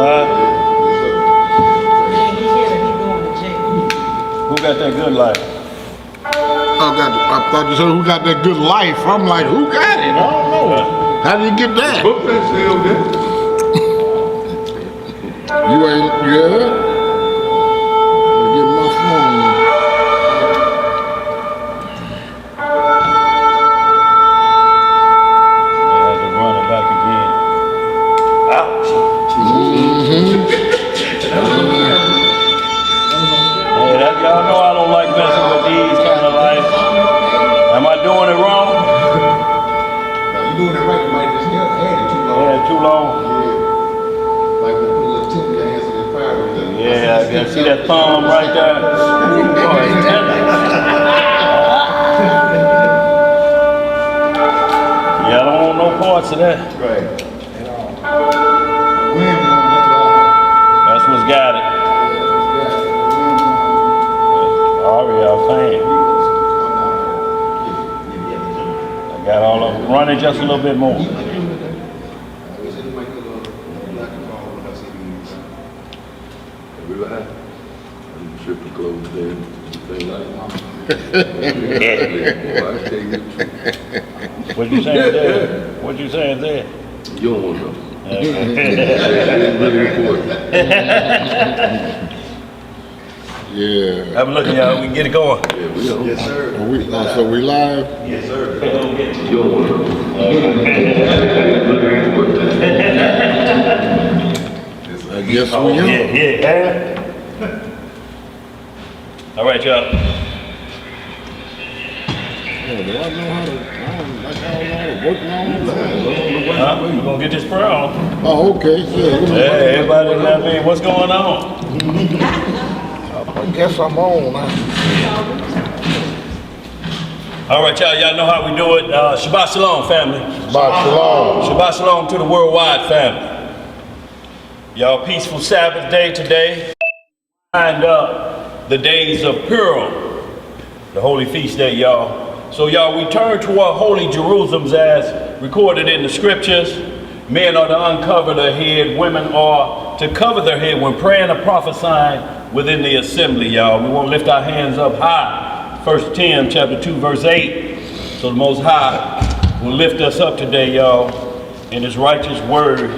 Who got that good life? I thought you said who got that good life. I'm like, who got it? I don't know. How did you get that? You ain't, yeah? Let me get my phone. They had to run it back again. Ouch. Hey, y'all know I don't like messing with these kind of life. Am I doing it wrong? No, you doing it right. You might just had it too long. Yeah, too long. Like when you put a little tip in your hands and your fire. Yeah, I can see that thumb right there. Boy, it's tender. Yeah, I don't want no parts of that. Right. That's what's got it. Sorry, I'm saying. I got all of them. Run it just a little bit more. Triple clothes there. What you saying there? What you saying there? You don't want to know. It's really important. Yeah. Have a look at y'all. We can get it going. Yeah, we are. Yes, sir. So we live? Yes, sir. You don't want to know. I guess we are. Yeah. All right, y'all. Yeah, do I know how to, I don't know how to work on Huh? We're gonna get this prayer on. Oh, okay. Yeah, Hey, everybody, I mean, what's going on? I guess I'm on now. All right, y'all know how we do it. Shabbat Shalom, family. Shabbat Shalom. Shabbat Shalom to the worldwide family. Y'all, peaceful Sabbath day today. Lined up the days of Purim, the holy feast day, y'all. So, y'all, we turn to our holy Jerusalems as recorded in the scriptures. Men are to uncover their head. Women are to cover their head when praying or prophesying within the assembly, y'all. We want to lift our hands up high. 1 Tim chapter 2, verse 8. So the Most High will lift us up today, y'all, in his righteous word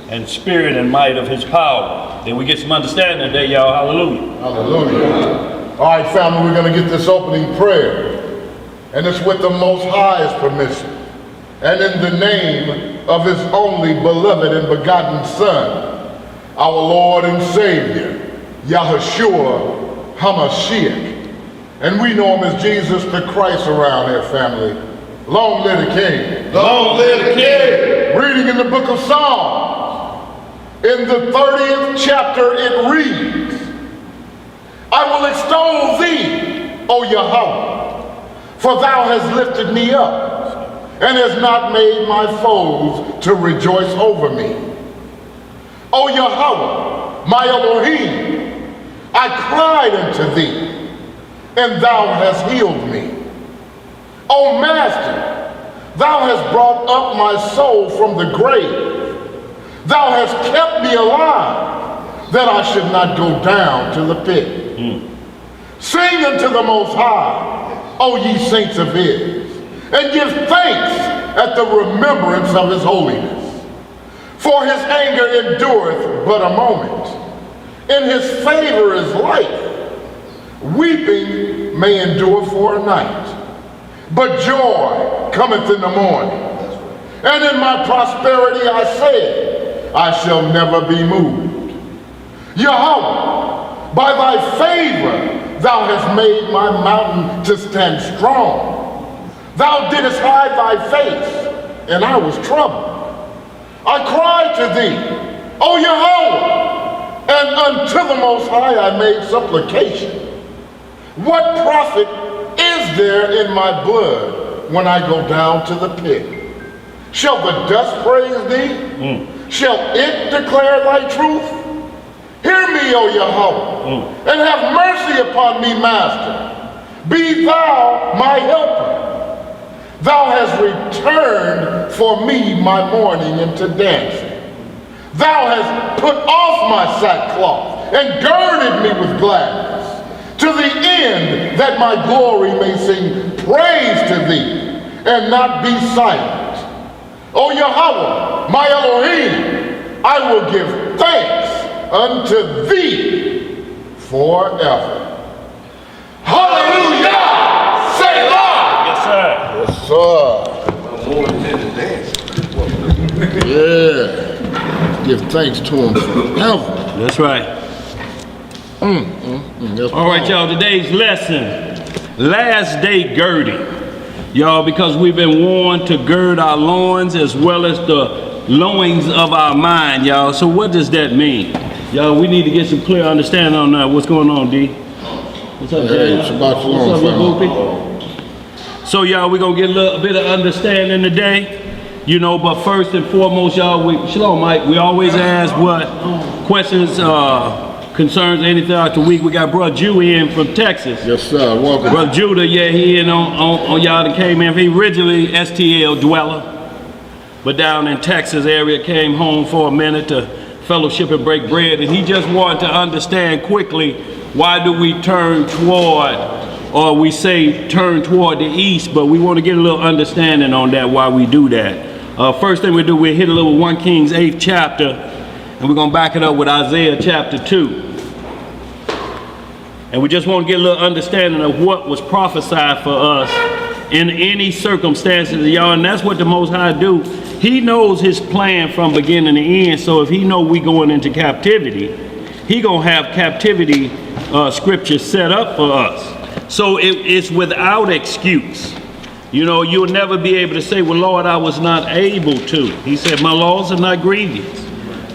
and spirit and might of his power. Then we get some understanding today, y'all. Hallelujah. Hallelujah. All right, family, we're going to get this opening prayer. And it's with the Most High's permission. And in the name of his only beloved and begotten Son, our Lord and Savior, Yahushua HaMashiach. And we know him as Jesus the Christ around here, family. Long live the King. Long live the King. Reading in the book of Psalms, in the 30th chapter, it reads, I will extol thee, O Yahweh, for thou hast lifted me up, and hast not made my foes to rejoice over me. O Yahweh, my Elohim, I cried unto thee, and thou hast healed me. O Master, thou hast brought up my soul from the grave. Thou hast kept me alive, that I should not go down to the pit. Sing unto the Most High, O ye saints of his, and give thanks at the remembrance of his holiness. For his anger endureth but a moment. In his favor is life. Weeping may endure for a night, but joy cometh in the morning. And in my prosperity I said, I shall never be moved. Yahweh, by thy favor thou hast made my mountain to stand strong. Thou didst hide thy face, and I was troubled. I cried to thee, O Yahweh, and unto the Most High I made supplication. What profit is there in my blood when I go down to the pit? Shall the dust praise thee? Shall it declare thy truth? Hear me, O Yahweh, and have mercy upon me, Master. Be thou my helper. Thou hast returned for me my mourning into dancing. Thou hast put off my sackcloth and girded me with gladness, to the end that my glory may sing praise to thee and not be silent. O Yahweh, my Elohim, I will give thanks unto thee forever. Hallelujah! Say Lord! Yes, sir. Yes, sir. More than dance. Yeah. Give thanks to him forever. That's right. That's All right, y'all, today's lesson, last day girding. Y'all, because we've been warned to gird our loins as well as the loins of our mind, y'all. So what does that mean? Y'all, we need to get some clear understanding on what's going on, D. What's up, Hey, Jay? Shabbat Shalom, What's up, family. little Boopy? So, y'all, we're going to get a little bit of understanding today. You know, but first and foremost, y'all, Shalom, Mike, we always ask what questions, concerns, anything throughout the week. We got Brother Jew in from Texas. Yes, sir. Welcome. Brother Judah, yeah, he in on y'all that came in. He originally STL dweller, but down in Texas area, came home for a minute to fellowship and break bread, and he just wanted to understand quickly, why do we turn toward, or we say turn toward the east, but we want to get a little understanding on that, why we do that. First thing we do, we hit a little 1 Kings 8th chapter, and we're going to back it up with Isaiah chapter 2. And we just want to get a little understanding of what was prophesied for us in any circumstances, y'all. And that's what the Most High do. He knows his plan from beginning to end. So if he know we going into captivity, he going to have captivity scripture set up for us. So it's without excuse. You know, you'll never be able to say, well, Lord, I was not able to. He said, my laws are not grievous.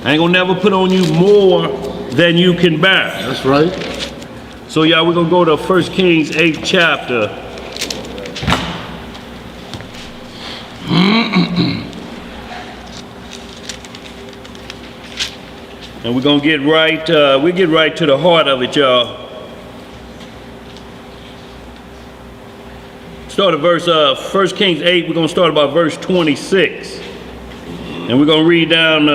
I ain't gonna never put on you more than you can bear. That's right. So, y'all, we're going to go to 1 Kings 8th chapter. And we're going to get right, we get right to the heart of it, y'all. Start at verse, 1 Kings 8, we're going to start about verse 26. And we're going to read down,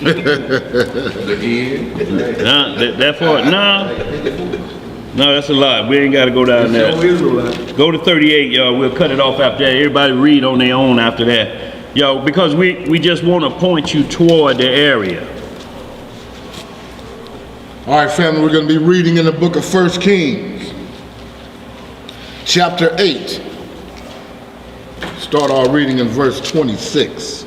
The end. that part, no, that's a lot. We ain't got to go down there. Go to 38, y'all. We'll cut it off after that. Everybody read on their own after that. Yo, because we just want to point you toward the area. All right, family, we're going to be reading in the book of 1 Kings, chapter 8. Start our reading in verse 26.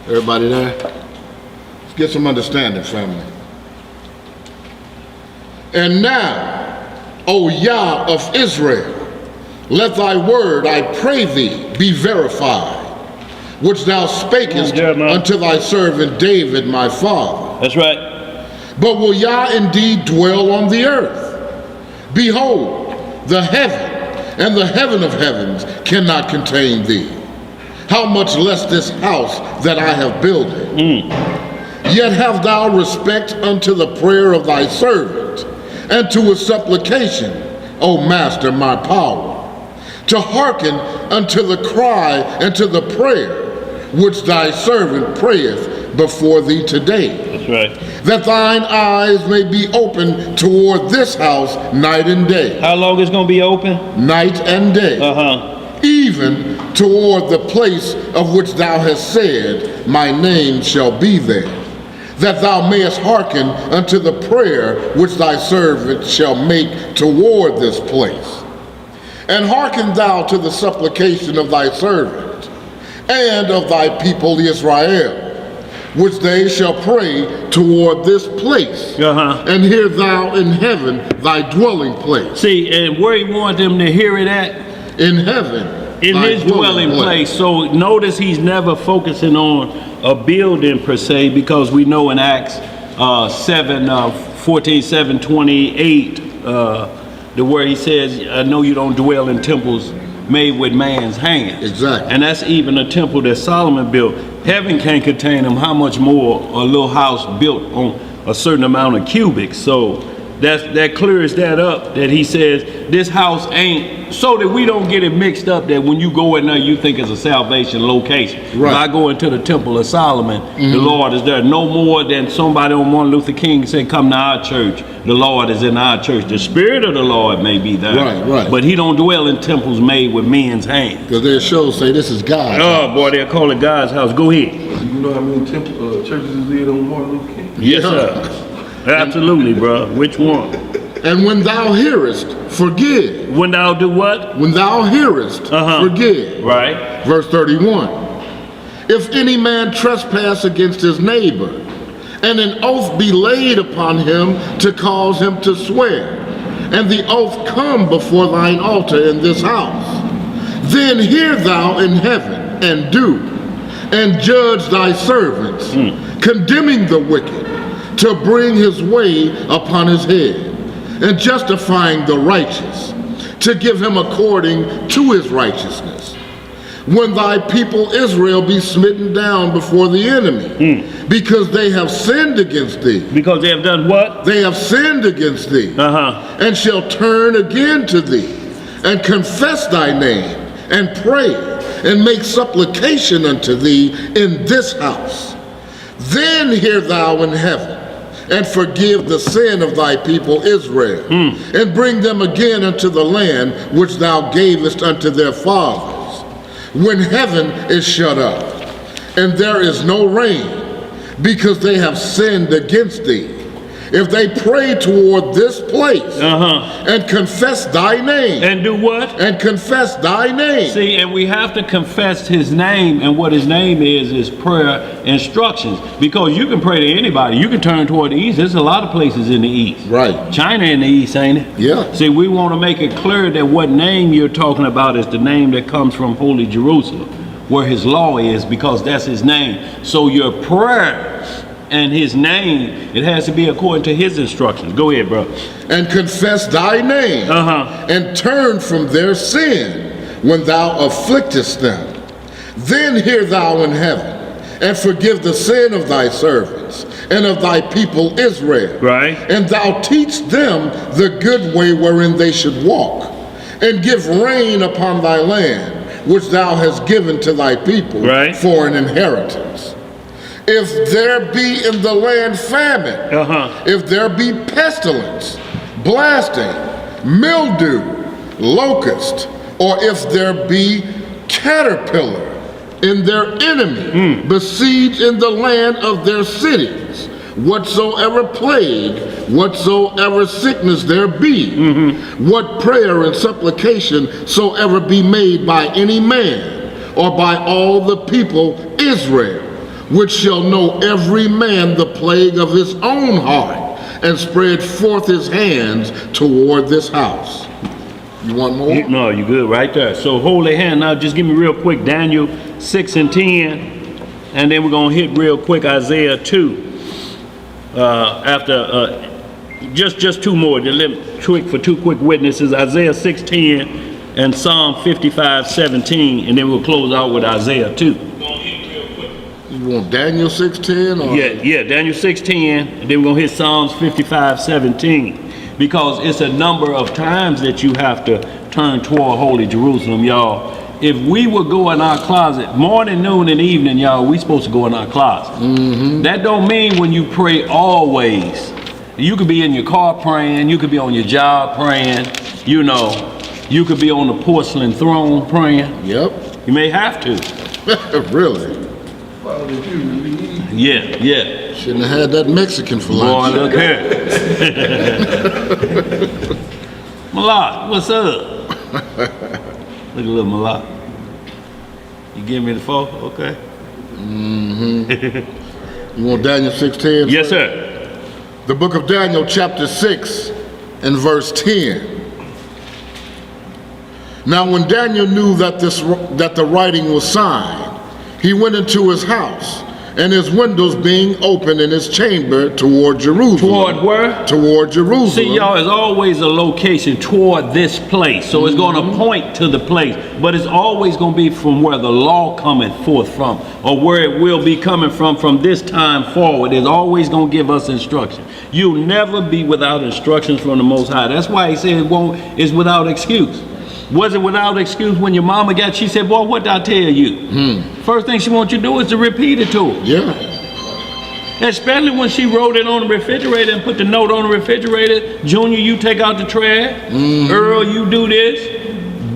Everybody there? Let's get some understanding, family. And now, O Yah of Israel, let thy word, I pray thee, be verified, which thou spakest unto thy servant David my father. That's right. But will Yah indeed dwell on the earth? Behold, the heaven and the heaven of heavens cannot contain thee. How much less this house that I have builded? Yet have thou respect unto the prayer of thy servant, and to his supplication, O master, my power, to hearken unto the cry and to the prayer which thy servant prayeth before thee today. That's right. That thine eyes may be open toward this house night and day. How long is going to be open? Night and day. Even toward the place of which thou hast said, my name shall be there. That thou mayest hearken unto the prayer which thy servant shall make toward this place. And hearken thou to the supplication of thy servant, and of thy people Israel, which they shall pray toward this place. And hear thou in heaven thy dwelling place. See, and where he want them to hear it at? In heaven. In his dwelling place. So notice he's never focusing on a building per se, because we know in Acts 14, 7, 28, the where he says, I know you don't dwell in temples made with man's hands. Exactly. And that's even a temple that Solomon built. Heaven can't contain them. How much more a little house built on a certain amount of cubics? So that clears that up, that he says this house ain't, so that we don't get it mixed up that when you go in there you think it's a salvation location. Right. If I go into the Temple of Solomon, the Lord is there. No more than somebody on Martin Luther King said, come to our church, the Lord is in our church. The Spirit of the Lord may be there, Right. but he don't dwell in temples made with men's hands. Because their shows say this is God. Oh boy, they'll call it God's house. Go ahead. You know how many churches is there on Martin Luther King? Yes, sir. Absolutely, bro. Which one? And when thou hearest, forgive. When thou do what? When thou hearest, forgive. Right. Verse 31. If any man trespass against his neighbor, and an oath be laid upon him to cause him to swear, and the oath come before thine altar in this house, then hear thou in heaven, and do, and judge thy servants, condemning the wicked, to bring his way upon his head, and justifying the righteous, to give him according to his righteousness. When thy people Israel be smitten down before the enemy, because they have sinned against thee. Because they have done what? They have sinned against thee, and shall turn again to thee, and confess thy name, and pray, and make supplication unto thee in this house. Then hear thou in heaven, and forgive the sin of thy people Israel, and bring them again unto the land which thou gavest unto their fathers. When heaven is shut up, and there is no rain, because they have sinned against thee. If they pray toward this place, and confess thy name. And do what? And confess thy name. See, and we have to confess his name, and what his name is prayer instructions. Because you can pray to anybody. You can turn toward the east. There's a lot of places in the east. Right. China in the east, ain't it? Yeah. See, we want to make it clear that what name you're talking about is the name that comes from Holy Jerusalem, where his law is, because that's his name. So your prayers and his name, it has to be according to his instructions. Go ahead, bro. And confess thy name, and turn from their sin when thou afflictest them. Then hear thou in heaven, and forgive the sin of thy servants, and of thy people Israel. Right. And thou teach them the good way wherein they should walk, and give rain upon thy land, which thou hast given to thy people for an inheritance. If there be in the land famine, if there be pestilence, blasting, mildew, locust, or if there be caterpillar in their enemy, besiege in the land of their cities, whatsoever plague, whatsoever sickness there be, what prayer and supplication soever be made by any man, or by all the people Israel, which shall know every man the plague of his own heart, and spread forth his hands toward this house. You want more? No, you good right there. So holy hand. Now just give me real quick Daniel 6 and 10, and then we're going to hit real quick Isaiah 2. Just two more. For two quick witnesses, Isaiah 6:10 and Psalm 55:17, and then we'll close out with Isaiah 2. You want Daniel 6:10? Or? Yeah, Daniel 6:10, and then we're going to hit Psalms 55:17, because it's a number of times that you have to turn toward Holy Jerusalem, y'all. If we would go in our closet, morning, noon, and evening, y'all, we supposed to go in our closet. That don't mean when you pray always. You could be in your car praying, you could be on your job praying, you know, you could be on the porcelain throne praying. Yep. You may have to. Really? Yeah. Shouldn't have had that Mexican for lunch. Boy, look here. Malak, what's up? Look at little Malak. You give me the phone? Okay. You want Daniel 6:10? Yes, sir. The book of Daniel, chapter 6 and verse 10. Now when Daniel knew that the writing was signed, he went into his house And his windows being open in his chamber toward Jerusalem. Toward where? Toward Jerusalem. See, y'all, there's always a location toward this place. So it's going to point to the place. But it's always going to be from where the law cometh forth from, or where it will be coming from this time forward. It's always going to give us instruction. You'll never be without instructions from the Most High. That's why he said it's without excuse. Was it without excuse when your mama she said, boy, what did I tell you? First thing she wants you to do is to repeat it to her. Yeah. Especially when she wrote it on the refrigerator and put the note on the refrigerator. Junior, you take out the trash. Earl, you do this.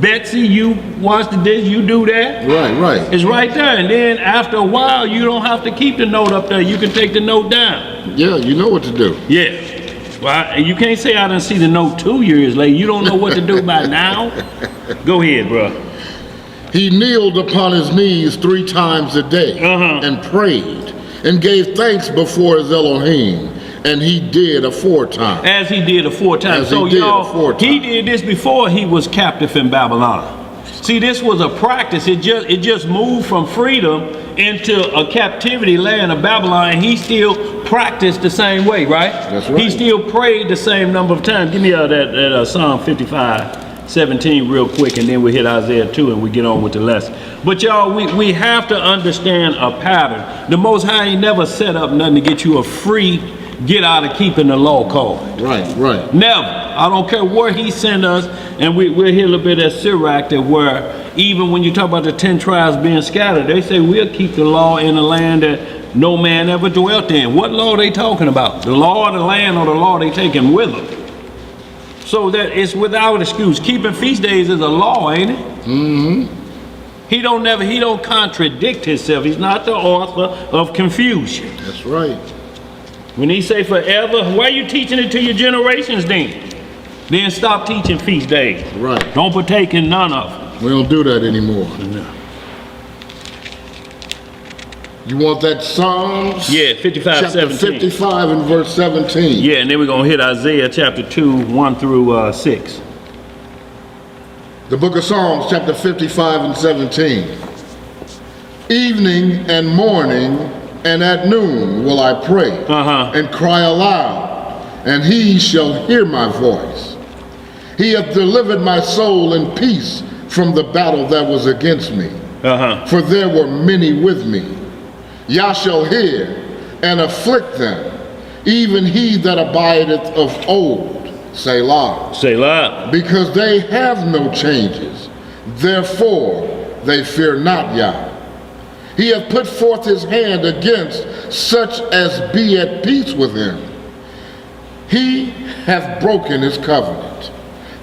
Betsy, you wash the dish, you do that. Right. It's right there. And then after a while, you don't have to keep the note up there. You can take the note down. Yeah, you know what to do. Yeah. Well, you can't say I didn't see the note 2 years later. You don't know what to do by now? Go ahead, bro. He kneeled upon his knees 3 times a day and prayed and gave thanks before his Elohim. And he did aforetime. As he did aforetime. So y'all, he did this before he was captive in Babylon. See, this was a practice. It just moved from freedom into a captivity land of Babylon. And he still practiced the same way, right? That's right. He still prayed the same number of times. Give me that Psalm 55:17 real quick, and then we hit Isaiah 2 and we get on with the lesson. But y'all, we have to understand a pattern. The Most High ain't never set up nothing to get you a free get out of keeping the law code. Right. Never. I don't care where he sent us, and we'll hear a little bit at Sirach that where even when you talk about the 10 tribes being scattered, they say we'll keep the law in a land that no man ever dwelt in. What law are they talking about? The law of the land or the law they taking with them? So that it's without excuse. Keeping feast days is a law, ain't it? He don't contradict himself. He's not the author of confusion. That's right. When he say forever, why are you teaching it to your generations then? Then stop teaching feast days. Right. Don't partake in none of them. We don't do that anymore. No. You want that Psalms? Yeah, 55, chapter 17. 55 and verse 17. Yeah, and then we're going to hit Isaiah chapter 2, 1 through 6. The book of Psalms, chapter 55 and 17. Evening and morning and at noon will I pray and cry aloud, and he shall hear my voice. He hath delivered my soul in peace from the battle that was against me. For there were many with me. Yah shall hear and afflict them, even he that abideth of old. Selah. Selah. Because they have no changes, therefore they fear not Yah. He hath put forth his hand against such as be at peace with him. He hath broken his covenant.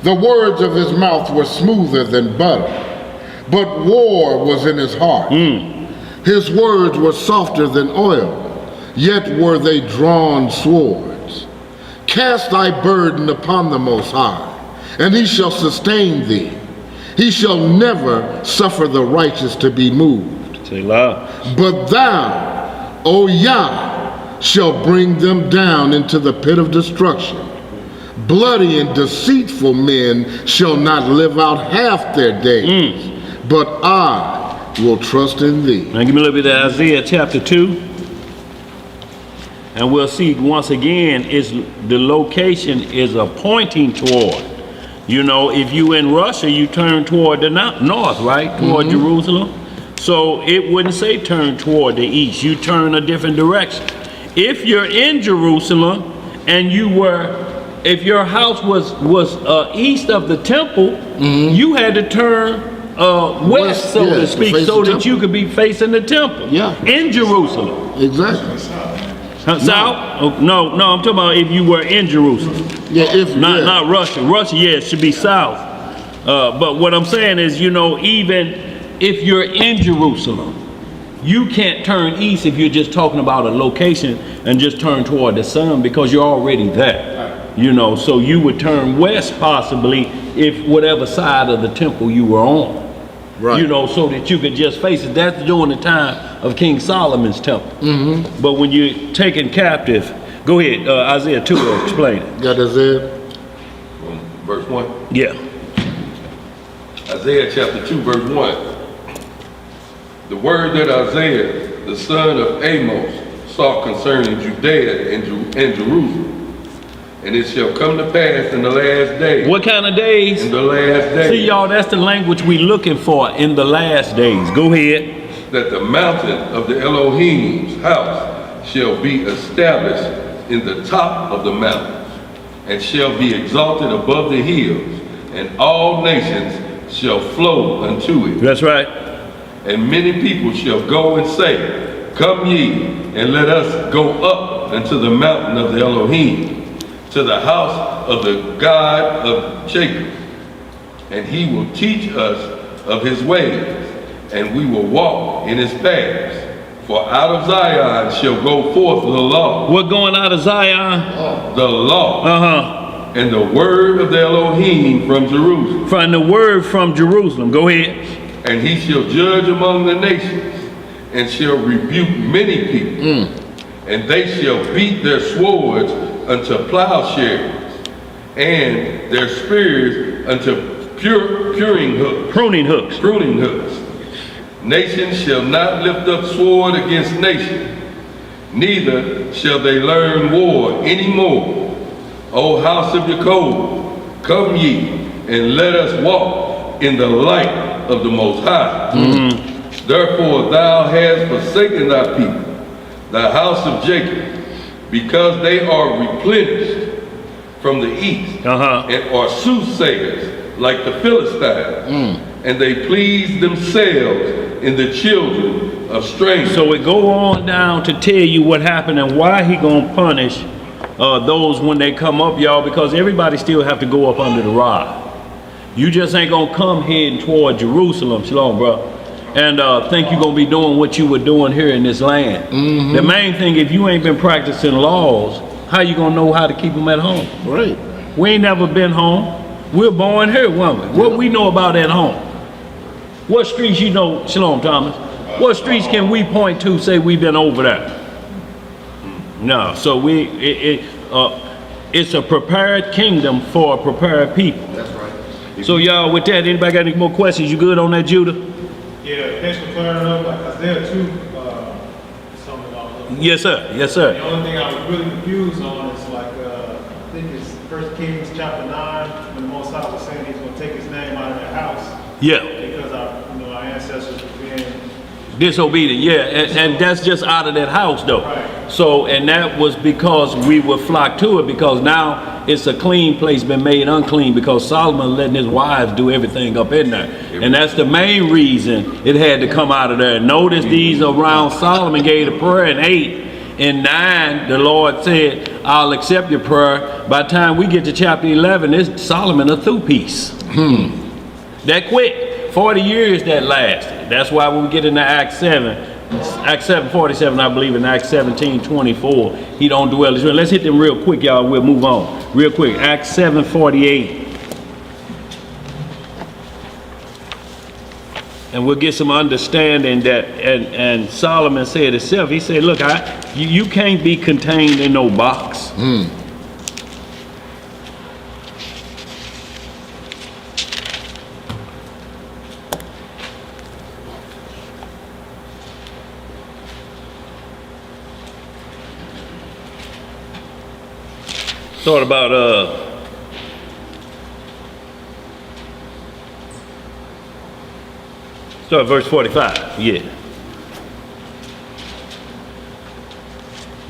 The words of his mouth were smoother than butter, but war was in his heart. His words were softer than oil, yet were they drawn swords. Cast thy burden upon the Most High, and he shall sustain thee. He shall never suffer the righteous to be moved. But thou, O Yah, shall bring them down into the pit of destruction. Bloody and deceitful men shall not live out half their days, but I will trust in thee. Now give me a little bit of Isaiah chapter 2. And we'll see once again the location is a pointing toward. You know, if you in Russia, you turn toward the north, right? Toward Jerusalem. So it wouldn't say turn toward the east. You turn a different direction. If you're in Jerusalem and if your house was east of the temple, you had to turn west, so to speak, so that you could be facing the temple. Yeah. In Jerusalem. Exactly. South? Oh, no, I'm talking about if you were in Jerusalem. Yeah, not Russia. Russia, yeah, it should be south. But what I'm saying is, you know, even if you're in Jerusalem, you can't turn east if you're just talking about a location and just turn toward the sun, because you're already there. You know, so you would turn west possibly if whatever side of the temple you were on. Right. You know, so that you could just face it. That's during the time of King Solomon's temple. But when you're taken captive, go ahead, Isaiah 2 will explain it. Got Isaiah? Verse 1? Yeah. Isaiah chapter 2, verse 1. The word that Isaiah, the son of Amos, saw concerning Judea and Jerusalem. And it shall come to pass in the last days. What kind of days? In the last days. See, y'all, that's the language we looking for, in the last days. Go ahead. That the mountain of the Elohim's house shall be established in the top of the mountains, and shall be exalted above the hills, and all nations shall flow unto it. That's right. And many people shall go and say, Come ye, and let us go up unto the mountain of the Elohim, to the house of the God of Jacob. And he will teach us of his ways, and we will walk in his paths. For out of Zion shall go forth the law. What going out of Zion? The law. Uh-huh. And the word of the Elohim from Jerusalem. From the word from Jerusalem. Go ahead. And he shall judge among the nations, and shall rebuke many people. And they shall beat their swords unto plowshares, and their spears unto pruning hooks. Pruning hooks. Nation shall not lift up sword against nation, neither shall they learn war any more. O house of Jacob, come ye, and let us walk in the light of the Most High. Therefore thou hast forsaken thy people, the house of Jacob, because they are replenished from the east, and are soothsayers like the Philistines, and they please themselves in the children of strangers. So it go on down to tell you what happened and why he gonna punish those when they come up, y'all, because everybody still have to go up under the rod. You just ain't gonna come heading toward Jerusalem, shalom, bro, and think you're gonna be doing what you were doing here in this land. The main thing, if you ain't been practicing laws, how you gonna know how to keep them at home? Right. We ain't never been home. We're born here, weren't we? What we know about at home? What streets you know, Shalom Thomas? What streets can we point to say we've been over there? No, so it's a prepared kingdom for a prepared people. That's right. So y'all, with that, anybody got any more questions? You good on that, Judah? Yeah, thanks for clearing up, because there are two, something I was looking for. Yes, sir. Yes, sir. The only thing I was really confused on is like, I think it's 1 Kings chapter 9, when the Most High was saying he's going to take his name out of their house. Yeah. Because our ancestors were being Disobedient, yeah, and that's just out of that house though. Right. So, and that was because we were flocked to it, because now it's a clean place been made unclean because Solomon letting his wives do everything up in there. And that's the main reason it had to come out of there. Notice these around Solomon gave the prayer in 8. In 9, the Lord said, I'll accept your prayer. By the time we get to chapter 11, it's Solomon a through piece. That quick. 40 years that lasted. That's why when we get into Acts 7:47, I believe, in Acts 17:24, he don't dwell. Let's hit them real quick, y'all. We'll move on real quick. Acts 7:48, and we'll get some understanding that. And Solomon said himself. He said, "Look, you can't be contained in no box." Thought about start verse 45, yeah.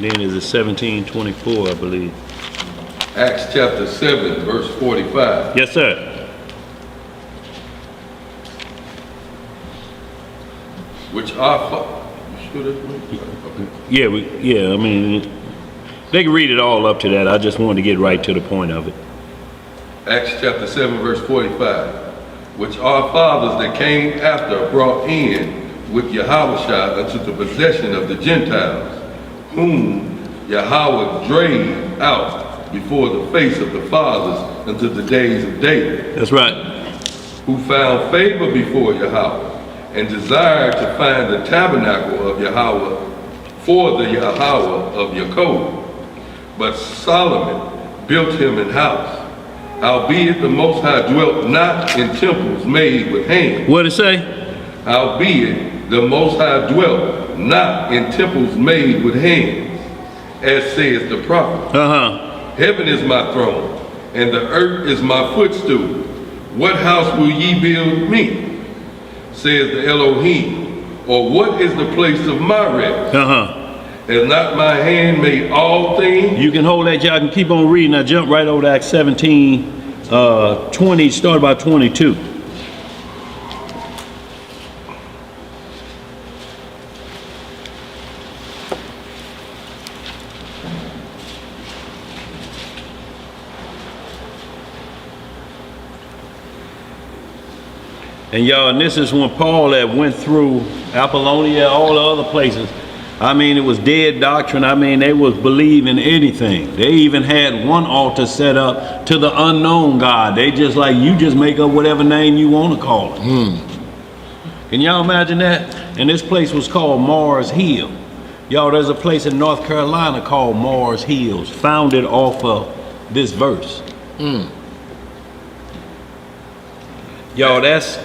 Then is it 17:24, I believe. Acts chapter 7, verse 45. Yes, sir. Which are, you sure that's right? Okay. Yeah, I mean, they can read it all up to that. I just wanted to get right to the point of it. Acts chapter 7, verse 45. Which our fathers that came after brought in with Yahushua unto the possession of the Gentiles, whom Yahweh drave out before the face of the fathers unto the days of David. That's right. Who found favor before Yahweh and desired to find the tabernacle of Yahweh for the Yahweh of Jacob. But Solomon built him an house, howbeit the Most High dwelt not in temples made with hands. What'd it say? Howbeit the Most High dwelt not in temples made with hands, as saith the prophet. Heaven is my throne, and the earth is my footstool. What house will ye build me? Says the Elohim. Or what is the place of my rest? Has not my hand made all things? You can hold that, y'all can keep on reading. I jump right over to Acts 17, 20, start about 22. And y'all, and this is when Paul had went through Apollonia, all the other places. I mean, it was dead doctrine. I mean, they was believing anything. They even had one altar set up to the unknown God. They just like, you just make up whatever name you want to call it. Can y'all imagine that? And this place was called Mars Hill. Y'all, there's a place in North Carolina called Mars Hills, founded off of this verse. Y'all, that's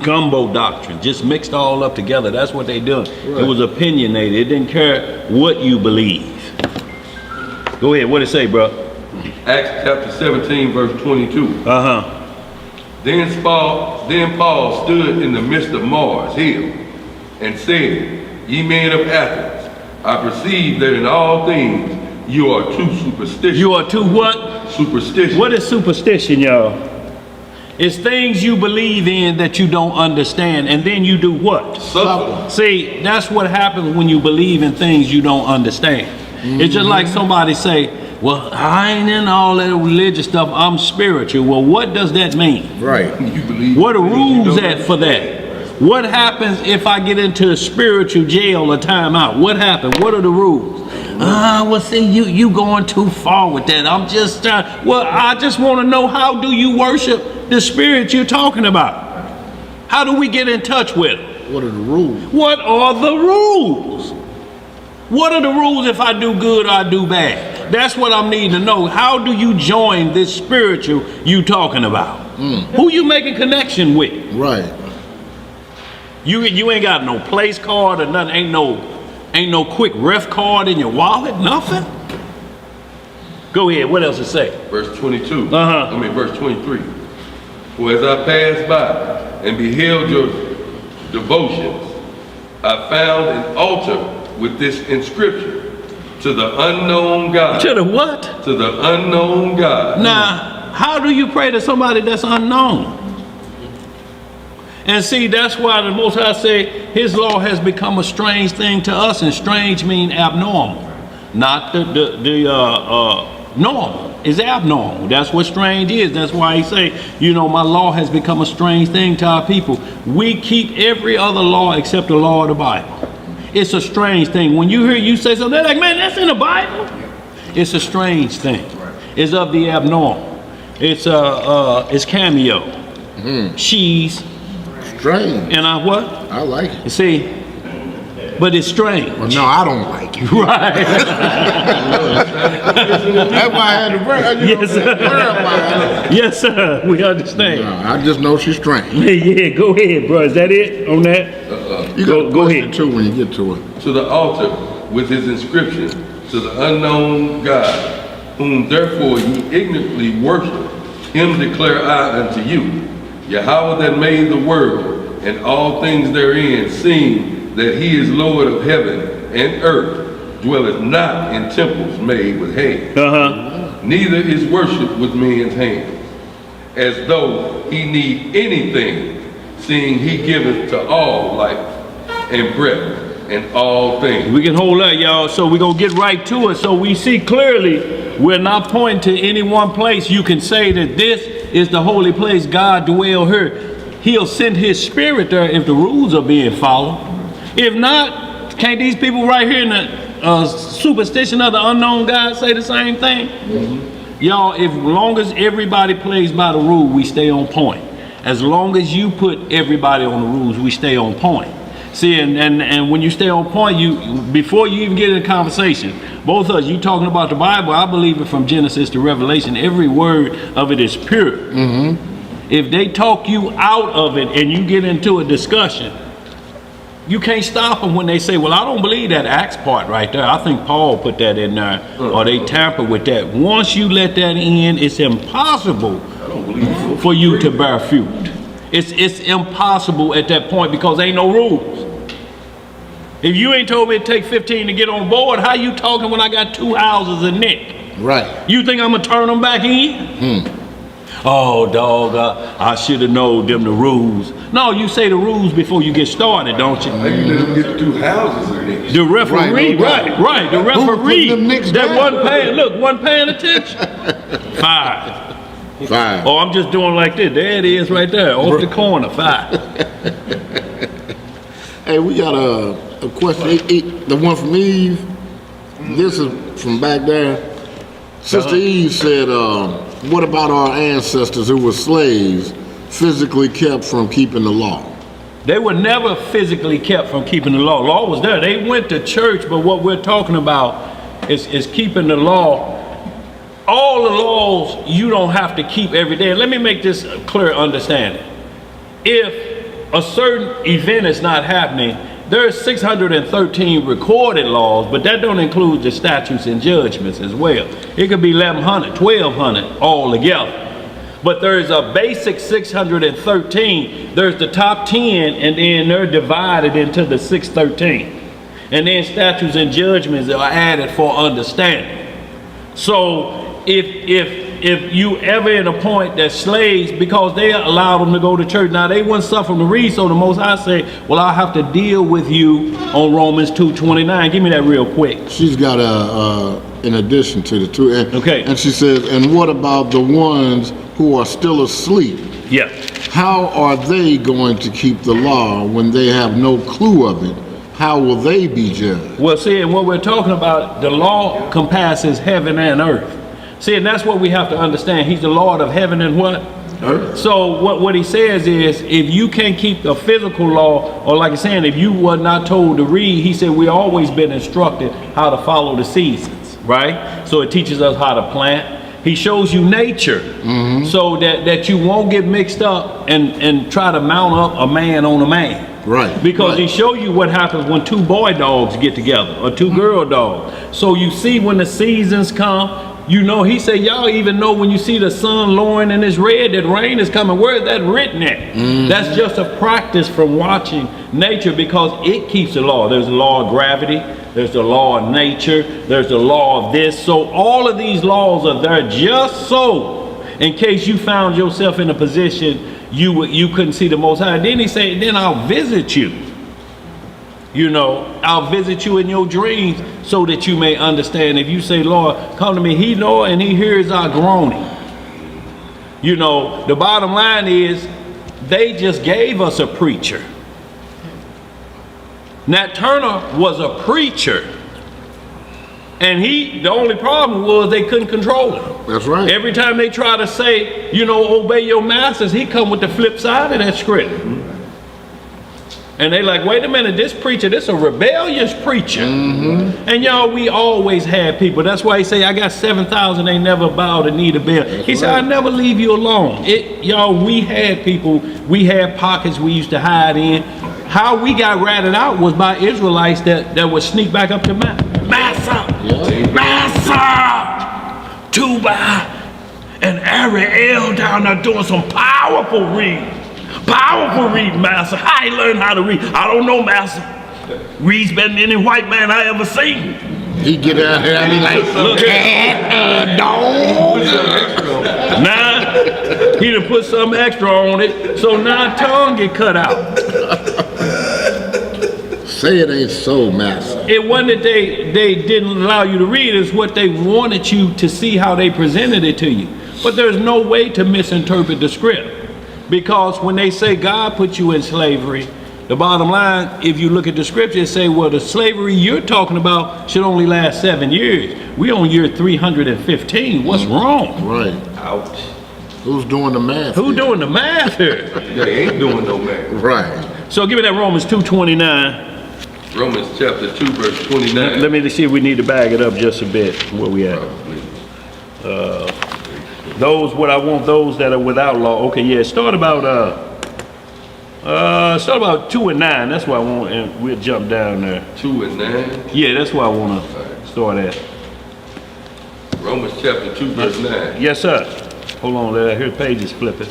gumbo doctrine, just mixed all up together. That's what they done. Right. It was opinionated. It didn't care what you believe. Go ahead. What it say, bro? Acts chapter 17, verse 22. Then Paul stood in the midst of Mars Hill and said, Ye men of Athens, I perceive that in all things you are too superstitious. You are too what? Superstition. What is superstition, y'all? It's things you believe in that you don't understand, and then you do what? Suffer. See, that's what happens when you believe in things you don't understand. It's just like somebody say, well, I ain't in all that religious stuff, I'm spiritual. Well, what does that mean? Right. You believe. What are rules at for that? What happens if I get into a spiritual jail or timeout? What happens? What are the rules? Well, see, you going too far with that. I'm just, well, I just want to know, how do you worship the spirit you're talking about? How do we get in touch with it? What are the rules? What are the rules? What are the rules if I do good or I do bad? That's what I'm needing to know. How do you join this spiritual you talking about? Who you making connection with? Right. You ain't got no place card or nothing. Ain't no quick ref card in your wallet, nothing? Go ahead, what else it say? Verse 22, verse 23. For as I passed by and beheld your devotions, I found an altar with this inscription, to the unknown God. To the what? To the unknown God. Now, how do you pray to somebody that's unknown? And see, that's why the Most High say his law has become a strange thing to us, and strange mean abnormal, not the normal. Is abnormal. That's what strange is. That's why he say, you know, my law has become a strange thing to our people. We keep every other law except the law of the Bible. It's a strange thing. When you hear you say something, they're like, man, that's in the Bible. It's a strange thing. It's of the abnormal. It's cameo. She's strange. And I what? I like it. You see, but it's strange. Well, no, I don't like it. Right. That's why I had to bring. Yes, sir. Yes, sir. We understand. No, I just know she's strange. Yeah, go ahead, bro. Is that it on that? You go ahead too when you get to it. To the altar with his inscription, to the unknown God, whom therefore ye ignorantly worship, him declare I unto you. Yahweh that made the world and all things therein, seeing that he is Lord of heaven and earth, dwelleth not in temples made with hands. Neither is worship with men's hands, as though he need anything, seeing he giveth to all life and breath and all things. We can hold that, y'all. So we're going to get right to it. So we see clearly we're not pointing to any one place. You can say that this is the holy place God dwell here. He'll send his spirit there if the rules are being followed. If not, can't these people right here in the superstition of the unknown God say the same thing? Y'all, as long as everybody plays by the rule, we stay on point. As long as you put everybody on the rules, we stay on point. See, and when you stay on point, before you even get in a conversation, both of us, you talking about the Bible, I believe it from Genesis to Revelation, every word of it is pure. if they talk you out of it and you get into a discussion, you can't stop them when they say, well, I don't believe that Acts part right there. I think Paul put that in there, or they tamper with that. Once you let that in, it's impossible for you to bear fruit. It's impossible at that point because ain't no rules. If you ain't told me it take 15 to get on board, how you talking when I got 2 houses a nick? Right. You think I'm gonna turn them back in? Oh, dog, I should have known them the rules. No, you say the rules before you get started, don't you? How you let them get 2 houses in there? The referee, right, the referee. them Knicks That down? one paying attention. 5. 5. Oh, I'm just doing like this. There it is right there, off the corner, 5. Hey, we got a question. The one from Eve. This is from back there. Sister Eve said, what about our ancestors who were slaves, physically kept from keeping the law? They were never physically kept from keeping the law. Law was there. They went to church, but what we're talking about is keeping the law. All the laws you don't have to keep every day. Let me make this a clear understanding. If a certain event is not happening, there's 613 recorded laws, but that don't include the statutes and judgments as well. It could be 1,100, 1,200 all together. But there's a basic 613. There's the top 10, and then they're divided into the 613. And then statutes and judgments are added for understanding. So if you ever in a point that slaves, because they allowed them to go to church, now they wouldn't suffer to read, so the Most High say, well, I'll have to deal with you on Romans 2:29. Give me that real quick. She's got in addition to the 2. And, Okay. And she says, and what about the ones who are still asleep? Yeah. How are they going to keep the law when they have no clue of it? How will they be judged? Well, see, and what we're talking about, the law compasses heaven and earth. See, and that's what we have to understand. He's the Lord of heaven and what? Earth. So what he says is, if you can't keep the physical law, or like he's saying, if you were not told to read, he said we always been instructed how to follow the seasons, right? So it teaches us how to plant. He shows you nature, so that you won't get mixed up and try to mount up a man on a man. Right. Because he show you what happens when 2 boy dogs get together or 2 girl dogs. So you see when the seasons come, you know, he said, y'all even know when you see the sun lowering and it's red, that rain is coming. Where is that written at? That's just a practice from watching nature, because it keeps the law. There's the law of gravity. There's the law of nature. There's the law of this. So all of these laws are there just so, in case you found yourself in a position you couldn't see the Most High. Then he said, then I'll visit you. You know, I'll visit you in your dreams so that you may understand. If you say, Lord, come to me, he knows and he hears our groaning. You know, the bottom line is, they just gave us a preacher. Nat Turner was a preacher. And the only problem was they couldn't control him. That's right. Every time they try to say, you know, obey your masters, he come with the flip side of that script. And they like, wait a minute, this preacher, this a rebellious preacher. And y'all, we always had people. That's why he say, I got 7,000, they never bowed a knee to Baal. He said, I never leave you alone. Y'all, we had people, we had pockets we used to hide in. How we got ratted out was by Israelites that would sneak back up to Massa, Tuba, and Ariel down there doing some powerful reading. Powerful reading, Master. How you learn how to read? I don't know, Master. Reads better than any white man I ever seen. He get out here and be like, Look cat, dog. Now, he done put something extra on it, so now tongue get cut out. Say it ain't so, Master. It wasn't that they didn't allow you to read, it's what they wanted you to see how they presented it to you. But there's no way to misinterpret the script. Because when they say God put you in slavery, the bottom line, if you look at the scripture, it say, well, the slavery you're talking about should only last 7 years. We on year 315. What's wrong? Right. Ouch. Who's doing the math? Who doing the math here? They ain't doing no math. Right. So give me that Romans 2:29. Romans chapter 2, verse 29. Let me see if we need to bag it up just a bit. Where we at? Those what I want, those that are without law. Okay, yeah, start about 2 and 9. That's what I want, and we'll jump down there. 2 and 9. Yeah, that's where I want to start at. Romans chapter 2, verse 9. Yes, sir. Hold on there. Here, the page is flipping.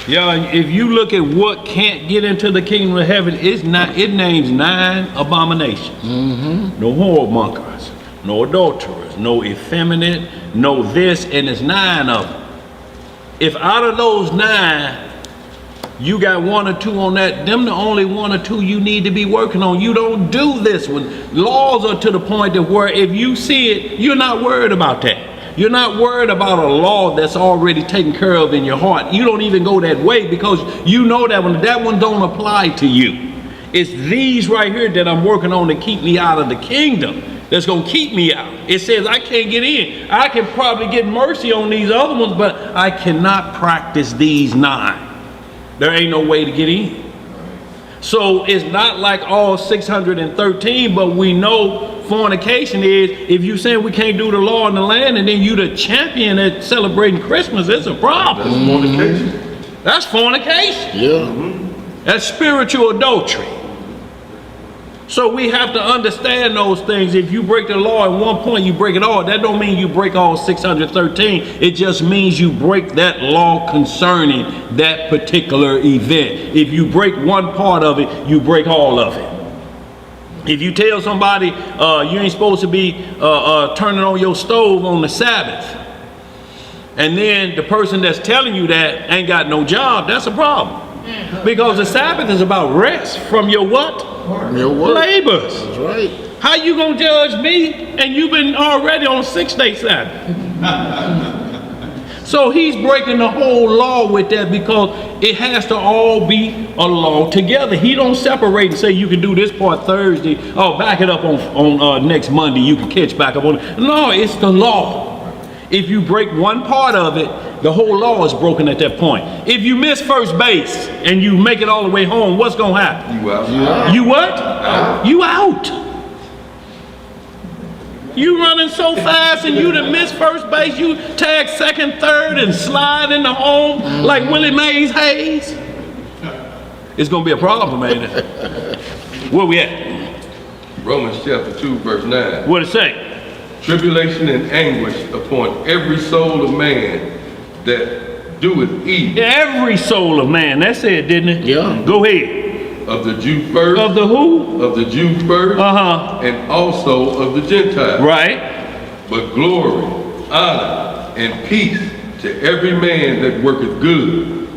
Yeah, if you look at what can't get into the kingdom of heaven, it names 9 abominations. No whoremongers, no adulterers, no effeminate, no this, and it's 9 of them. If out of those 9, you got 1 or 2 on that, them the only 1 or 2 you need to be working on. You don't do this one. Laws are to the point that where if you see it, you're not worried about that. You're not worried about a law that's already taken care of in your heart. You don't even go that way because you know that one don't apply to you. It's these right here that I'm working on to keep me out of the kingdom. That's going to keep me out. It says I can't get in. I can probably get mercy on these other ones, but I cannot practice these 9. There ain't no way to get in. So it's not like all 613, but we know fornication is, if you saying we can't do the law in the land and then you the champion at celebrating Christmas, it's a problem. That's fornication. That's fornication. Yeah. That's spiritual adultery. So we have to understand those things. If you break the law at one point, you break it all. That don't mean you break all 613. It just means you break that law concerning that particular event. If you break one part of it, you break all of it. If you tell somebody you ain't supposed to be turning on your stove on the Sabbath, and then the person that's telling you that ain't got no job, that's a problem. Because the Sabbath is about rest from your what? Your work. Labors. That's right. How you gonna judge me and you've been already on 6-day Sabbath? So he's breaking the whole law with that because it has to all be a law together. He don't separate and say you can do this part Thursday, oh back it up on next Monday, you can catch back up on it. No, it's the law. If you break one part of it, the whole law is broken at that point. If you miss first base and you make it all the way home, what's gonna happen? You out. You what? Out. You out. You running so fast and you done miss first base, you tag second, third, and slide into home like Willie Mays Hayes. It's gonna be a problem, ain't it? Where we at? Romans chapter 2, verse 9. What it say? Tribulation and anguish upon every soul of man that doeth evil. Every soul of man. That said, didn't it? Yeah. Go ahead. Of the Jew first. Of the who? Of the Jew first. And also of the Gentiles. Right. But glory, honor, and peace to every man that worketh good,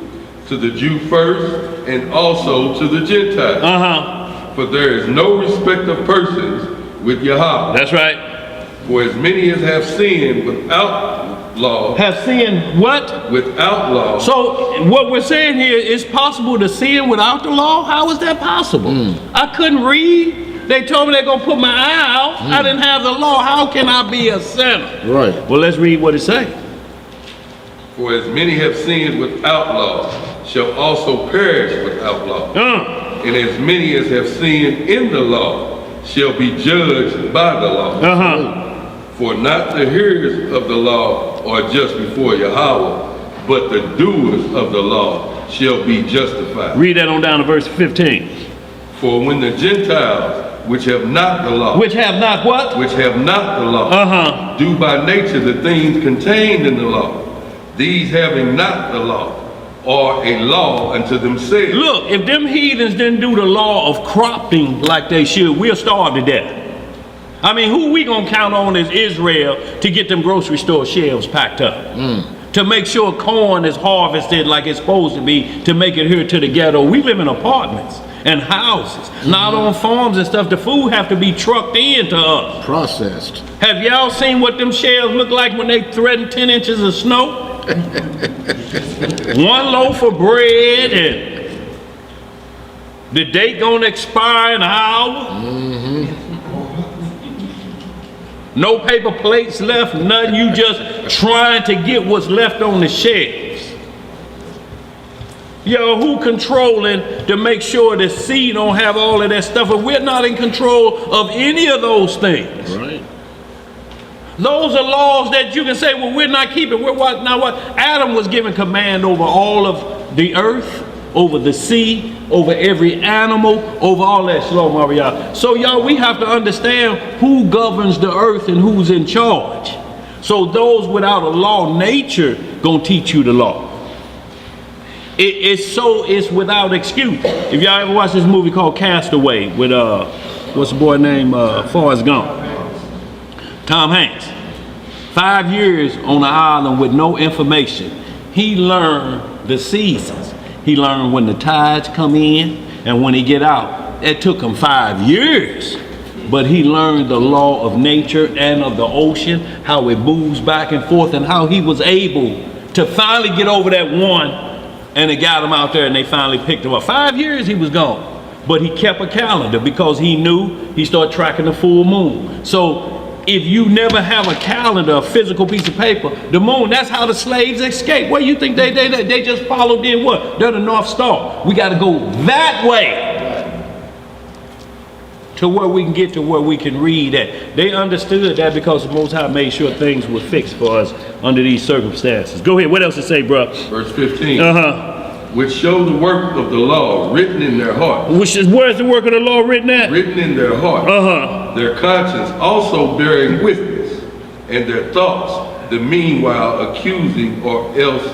to the Jew first, and also to the Gentiles. For there is no respect of persons with Yahweh. That's right. For as many as have sinned without law. Have sinned what? Without law. So what we're saying here is possible to sin without the law? How is that possible? I couldn't read. They told me they're going to put my eye out. I didn't have the law. How can I be a sinner? Right. Well, let's read what it says. For as many have sinned without law shall also perish without law. And as many as have sinned in the law shall be judged by the law. For not the hearers of the law are just before Yahweh, but the doers of the law shall be justified. Read that on down to verse 15. For when the Gentiles, which have not the law. Which have not what? Which have not the law. Do by nature the things contained in the law. These having not the law are a law unto themselves. Look, if them heathens didn't do the law of cropping like they should, we'll starve to death. I mean, who we gonna count on is Israel to get them grocery store shelves packed up? To make sure corn is harvested like it's supposed to be, to make it here to the ghetto. We live in apartments and houses, not on farms and stuff. The food have to be trucked in to us. Processed. Have y'all seen what them shelves look like when they threaten 10 inches of snow? One loaf of bread and the date gonna expire in an hour. No paper plates left, nothing. You just trying to get what's left on the shelves. Yo, who controlling to make sure the sea don't have all of that stuff? And we're not in control of any of those things. Right. Those are laws that you can say, well, we're not keeping. We're what? Now what? Adam was given command over all of the earth, over the sea, over every animal, over all that. Slow, Maria. So y'all, we have to understand who governs the earth and who's in charge. So those without a law, nature gonna teach you the law. It's without excuse. If y'all ever watch this movie called Castaway with what's the boy name? Forrest Gump. Tom Hanks. 5 years on an island with no information. He learned the seasons. He learned when the tides come in and when he get out. It took him 5 years. But he learned the law of nature and of the ocean, how it moves back and forth, and how he was able to finally get over that one. And they got him out there and they finally picked him up. 5 years he was gone. But he kept a calendar because he knew he started tracking the full moon. So if you never have a calendar, a physical piece of paper, the moon, that's how the slaves escaped. What do you think they just followed in what? They're the North Star. We got to go that way to where we can get to where we can read that. They understood that because the Most High made sure things were fixed for us under these circumstances. Go ahead. What else to say, bro? Verse 15. Which show the work of the law written in their heart. Which is, where's the work of the law written at? Written in their heart. Their conscience also bearing witness, and their thoughts, the meanwhile accusing or else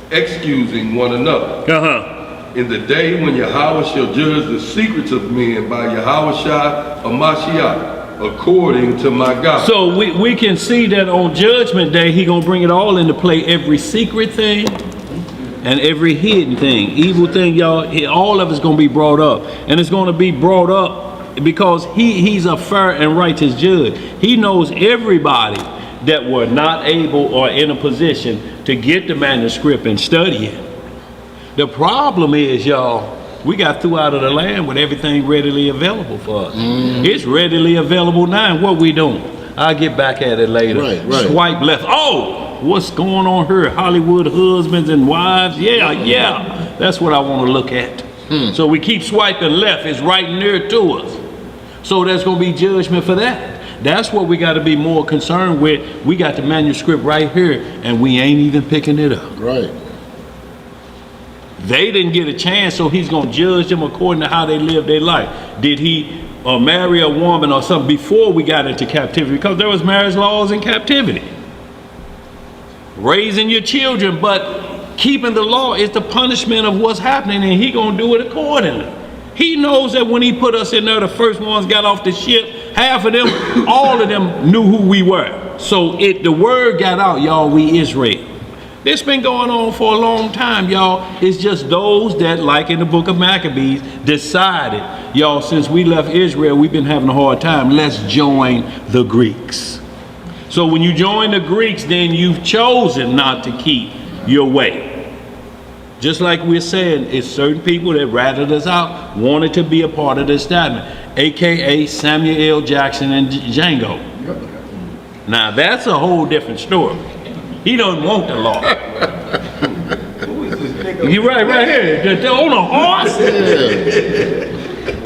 excusing one another. In the day when Yahweh shall judge the secrets of men by Yahweh Shai or Mashiach, according to my God. So we can see that on Judgment Day, he gonna bring it all into play, every secret thing and every hidden thing, evil thing, y'all, all of it's gonna be brought up. And it's gonna be brought up because he's a fair and righteous judge. He knows everybody that were not able or in a position to get the manuscript and study it. The problem is, y'all, we got threw out of the land with everything readily available for us. It's readily available now. And what we doing? I'll get back at it later. Right. Swipe left. Oh, what's going on here? Hollywood husbands and wives. Yeah. That's what I want to look at. So we keep swiping left. It's right near to us. So there's going to be judgment for that. That's what we got to be more concerned with. We got the manuscript right here, and we ain't even picking it up. Right. They didn't get a chance, so he's going to judge them according to how they live their life. Did he marry a woman or something before we got into captivity? Because there was marriage laws in captivity. Raising your children, but keeping the law is the punishment of what's happening, and he going to do it accordingly. He knows that when he put us in there, the first ones got off the ship, half of them, all of them knew who we were. So the word got out, y'all, we Israel. This been going on for a long time, y'all. It's just those that, like in the book of Maccabees, decided, y'all, since we left Israel, we've been having a hard time. Let's join the Greeks. So when you join the Greeks, then you've chosen not to keep your way. Just like we're saying, it's certain people that ratted us out, wanted to be a part of the establishment, aka Samuel L. Jackson and Django. Now that's a whole different story. He doesn't want the law. You right here. They're on a horse.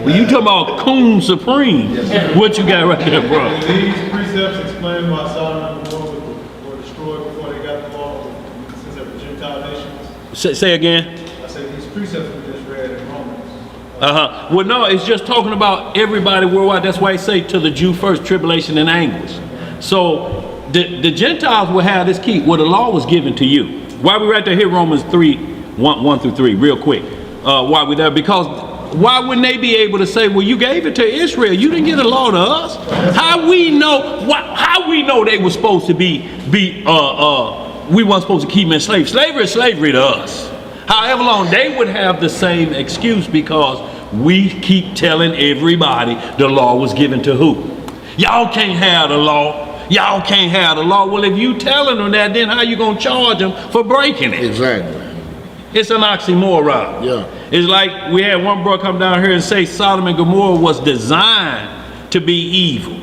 Well, you talking about Coon Supreme. What you got right there, bro? These precepts explain why Sodom and Gomorrah were destroyed before they got the law, since they were Gentile nations. Say again. I said these precepts we just read in Romans. Well, no, it's just talking about everybody worldwide. That's why I say to the Jew first, tribulation and anguish. So the Gentiles will have this key. Well, the law was given to you. Why we right there here, Romans 3, 1 through 3, real quick. Why we there? Because why wouldn't they be able to say, well, you gave it to Israel. You didn't give the law to us. How we know they were supposed to be we weren't supposed to keep them in slavery. Slavery is slavery to us. However long, they would have the same excuse because we keep telling everybody the law was given to who? Y'all can't have the law. Y'all can't have the law. Well, if you telling them that, then how you going to charge them for breaking it? Exactly. It's an oxymoron. Yeah. It's like we had one brother come down here and say Sodom and Gomorrah was designed to be evil.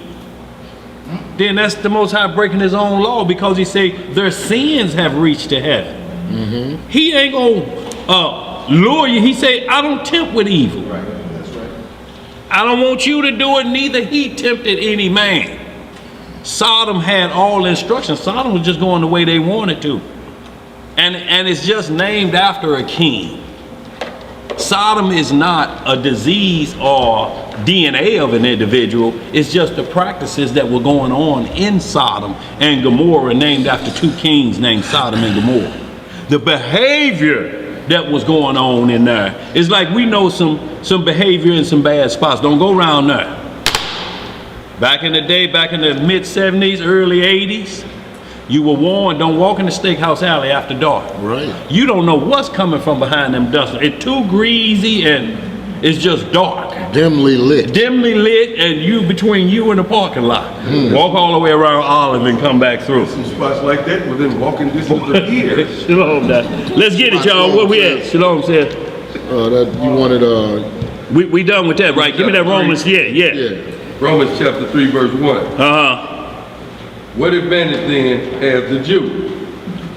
Then that's the Most High breaking his own law because he said their sins have reached to heaven. He ain't going to lure you. He said, I don't tempt with evil. Right, that's right. I don't want you to do it, neither he tempted any man. Sodom had all instructions. Sodom was just going the way they wanted to. And it's just named after a king. Sodom is not a disease or DNA of an individual. It's just the practices that were going on in Sodom and Gomorrah, named after two kings named Sodom and Gomorrah. The behavior that was going on in there is like we know some behavior in some bad spots. Don't go around there. Back in the day, back in the mid 70s, early 80s, you were warned, don't walk in the steakhouse alley after dark. Right. You don't know what's coming from behind them dust. It's too greasy and it's just dark. Dimly lit. Dimly lit, and you between you and the parking lot. Walk all the way around Olive and come back through. Some spots like that within walking distance of here. Shalom, Dad. Let's get it, y'all. Where we at? Shalom said. That you wanted We done with that, right? Give me that Romans. Yeah. Romans chapter 3, verse 1. Uh-huh. What advantage then has the Jew?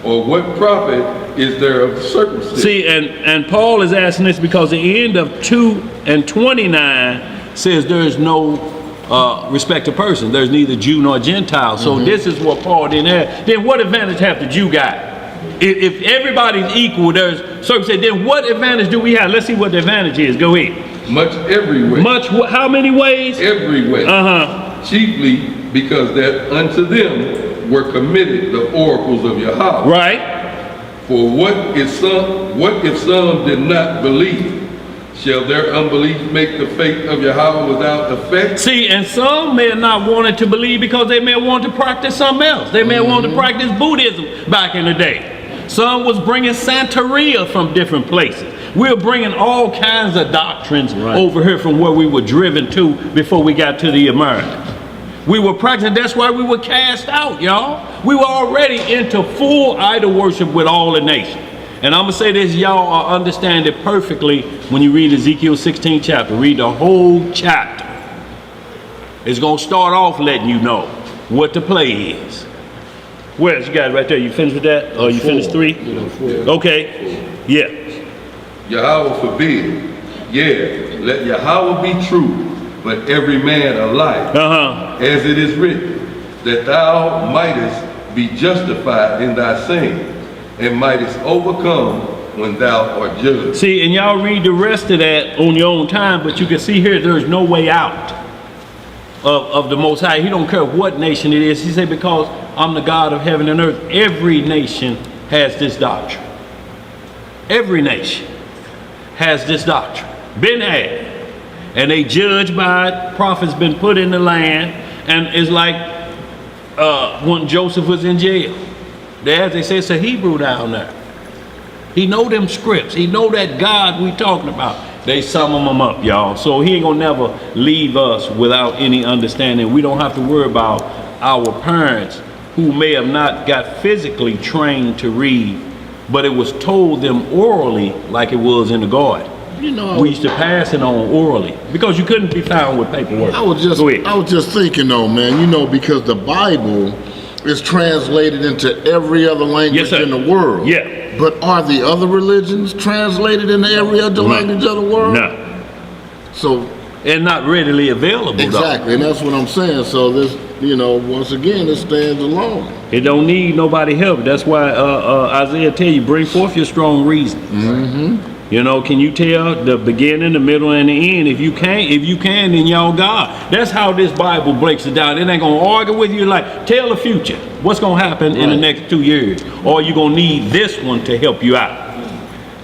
Or what profit is there of the circumcision? See, and Paul is asking this because the end of 2:29 says there is no respect of person. There's neither Jew nor Gentile. So this is what Paul didn't have. Then what advantage have the Jew got? If everybody's equal, there's circumcision. Then what advantage do we have? Let's see what the advantage is. Go ahead. Much every way. Much, how many ways? Every way. Chiefly because that unto them were committed the oracles of Yahweh. Right. For what if some did not believe? Shall their unbelief make the faith of Yahweh without effect? See, and some may have not wanted to believe because they may want to practice something else. They may want to practice Buddhism back in the day. Some was bringing Santeria from different places. We're bringing all kinds of doctrines over here from where we were driven to before we got to the Americas. We were practicing, that's why we were cast out, y'all. We were already into full idol worship with all the nations. And I'm going to say this, y'all understand it perfectly when you read Ezekiel 16 chapter. Read the whole chapter. It's going to start off letting you know what the play is. Where's you got it right there? You finished with that? Or you finished 3? Okay. Yeah. Yahweh forbid. Yeah, let Yahweh be true, but every man a liar. As it is written, that thou mightest be justified in thy saying, and mightest overcome when thou art judged. See, and y'all read the rest of that on your own time, but you can see here there's no way out of the Most High. He don't care what nation it is. He said, because I'm the God of heaven and earth. Every nation has this doctrine. Every nation has this doctrine. Been had. And they judge by it. Prophets been put in the land. And it's like when Joseph was in jail. As they say, it's a Hebrew down there. He know them scripts. He know that God we talking about. They sum them up, y'all. So he ain't gonna never leave us without any understanding. We don't have to worry about our parents who may have not got physically trained to read, but it was told them orally like it was in the garden. You know, we used to pass it on orally because you couldn't be found with paperwork. I was just thinking though, man, you know, because the Bible is translated into every other language in the world. Yeah. But are the other religions translated into every other language of the world? No. So and not readily available. Exactly, though. and that's what I'm saying. So this, you know, once again, it stands alone. It don't need nobody help. That's why Isaiah tell you, bring forth your strong reasons. You know, can you tell the beginning, the middle, and the end? If you can, then y'all God. That's how this Bible breaks it down. It ain't gonna argue with you like, tell the future. What's gonna happen in the next 2 years? Or you gonna need this one to help you out.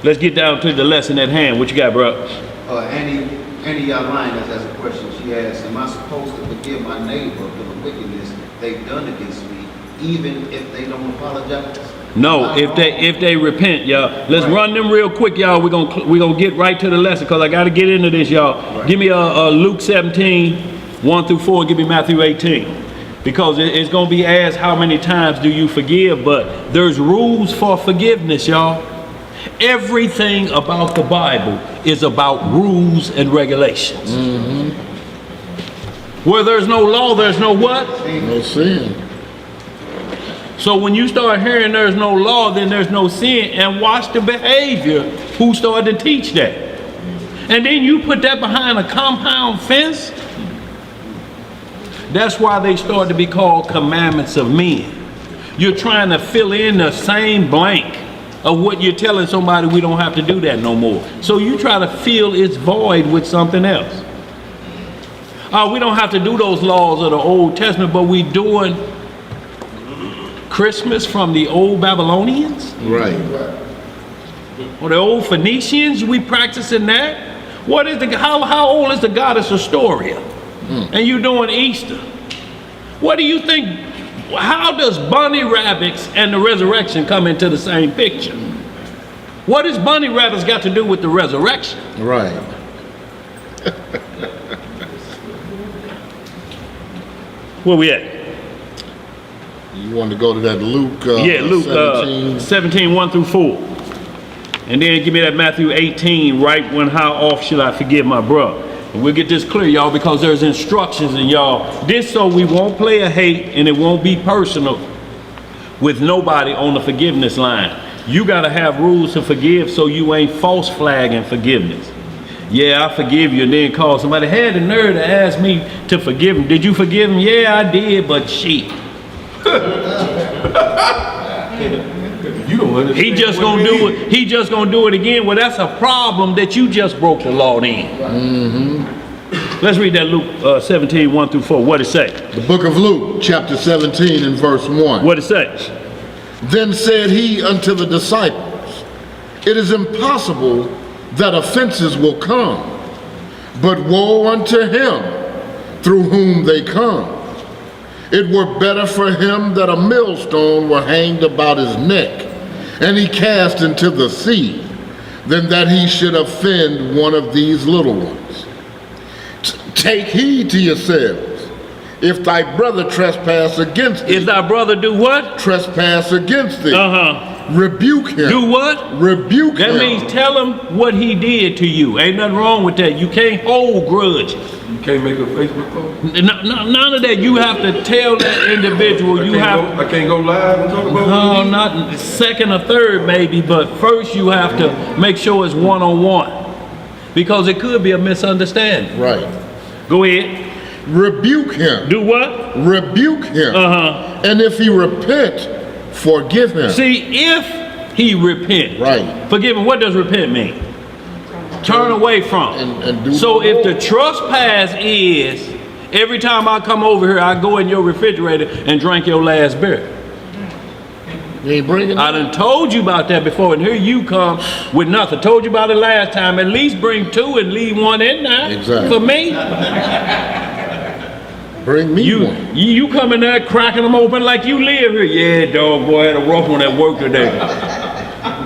Let's get down to the lesson at hand. What you got, bro? Annie Yalina has a question. She asks, am I supposed to forgive my neighbor for the wickedness they've done against me, even if they don't apologize? No, if they repent, y'all. Let's run them real quick, y'all. We're gonna get right to the lesson because I got to get into this, y'all. Give me Luke 17, 1 through 4. Give me Matthew 18, because it's gonna be asked how many times do you forgive, but there's rules for forgiveness, y'all. Everything about the Bible is about rules and regulations. Where there's no law, there's no what? No sin. So when you start hearing there's no law, then there's no sin, and watch the behavior, who started to teach that? And then you put that behind a compound fence. That's why they start to be called commandments of men. You're trying to fill in the same blank of what you're telling somebody, we don't have to do that no more. So you try to fill its void with something else. We don't have to do those laws of the Old Testament, but we doing Christmas from the old Babylonians? Right. Or the old Phoenicians, we practicing that? What is how old is the goddess Astoria? And you doing Easter? What do you think? How does bunny rabbits and the resurrection come into the same picture? What has bunny rabbits got to do with the resurrection? Right. Where we at? You want to go to that Luke? Luke 17, 1 through 4. And then give me that Matthew 18, right when how oft should I forgive my brother? And we'll get this clear, y'all, because there's instructions in y'all. This so we won't play a hate and it won't be personal with nobody on the forgiveness line. You got to have rules to forgive so you ain't false flagging forgiveness. Yeah, I forgive you, and then call somebody, had the nerve to ask me to forgive him. Did you forgive him? Yeah, I did, but shit. You don't understand. He just gonna do it. He just gonna do it again. Well, that's a problem that you just broke the law in. Let's read that Luke 17, 1 through 4. What it say? The book of Luke, chapter 17 and verse 1. What it say? Then said he unto the disciples, it is impossible that offenses will come, but woe unto him through whom they come. It were better for him that a millstone were hanged about his neck, and he cast into the sea, than that he should offend one of these little ones. Take heed to yourselves. If thy brother trespass against thee. If thy brother do what? Trespass against thee. Rebuke him. Do what? Rebuke him. That means tell him what he did to you. Ain't nothing wrong with that. You can't hold grudges. You can't make a Facebook post? None of that. You have to tell that individual. I can't go live and talk about no, not second or third maybe, but first you have to make sure it's one-on-one. Because it could be a misunderstanding. Right. Go ahead. Rebuke him. Do what? Rebuke him. And if he repent, forgive him. See, if he repent. Right. Forgive him. What does repent mean? Turn away from. And do so if the trespass is, every time I come over here, I go in your refrigerator and drink your last beer. You ain't bringing I done told you about that before, and here you come with nothing. Told you about it last time. At least bring two and leave one in there. Exactly. For me. Bring me one. You come in there cracking them open like you live here. Yeah, dog, boy, I had a rough one at work today.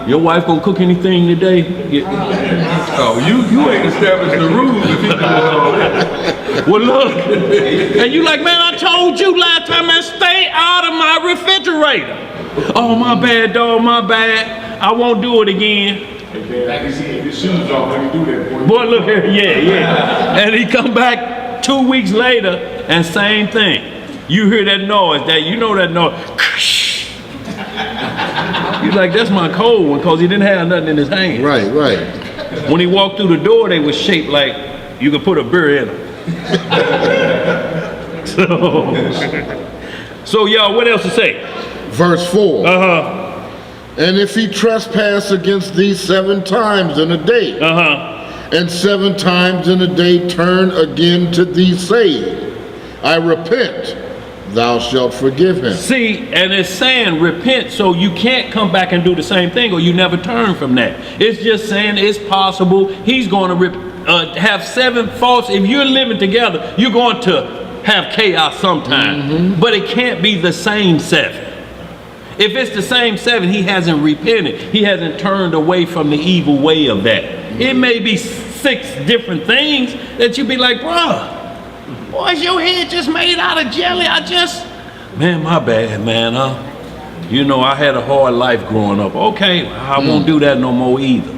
Your wife gonna cook anything today? Oh, you ain't established the rules if you do all that. Well, look, and you like, man, I told you last time, man, stay out of my refrigerator. Oh, my bad, dog, my bad. I won't do it again. I can see his shoes off when you do that, boy. Boy, look here, yeah. And he come back 2 weeks later and same thing. You hear that noise, you know that noise. He's like, that's my cold one, because he didn't have nothing in his hand. Right, right. When he walked through the door, they was shaped like you could put a beer in them. So y'all, what else to say? Verse 4. And if he trespass against thee 7 times in a day, and 7 times in a day turn again to thee, saying, I repent, thou shalt forgive him. See, and it's saying repent, so you can't come back and do the same thing, or you never turn from that. It's just saying it's possible. He's going to have 7 faults. If you're living together, you're going to have chaos sometime, but it can't be the same 7. If it's the same 7, he hasn't repented. He hasn't turned away from the evil way of that. It may be 6 different things that you be like, bruh, boy, is your head just made out of jelly? Man, my bad, man. You know, I had a hard life growing up. Okay, I won't do that no more either.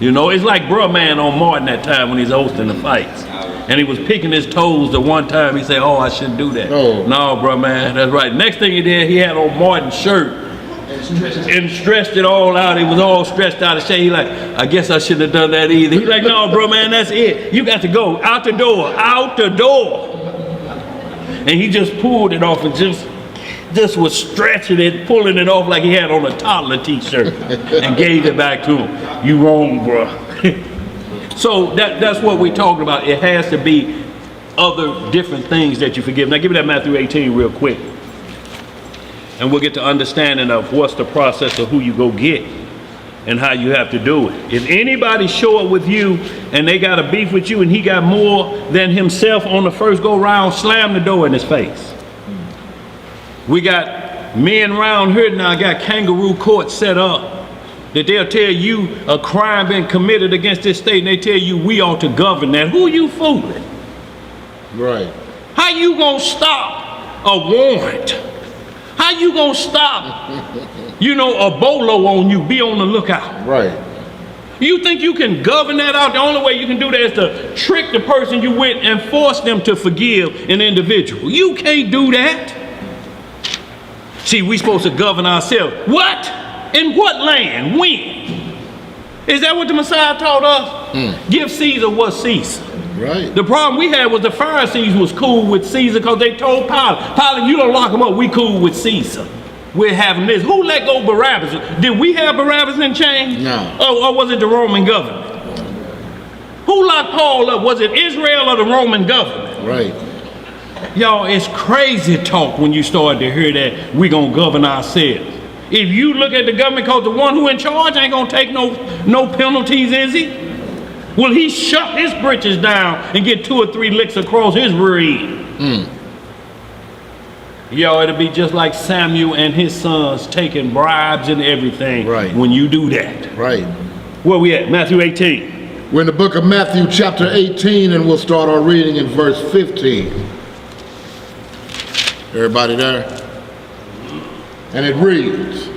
You know, it's like bruh man on Martin that time when he's hosting the fights. And he was picking his toes the one time. He said, oh, I shouldn't do that. Oh. No, bruh man, that's right. Next thing he did, he had on Martin's shirt and stretched it all out. He was all stretched out of shape. He like, I guess I shouldn't have done that either. He's like, no, bro, man, that's it. You got to go out the door, out the door. And he just pulled it off and just was stretching it, pulling it off like he had on a toddler t-shirt and gave it back to him. You wrong, bro. So that's what we're talking about. It has to be other different things that you forgive. Now give me that Matthew 18 real quick. And we'll get to understanding of what's the process of who you go get and how you have to do it. If anybody show up with you and they got a beef with you and he got more than himself on the first go round, slam the door in his face. We got men around here now got kangaroo courts set up that they'll tell you a crime been committed against this state and they tell you we ought to govern that. Who you fooling? Right. How you gonna stop a warrant? How you gonna stop, you know, a bolo on you? Be on the lookout. Right. You think you can govern that out? The only way you can do that is to trick the person you with and force them to forgive an individual. You can't do that. See, we supposed to govern ourselves. What? In what land? When? Is that what the Messiah taught us? Give Caesar what's Caesar. Right. The problem we had was the Pharisees was cool with Caesar because they told Pilate, you don't lock him up, we cool with Caesar. We're having this. Who let go Barabbas? Did we have Barabbas in chains? No. Or was it the Roman government? Who locked Paul up? Was it Israel or the Roman government? Right. Y'all, it's crazy talk when you start to hear that we're going to govern ourselves. If you look at the government, because the one who in charge ain't going to take no penalties, is he? Will he shut his britches down and get 2 or 3 licks across his rear end? Y'all, it'll be just like Samuel and his sons taking bribes and everything. Right. When you do that. Right. Where we at? Matthew 18. We're in the book of Matthew chapter 18 and we'll start our reading in verse 15. Everybody there? And it reads,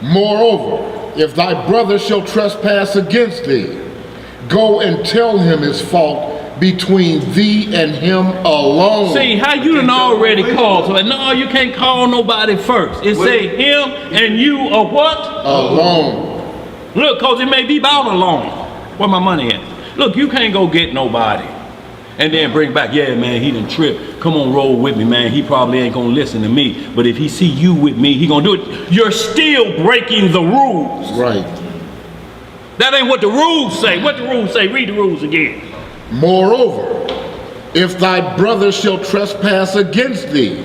moreover, if thy brother shall trespass against thee, go and tell him his fault between thee and him alone. See, how you done already called? So no, you can't call nobody first. It say him and you are what? Alone. Look, because it may be about alone. Where my money at? Look, you can't go get nobody and then bring back, yeah, man, he done tripped. Come on, roll with me, man. He probably ain't gonna listen to me. But if he see you with me, he gonna do it. You're still breaking the rules. Right. That ain't what the rules say. What the rules say? Read the rules again. Moreover, if thy brother shall trespass against thee,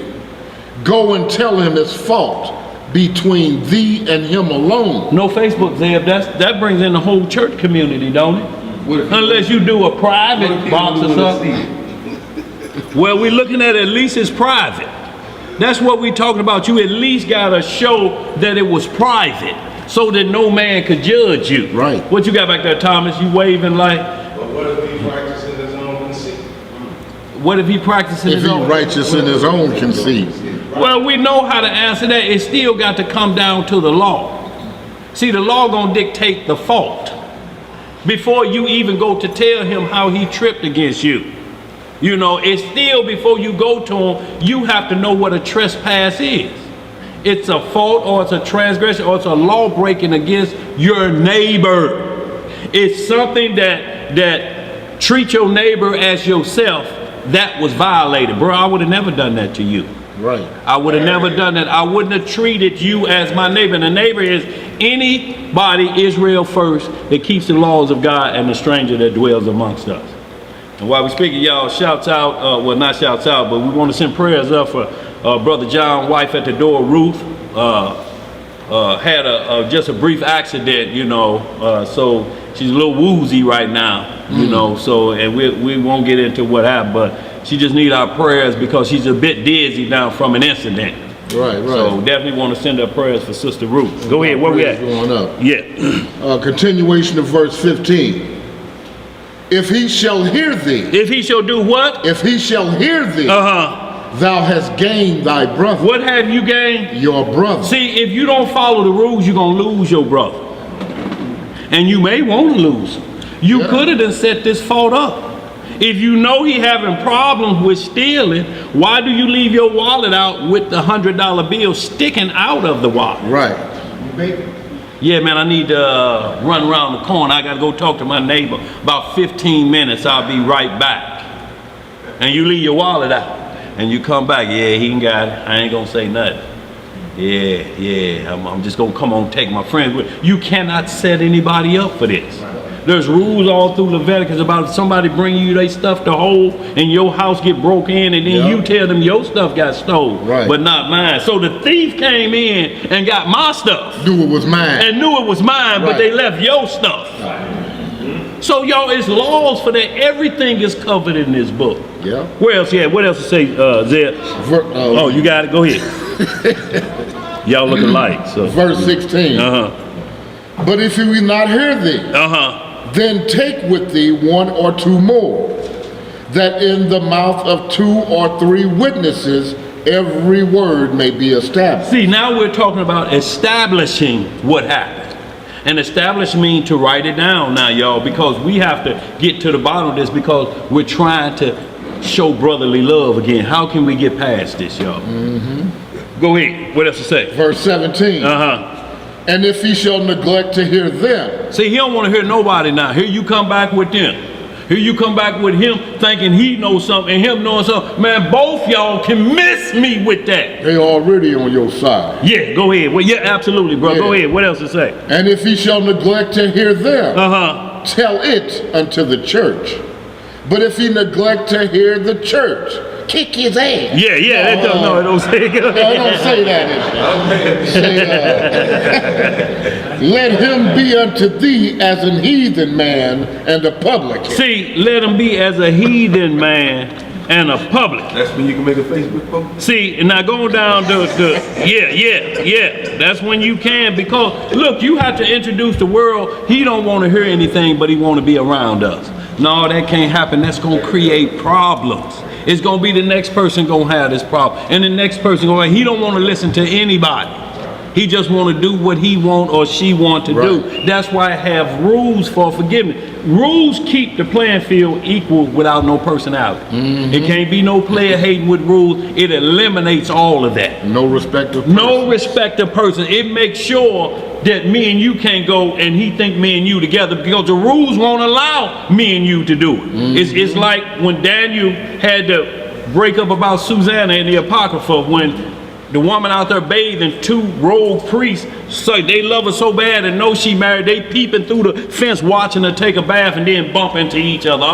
go and tell him his fault between thee and him alone. No Facebook, Zeb. That brings in the whole church community, don't it? Unless you do a private box or something. Well, we're looking at least it's private. That's what we're talking about. You at least got to show that it was private so that no man could judge you. Right. What you got back there, Thomas? You waving like... But what if he practicing his own conceit? What if he practicing If his he own... righteous in his own conceit. Well, we know how to answer that. It still got to come down to the law. See, the law gonna dictate the fault before you even go to tell him how he tripped against you. You know, it's still before you go to him, you have to know what a trespass is. It's a fault or it's a transgression or it's a law breaking against your neighbor. It's something that treat your neighbor as yourself that was violated. Bro, I would have never done that to you. Right. I would have never done that. I wouldn't have treated you as my neighbor. And the neighbor is anybody, Israel first, that keeps the laws of God and the stranger that dwells amongst us. And while we're speaking, y'all, shouts out, well, not shouts out, but we want to send prayers up for Brother John, wife at the door, Ruth. Had just a brief accident, you know, so she's a little woozy right now, you know, so, and we won't get into what happened, but she just need our prayers because she's a bit dizzy now from an incident. Right. So definitely want to send our prayers for Sister Ruth. Go ahead, where we at? Going up. Yeah. Continuation of verse 15. If he shall hear thee. If he shall do what? If he shall hear thee. Thou hast gained thy brother. What have you gained? Your brother. See, if you don't follow the rules, you're going to lose your brother. and you may want to lose him. You could have done set this fault up. If you know he having problems with stealing, why do you leave your wallet out with the $100 bill sticking out of the wallet? Right. Yeah, man, I need to run around the corner. I got to go talk to my neighbor. About 15 minutes, I'll be right back. And you leave your wallet out. And you come back, yeah, he ain't got it. I ain't going to say nothing. Yeah, I'm just going to come on take my friends with. You cannot set anybody up for this. There's rules all through Leviticus about if somebody bring you their stuff to hold and your house get broke in, and then you tell them your stuff got stolen, but not mine. So the thief came in and got my stuff. Knew it was mine. But they left your stuff. So y'all, it's laws for that. Everything is covered in this book. Yeah. Where else? Yeah. What else to say, Zeb? Oh, you got it. Go ahead. Y'all look alike. So. Verse 16. But if you will not hear thee, then take with thee one or two more, that in the mouth of 2 or 3 witnesses every word may be established. See, now we're talking about establishing what happened. And establish means to write it down now, y'all, because we have to get to the bottom of this, because we're trying to show brotherly love again. How can we get past this, y'all? Go ahead. What else to say? Verse 17. And if he shall neglect to hear them. See, he don't want to hear nobody now. Here you come back with them. Here you come back with him thinking he knows something and him knowing something. Man, both y'all can miss me with that. They already on your side. Yeah, go ahead. Well, yeah, absolutely, bro. Go ahead. What else to say? And if he shall neglect to hear them, tell it unto the church. But if he neglect to hear the church, kick his ass. Yeah, that don't say no, don't say that. Let him be unto thee as an heathen man and a publican. See, let him be as a heathen man and a publican. That's when you can make a Facebook post? See, and now going down to that's when you can, because look, you have to introduce the world. He don't want to hear anything, but he want to be around us. No, that can't happen. That's going to create problems. It's going to be the next person going to have this problem. And the next person going to, he don't want to listen to anybody. He just want to do what he want or she want to do. That's why I have rules for forgiveness. Rules keep the playing field equal without no personality. It can't be no player hating with rules. It eliminates all of that. No respect of person. No respect of person. It makes sure that me and you can't go and he think me and you together, because the rules won't allow me and you to do it. It's like when Daniel had to break up about Susanna in the Apocrypha, when the woman out there bathing, 2 rogue priests, so they love her so bad and know she married, they peeping through the fence watching her take a bath and then bump into each other.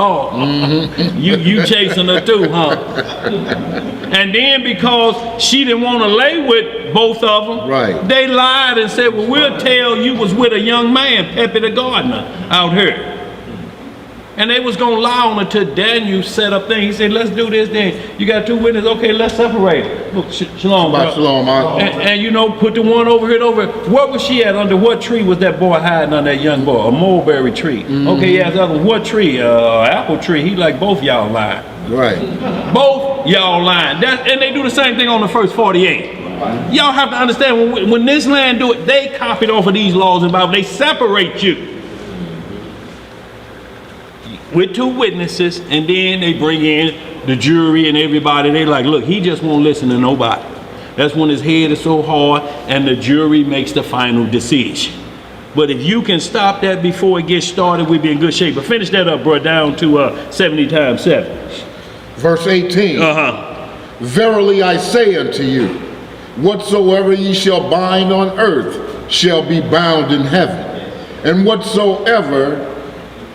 You chasing her too, huh? And then because she didn't want to lay with both of them, they lied and said, well, we'll tell you was with a young man, Pepe the gardener, out here. And they was going to lie on it till Daniel set up things. He said, let's do this then. You got 2 witnesses. Okay, let's separate it. Look, shalom, bro. Shalom, and you know, put the one over here and over here. Where was she at? Under what tree was that boy hiding under, that young boy? A mulberry tree. Okay, yeah, the other one. What tree? Apple tree. He like both y'all lying. Both y'all lying. And they do the same thing on the first 48. Y'all have to understand, when this land do it, they copied off of these laws in the Bible. They separate you with 2 witnesses, and then they bring in the jury and everybody. They like, look, he just won't listen to nobody. That's when his head is so hard and the jury makes the final decision. But if you can stop that before it gets started, we'd be in good shape. But finish that up, bro, down to 70 times 7. Verse 18. Verily I say unto you, whatsoever ye shall bind on earth shall be bound in heaven, and whatsoever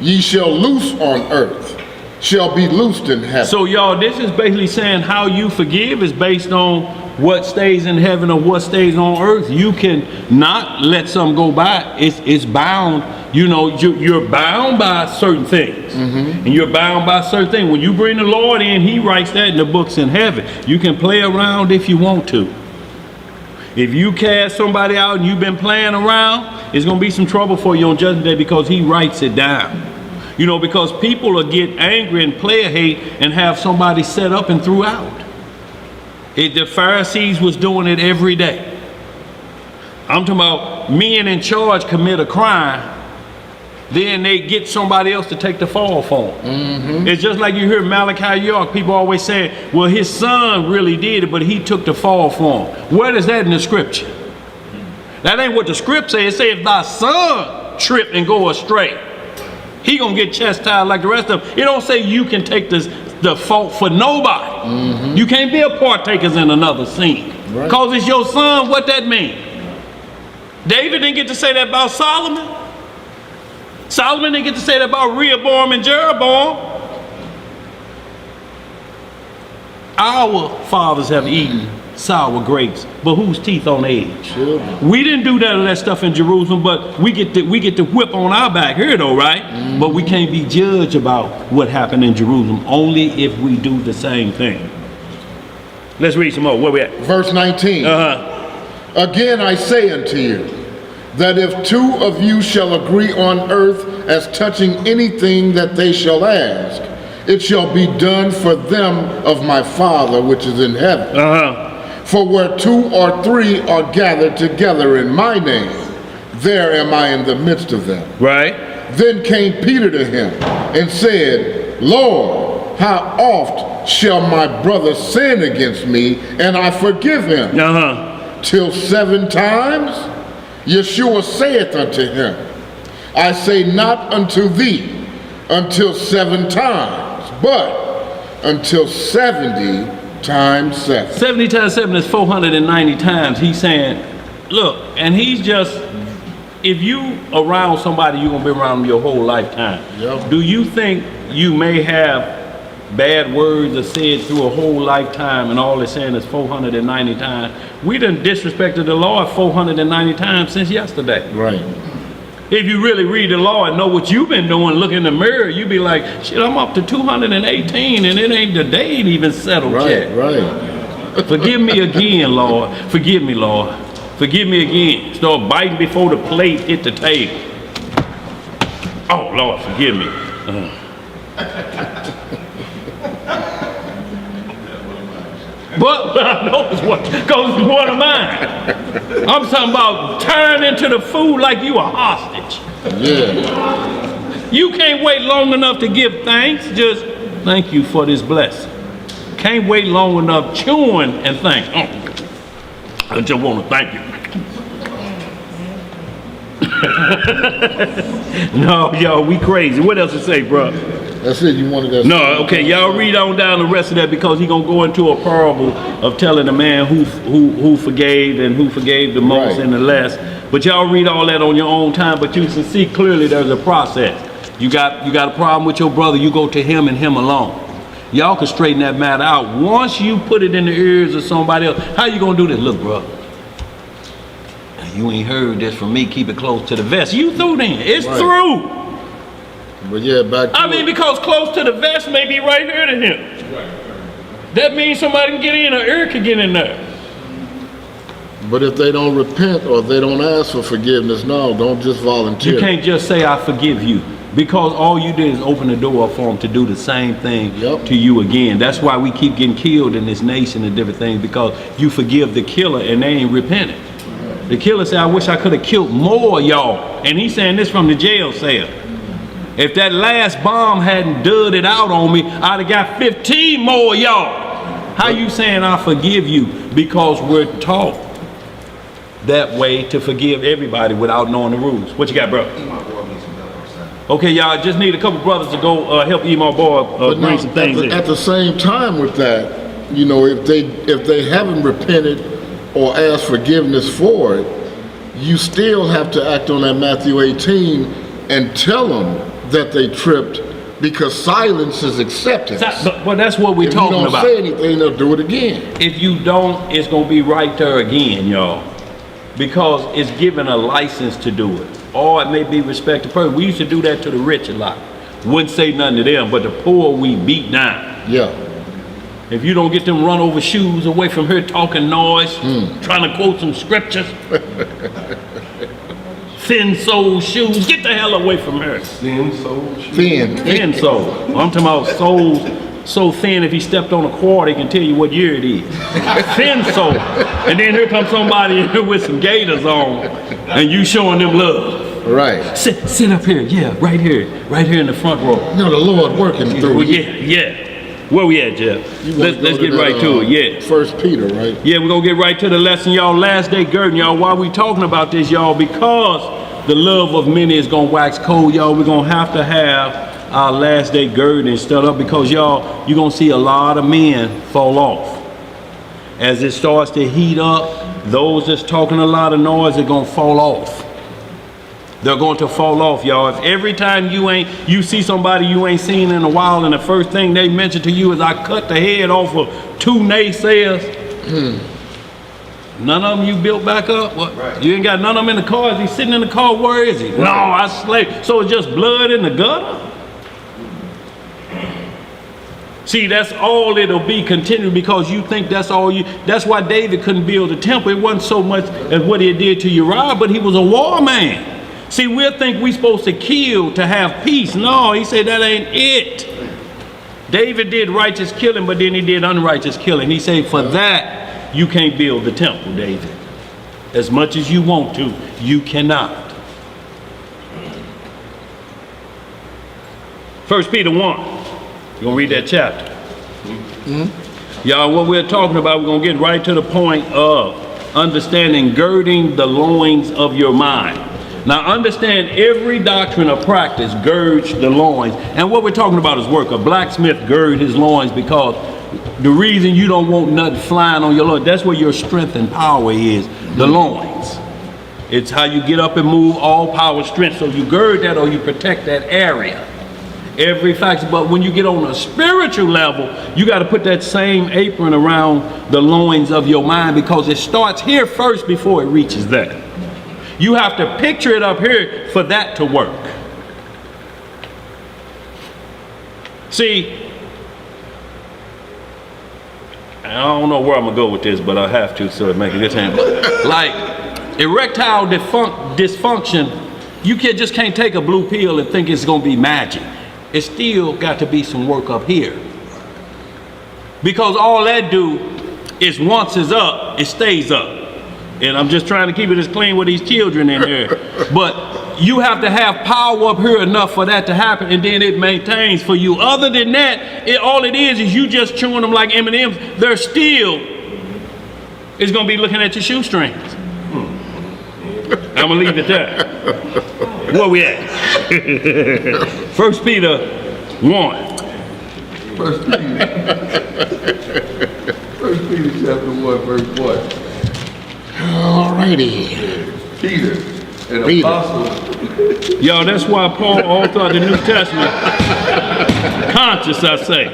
ye shall loose on earth shall be loosed in heaven. So y'all, this is basically saying how you forgive is based on what stays in heaven or what stays on earth. You can not let something go by. It's bound. You know, you're bound by certain things. And you're bound by certain things. When you bring the Lord in, he writes that in the books in heaven. You can play around if you want to. If you cast somebody out and you've been playing around, it's going to be some trouble for you on Judgment Day, because he writes it down. You know, because people will get angry and player hate and have somebody set up and threw out. The Pharisees was doing it every day. I'm talking about men in charge commit a crime then they get somebody else to take the fall for them. It's just like you hear Malachi York, people always say, well, his son really did it, but he took the fall for him. Where is that in the scripture? That ain't what the script says. It says if thy son trip and go astray, he gonna get chastised like the rest of them. It don't say you can take the fault for nobody. You can't be a partaker in another sin. Because it's your son. What that mean? David didn't get to say that about Solomon. Solomon didn't get to say that about Rehoboam and Jeroboam. Our fathers have eaten sour grapes, but whose teeth on edge? We didn't do that stuff in Jerusalem, but we get the whip on our back here though, right? But we can't be judged about what happened in Jerusalem, only if we do the same thing. Let's read some more. Where we at? Verse 19. Again I say unto you, that if two of you shall agree on earth as touching anything that they shall ask, it shall be done for them of my Father which is in heaven. For where two or three are gathered together in my name, there am I in the midst of them. Right. Then came Peter to him and said, Lord, how oft shall my brother sin against me and I forgive him? Till 7 times? Yeshua saith unto him, I say not unto thee until 7 times, but until 70 times 7. 70 times 7 is 490 times. He's saying, look, and he's just, if you around somebody, you're going to be around them your whole lifetime. Do you think you may have bad words are said through a whole lifetime and all they're saying is 490 times? We done disrespected the Lord 490 times since yesterday. Right. If you really read the law and know what you've been doing, look in the mirror, you be like, shit, I'm up to 218 and it ain't, the day ain't even settled yet. Right. Forgive me again, Lord. Forgive me, Lord. Forgive me again. Start biting before the plate hit the table. Oh, Lord, forgive me. But I know it's one, because it's one of mine. I'm talking about turn into the food like you a hostage. Yeah. You can't wait long enough to give thanks. Just thank you for this blessing. Can't wait long enough chewing and thank. Oh, I just want to thank you. No, yo, we crazy. What else to say, bro? That's it. You wanted that? No, okay. Y'all read on down the rest of that because he gonna go into a parable of telling the man who forgave and who forgave the most and the less. But y'all read all that on your own time. But you can see clearly there's a process. You got a problem with your brother, you go to him and him alone. Y'all can straighten that matter out. Once you put it in the ears of somebody else, how you gonna do this? Look, bro, you ain't heard this from me. Keep it close to the vest. You through then? It's through. But yeah, back to because close to the vest may be right here to him. That means somebody can get in, or ear can get in there. But if they don't repent or they don't ask for forgiveness, no, don't just volunteer. You can't just say, I forgive you. Because all you did is open the door for them to do the same thing to you again. That's why we keep getting killed in this nation and different things, because you forgive the killer and they ain't repenting. The killer said, I wish I could have killed more of y'all. And he's saying this from the jail cell. If that last bomb hadn't dud it out on me, I'd have got 15 more of y'all. How you saying I forgive you? Because we're taught that way to forgive everybody without knowing the rules. What you got, bro? Okay, y'all, just need a couple brothers to go help my boy bring some things in. At the same time with that, you know, if they haven't repented or asked forgiveness for it, you still have to act on that Matthew 18 and tell them that they tripped, because silence is acceptance. But that's what we're talking about. If you don't say anything, they'll do it again. If you don't, it's going to be right there again, y'all. Because it's given a license to do it. Or it may be respected person. We used to do that to the rich a lot. Wouldn't say nothing to them, but the poor we beat down. Yeah. If you don't get them run over shoes away from here talking noise, trying to quote some scriptures. Thin sole shoes, get the hell away from her. Thin sole shoes. Thin sole. I'm talking about soles so thin if he stepped on a quarter, he can tell you what year it is. Thin sole. And then here comes somebody in here with some gators on, and you showing them love. Right. Sit up here. Yeah, right here in the front row. You know, the Lord working through. Well, yeah. Where we at, Jeff? Let's get right to it. Yeah. 1 Peter, right? Yeah, we're gonna get right to the lesson, y'all. Last day girding, y'all. Why we talking about this, y'all? Because the love of many is gonna wax cold, y'all. We're gonna have to have our last day girding stood up because, y'all, you're gonna see a lot of men fall off. As it starts to heat up, those that's talking a lot of noise are gonna fall off. They're going to fall off, y'all. If every time you see somebody you ain't seen in a while, and the first thing they mention to you is, I cut the head off of 2 naysayers. None of them you built back up? What? Right. You ain't got none of them in the car? Is he sitting in the car? Where is he? Right. No, I slaved. So it's just blood in the gutter? See, that's all it'll be continued because you think that's all you. That's why David couldn't build a temple. It wasn't so much as what he did to Uriah, but he was a war man. See, we'll think we're supposed to kill to have peace. No, he said that ain't it. David did righteous killing, but then he did unrighteous killing. He said, for that, you can't build the temple, David. As much as you want to, you cannot. 1 Peter 1. You're going to read that chapter. Y'all, what we're talking about, we're going to get right to the point of understanding girding the loins of your mind. Now understand, every doctrine or practice girds the loins. And what we're talking about is work. A blacksmith gird his loins because the reason you don't want nothing flying on your loins, that's where your strength and power is, the loins. It's how you get up and move, all power, strength. So you gird that or you protect that area. Every fact. But when you get on a spiritual level, you got to put that same apron around the loins of your mind because it starts here first before it reaches there. You have to picture it up here for that to work. See, I don't know where I'm gonna go with this, but I have to, so it make a good time. Like erectile dysfunction, you just can't take a blue pill and think it's gonna be magic. It's still got to be some work up here. Because all that do is once it's up, it stays up. And I'm just trying to keep it as clean with these children in here. But you have to have power up here enough for that to happen, and then it maintains for you. Other than that, all it is you just chewing them like M&Ms. They're still, it's going to be looking at your shoestrings. I'm going to leave it there. Where we at? 1 Peter 1. 1 Peter chapter 1, verse 1. Alrighty. Peter, an apostle. Yo, that's why Paul all throughout the New Testament, conscious, I say.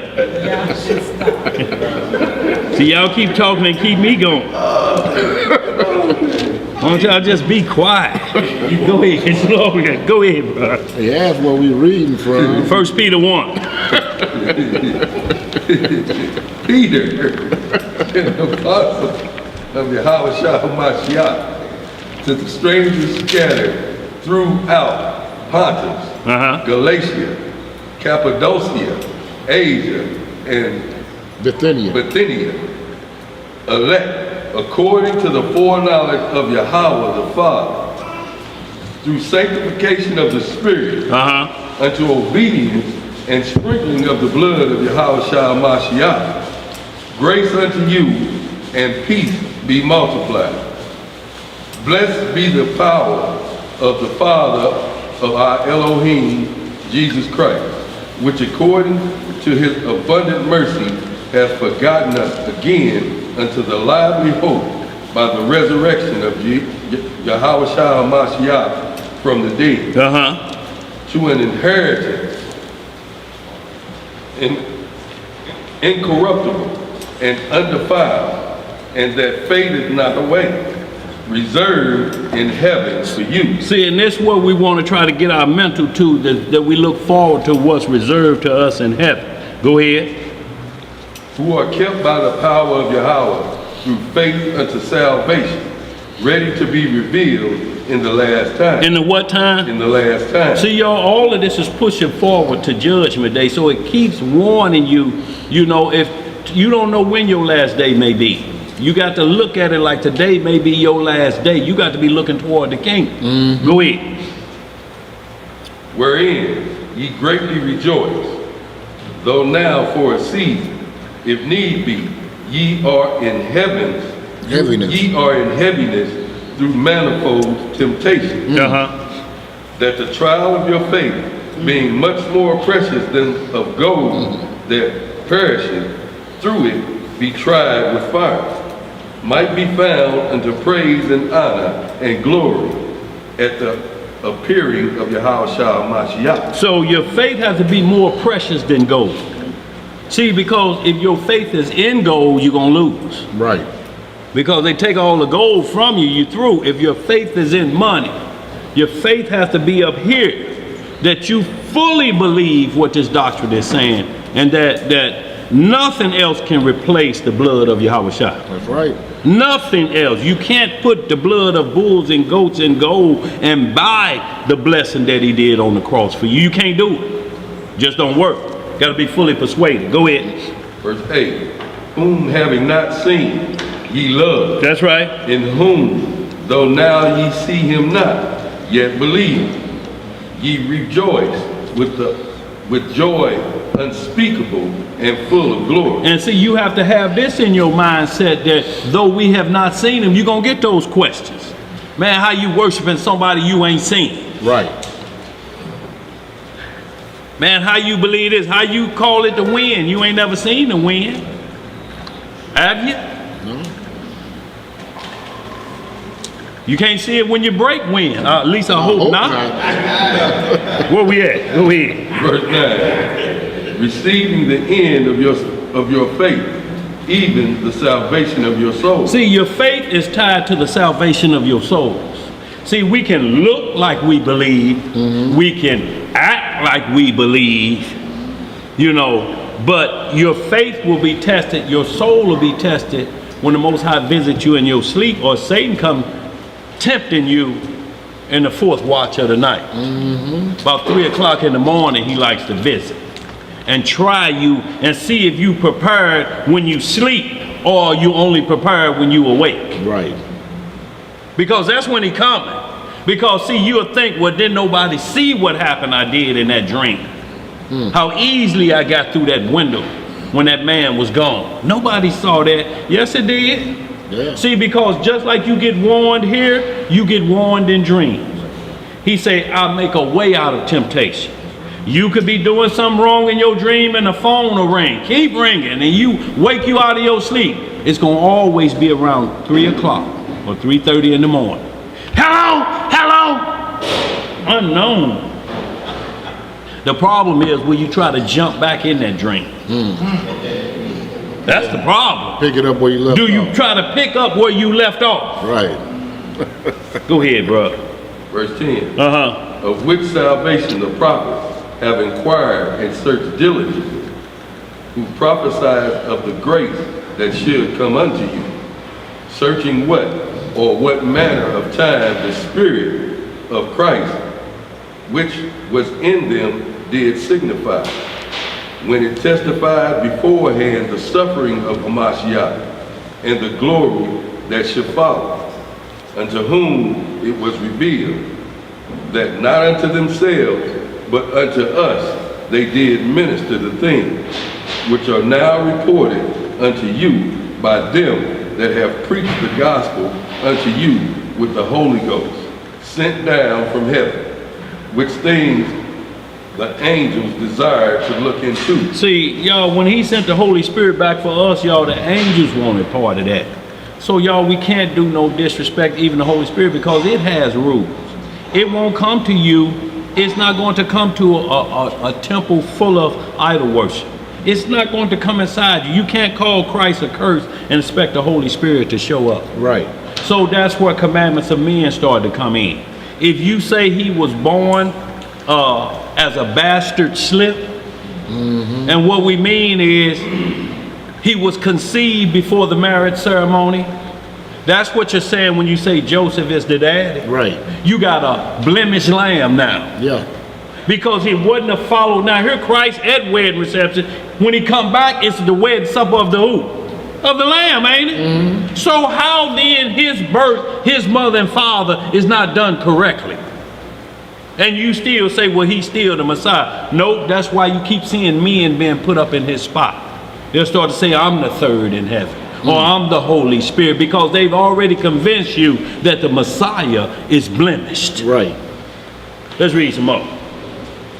See, y'all keep talking and keep me going. Why don't y'all just be quiet? Go ahead, slowly. Go ahead, bro. He asked where we reading from. 1 Peter 1. Peter, an apostle of Yahweh Mashiach, to the strangers scattered throughout Pontus, Galatia, Cappadocia, Asia, and Bithynia, elect according to the foreknowledge of Yahweh the Father, through sanctification of the Spirit, unto obedience and sprinkling of the blood of Yahweh Mashiach. Grace unto you and peace be multiplied. Blessed be the power of the Father of our Elohim, Jesus Christ, which according to his abundant mercy hath begotten us again unto the lively hope by the resurrection of Yahweh Mashiach from the dead, to an inheritance incorruptible and undefiled, and that fadeth not away, reserved in heaven for you. See, and this is what we want to try to get our mental to, that we look forward to what's reserved to us in heaven. Go ahead. Who are kept by the power of Yahweh through faith unto salvation, ready to be revealed in the last time. In the what time? In the last time. See, y'all, all of this is pushing forward to Judgment Day, so it keeps warning you, you know, if you don't know when your last day may be. You got to look at it like today may be your last day. You got to be looking toward the kingdom. Go ahead. wherein ye greatly rejoice. Though now for a season, if need be, ye are in heaviness through manifold temptation. That the trial of your faith, being much more precious than of gold that perisheth, through it be tried with fire, might be found unto praise and honor and glory at the appearing of Yahweh Mashiach. So your faith has to be more precious than gold. See, because if your faith is in gold, you're going to lose. Right. Because they take all the gold from you, you're through. If your faith is in money, your faith has to be up here, that you fully believe what this doctrine is saying, and that nothing else can replace the blood of Yahweh Shai. That's right. Nothing else. You can't put the blood of bulls and goats in gold and buy the blessing that he did on the cross for you. You can't do it. Just don't work. Got to be fully persuaded. Go ahead. Verse 8, whom having not seen, ye love. That's right. In whom, though now ye see him not, yet believe. Ye rejoice with joy unspeakable and full of glory. And see, you have to have this in your mindset that though we have not seen him, you're going to get those questions. Man, how you worshiping somebody you ain't seen? Right. Man, how you believe this? How you call it the wind? You ain't never seen the wind. Have you? No. You can't see it when you break wind. At least I hope not. Where we at? Go ahead. Verse 9, receiving the end of your faith, even the salvation of your soul. See, your faith is tied to the salvation of your souls. See, we can look like we believe, we can act like we believe, you know, but your faith will be tested, your soul will be tested when the Most High visits you in your sleep, or Satan come tempting you in the fourth watch of the night. About 3 o'clock in the morning, he likes to visit and try you and see if you prepared when you sleep, or you only prepared when you awake. Right. Because that's when he coming. Because see, you'll think, well, didn't nobody see what happened I did in that dream? How easily I got through that window when that man was gone. Nobody saw that. Yes, it did. Yeah. See, because just like you get warned here, you get warned in dreams. He said, I'll make a way out of temptation. You could be doing something wrong in your dream and the phone will ring. Keep ringing and you wake you out of your sleep. It's going to always be around 3 o'clock or 3:30 in the morning. Hello? Hello? Unknown. The problem is when you try to jump back in that dream. That's the problem. Pick it up where you left off. Do you try to pick up where you left off? Right. Go ahead, bro. Verse 10, Uh-huh. of which salvation the prophets have inquired and searched diligently, who prophesied of the grace that should come unto you, searching what manner of time the Spirit of Christ, which was in them, did signify, when it testified beforehand the suffering of Mashiach and the glory that should follow, unto whom it was revealed, that not unto themselves, but unto us they did minister the things which are now reported unto you by them that have preached the gospel unto you with the Holy Ghost, sent down from heaven, which things the angels desired to look into. See, y'all, when he sent the Holy Spirit back for us, y'all, the angels wanted part of that. So, y'all, we can't do no disrespect even the Holy Spirit because it has rules. It won't come to you. It's not going to come to a temple full of idol worship. It's not going to come inside you. You can't call Christ a curse and expect the Holy Spirit to show up. Right. So that's where commandments of men started to come in. If you say he was born as a bastard slip, and what we mean is he was conceived before the marriage ceremony, that's what you're saying when you say Joseph is the daddy. Right. You got a blemished lamb now. Yeah. Because he wouldn't have followed. Now here Christ at wedding reception. When he come back, it's the wedding supper of the who? Of the lamb, ain't it? So how then his birth, his mother and father is not done correctly? And you still say, well, he's still the Messiah. Nope, that's why you keep seeing men being put up in his spot. They'll start to say, I'm the third in heaven, or I'm the Holy Spirit, because they've already convinced you that the Messiah is blemished. Right. Let's read some more.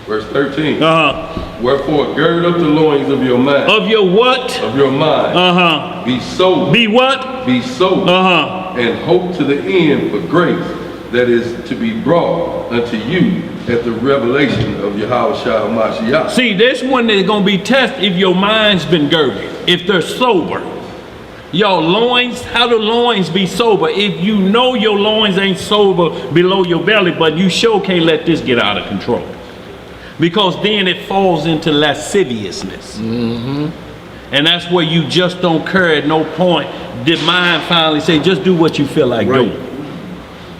Verse 13. Uh-huh. Wherefore gird up the loins of your mind. Of your what? Of your mind. Uh-huh. Be sober. Be what? Be sober. Uh-huh. And hope to the end for grace that is to be brought unto you at the revelation of Yahweh Shah Mashiach. See, this one is going to be tested if your mind's been girded, if they're sober. Y'all, loins, how do loins be sober? If you know your loins ain't sober below your belly, but you sure can't let this get out of control. Because then it falls into lasciviousness. And that's where you just don't care at no point. The mind finally say, just do what you feel like doing.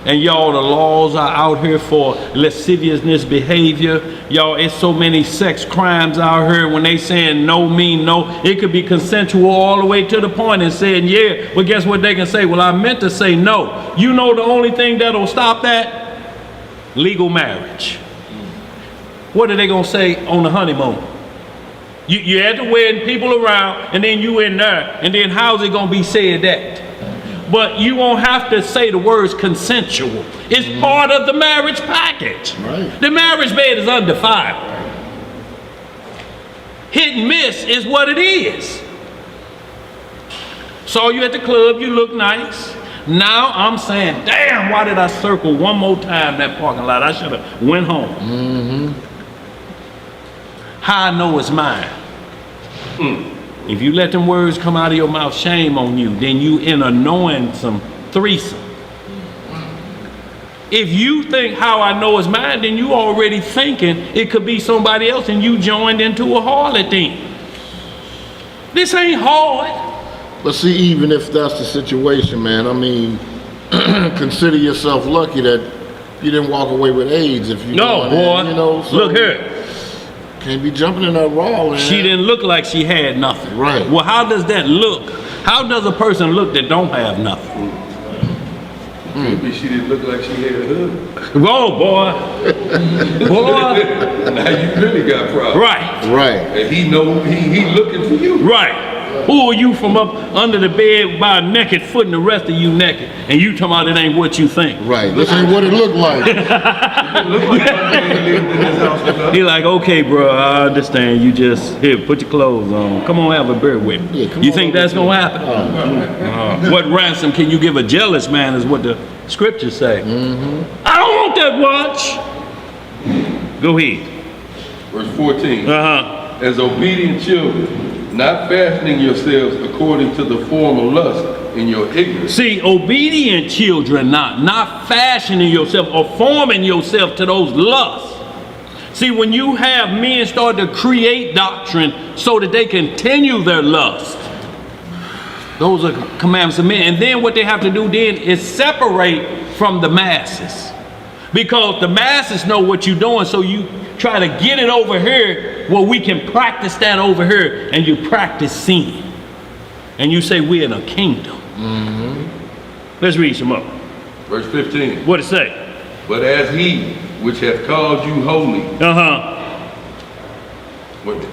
And y'all, the laws are out here for lasciviousness behavior. Y'all, it's so many sex crimes out here. When they saying no mean no, it could be consensual all the way to the point and saying yeah. But guess what they can say? Well, I meant to say no. You know the only thing that'll stop that? Legal marriage. What are they gonna say on the honeymoon? You at the wedding, people around, and then you in there, and then how's it gonna be said that? But you won't have to say the words consensual. It's part of the marriage package. Right. The marriage bed is undefiled. Hit and miss is what it is. Saw you at the club, you look nice. Now I'm saying, damn, why did I circle one more time that parking lot? I should have went home. How I know it's mine? If you let them words come out of your mouth, shame on you. Then you in a knowing some threesome. If you think how I know it's mine, then you already thinking it could be somebody else and you joined into a harlot then. This ain't hard. But see, even if that's the situation, man, I mean, consider yourself lucky that you didn't walk away with AIDS. If you No, boy. You know, so look here. Can't be jumping in that raw, man. She didn't look like she had nothing. Right. Well, how does that look? How does a person look that don't have nothing? Maybe she didn't look like she had a husband. Whoa, boy. Boy. Now you really got problems. Right. Right. And he know he looking for you. Right. Who are you from up under the bed by a naked foot and the rest of you naked? And you talking about it ain't what you think. Right. This ain't what it looked like. Look like my man lived in his house with us. He like, okay, bro, I understand. You just, here, put your clothes on. Come on, have a beer with me. Yeah, you think that's going to happen? What ransom can you give a jealous man is what the scriptures say. I don't want that watch. Go ahead. Verse 14. Uh-huh. As obedient children, not fashioning yourselves according to the form of lust in your ignorance. See, obedient children, not fashioning yourself or forming yourself to those lusts. See, when you have men start to create doctrine so that they continue their lust, those are commandments of men. And then what they have to do then is separate from the masses. Because the masses know what you're doing, so you try to get it over here where we can practice that over here, and you practice sin. And you say we're in a kingdom. Let's read some more. Verse 15. What it say? But as he which hath called you holy. Wait a minute.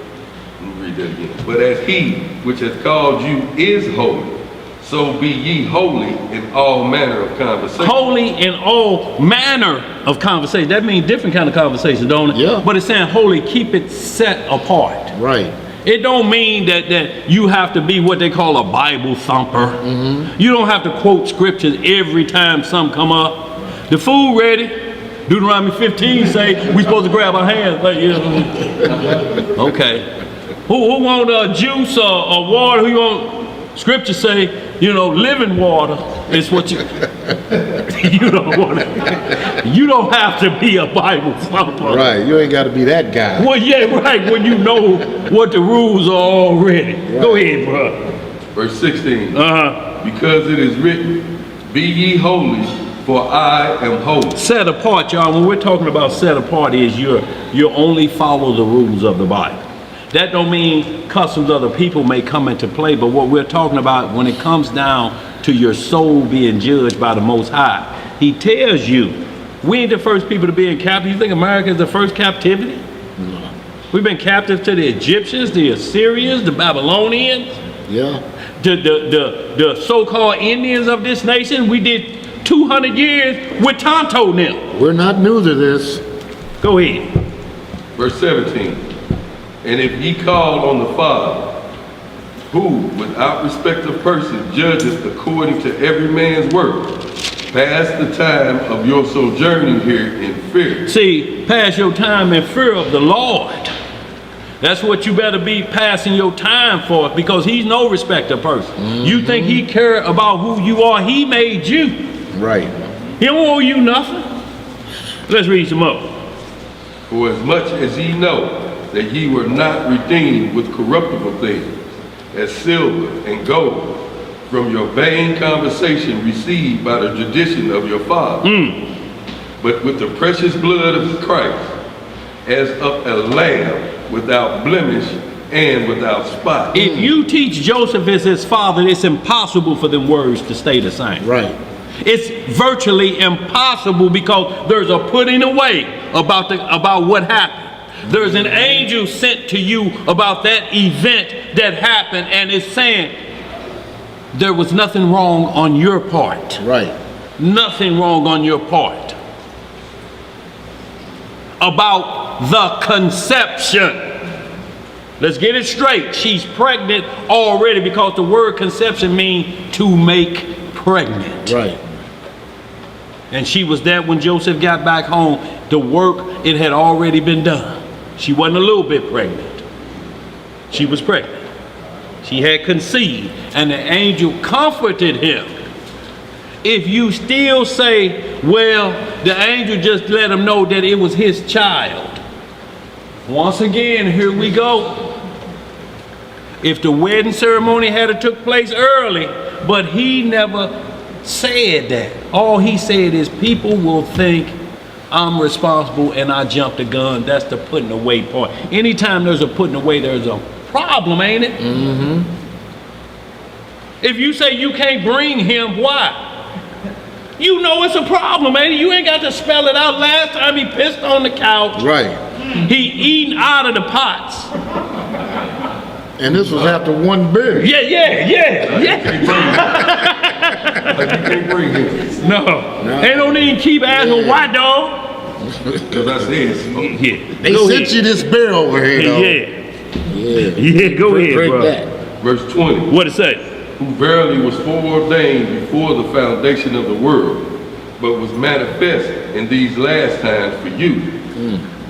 Let me read that again. But as he which hath called you is holy, so be ye holy in all manner of conversation. Holy in all manner of conversation. That means different kind of conversation, don't it? Yeah. But it's saying holy, keep it set apart. Right. It don't mean that you have to be what they call a Bible thumper. You don't have to quote scriptures every time some come up. The food ready. Deuteronomy 15 say we supposed to grab our hands. Like, okay. Who want a juice or water? Who want scripture say, living water is what you you don't want to. You don't have to be a Bible thumper. Right. You ain't got to be that guy. Well, yeah, right. When you know what the rules are already. Right. Go ahead, bro. Verse 16. Because it is written, be ye holy, for I am holy. Set apart, y'all. When we're talking about set apart, is you only follow the rules of the Bible. That don't mean customs of the people may come into play, but what we're talking about when it comes down to your soul being judged by the Most High, he tells you We ain't the first people to be in captivity. You think America is the first captivity? No. We've been captive to the Egyptians, the Assyrians, the Babylonians, Yeah. the so-called Indians of this nation. We did 200 years with Tonto now. We're not new to this. Go ahead. Verse 17. And if ye call on the Father, who without respect of person judgeth according to every man's work, pass the time of your sojourning here in fear. See, pass your time in fear of the Lord. That's what you better be passing your time for, because he's no respecter of person. You think he care about who you are? He made you. Right. He don't owe you nothing. Let's read some more. For as much as ye know that ye were not redeemed with corruptible things, as silver and gold, from your vain conversation received by the tradition of your father, but with the precious blood of Christ, as of a lamb without blemish and without spot. If you teach Joseph as his father, it's impossible for them words to stay the same. Right. It's virtually impossible, because there's a putting away about what happened. There's an angel sent to you about that event that happened, and it's saying there was nothing wrong on your part. Right. Nothing wrong on your part. About the conception. Let's get it straight. She's pregnant already, because the word conception means to make pregnant. Right. And she was there when Joseph got back home. The work, it had already been done. She wasn't a little bit pregnant. She was pregnant. She had conceived, and the angel comforted him. If you still say, well, the angel just let him know that it was his child. Once again, here we go. If the wedding ceremony had took place early, but he never said that. All he said is people will think I'm responsible and I jumped the gun. That's the putting away part. Anytime there's a putting away, there's a problem, ain't it? Mm-hmm. If you say you can't bring him, why? You know it's a problem, ain't it? You ain't got to spell it out. Last time he pissed on the couch. Right. He eating out of the pots. And this was after one beer. Yeah. You can't bring him. No. They don't even keep asking why, dog. Because I said so. Yeah. They Go sent ahead. you this beer over here, though. Yeah, go ahead, Drink bro. that. Verse 20. What it say? Who verily was foreordained before the foundation of the world, but was manifest in these last times for you,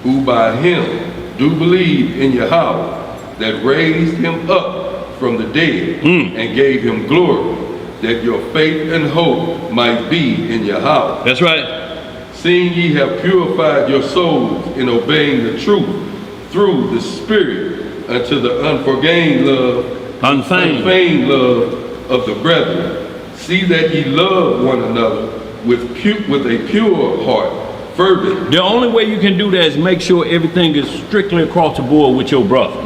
who by him do believe in Yahweh, that raised him up from the dead, and gave him glory, that your faith and hope might be in Yahweh. That's right. Seeing ye have purified your souls in obeying the truth through the Spirit unto the unfeigned love of the brethren. See that ye love one another with a pure heart, fervent. The only way you can do that is make sure everything is strictly across the board with your brother.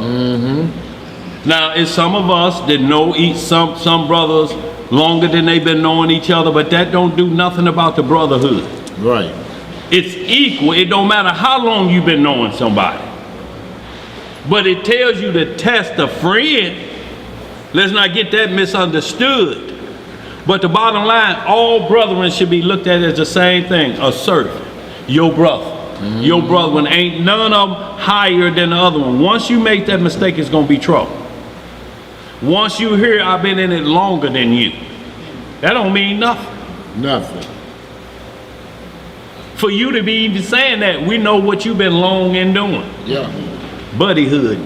Now, it's some of us that know some brothers longer than they've been knowing each other, but that don't do nothing about the brotherhood. Right. It's equal. It don't matter how long you've been knowing somebody. But it tells you to test a friend. Let's not get that misunderstood. But the bottom line, all brethren should be looked at as the same thing. A servant. Your brother. Your brother one. Ain't none of them higher than the other one. Once you make that mistake, it's going to be trouble. Once you hear I've been in it longer than you, that don't mean nothing. Nothing. For you to be even saying that, we know what you've been long in doing. Yeah. Buddyhood.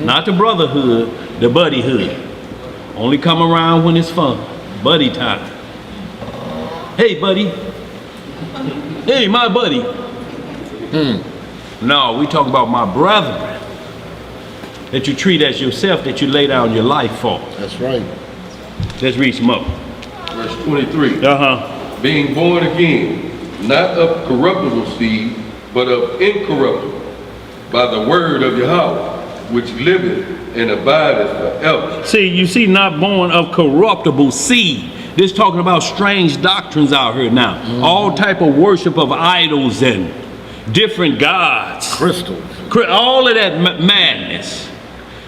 Not the brotherhood, the buddyhood. Only come around when it's fun. Buddy time. Hey, buddy. Hey, my buddy. No, we talk about my brethren. That you treat as yourself, that you lay down your life for. That's right. Let's read some more. Verse 23. Being Being born again, not of corruptible seed, but of incorruptible, by the word of Yahweh, which liveth and abideth forever. See, you see, not born of corruptible seed. This talking about strange doctrines out here now. All type of worship of idols and different gods. Crystals. All of that madness.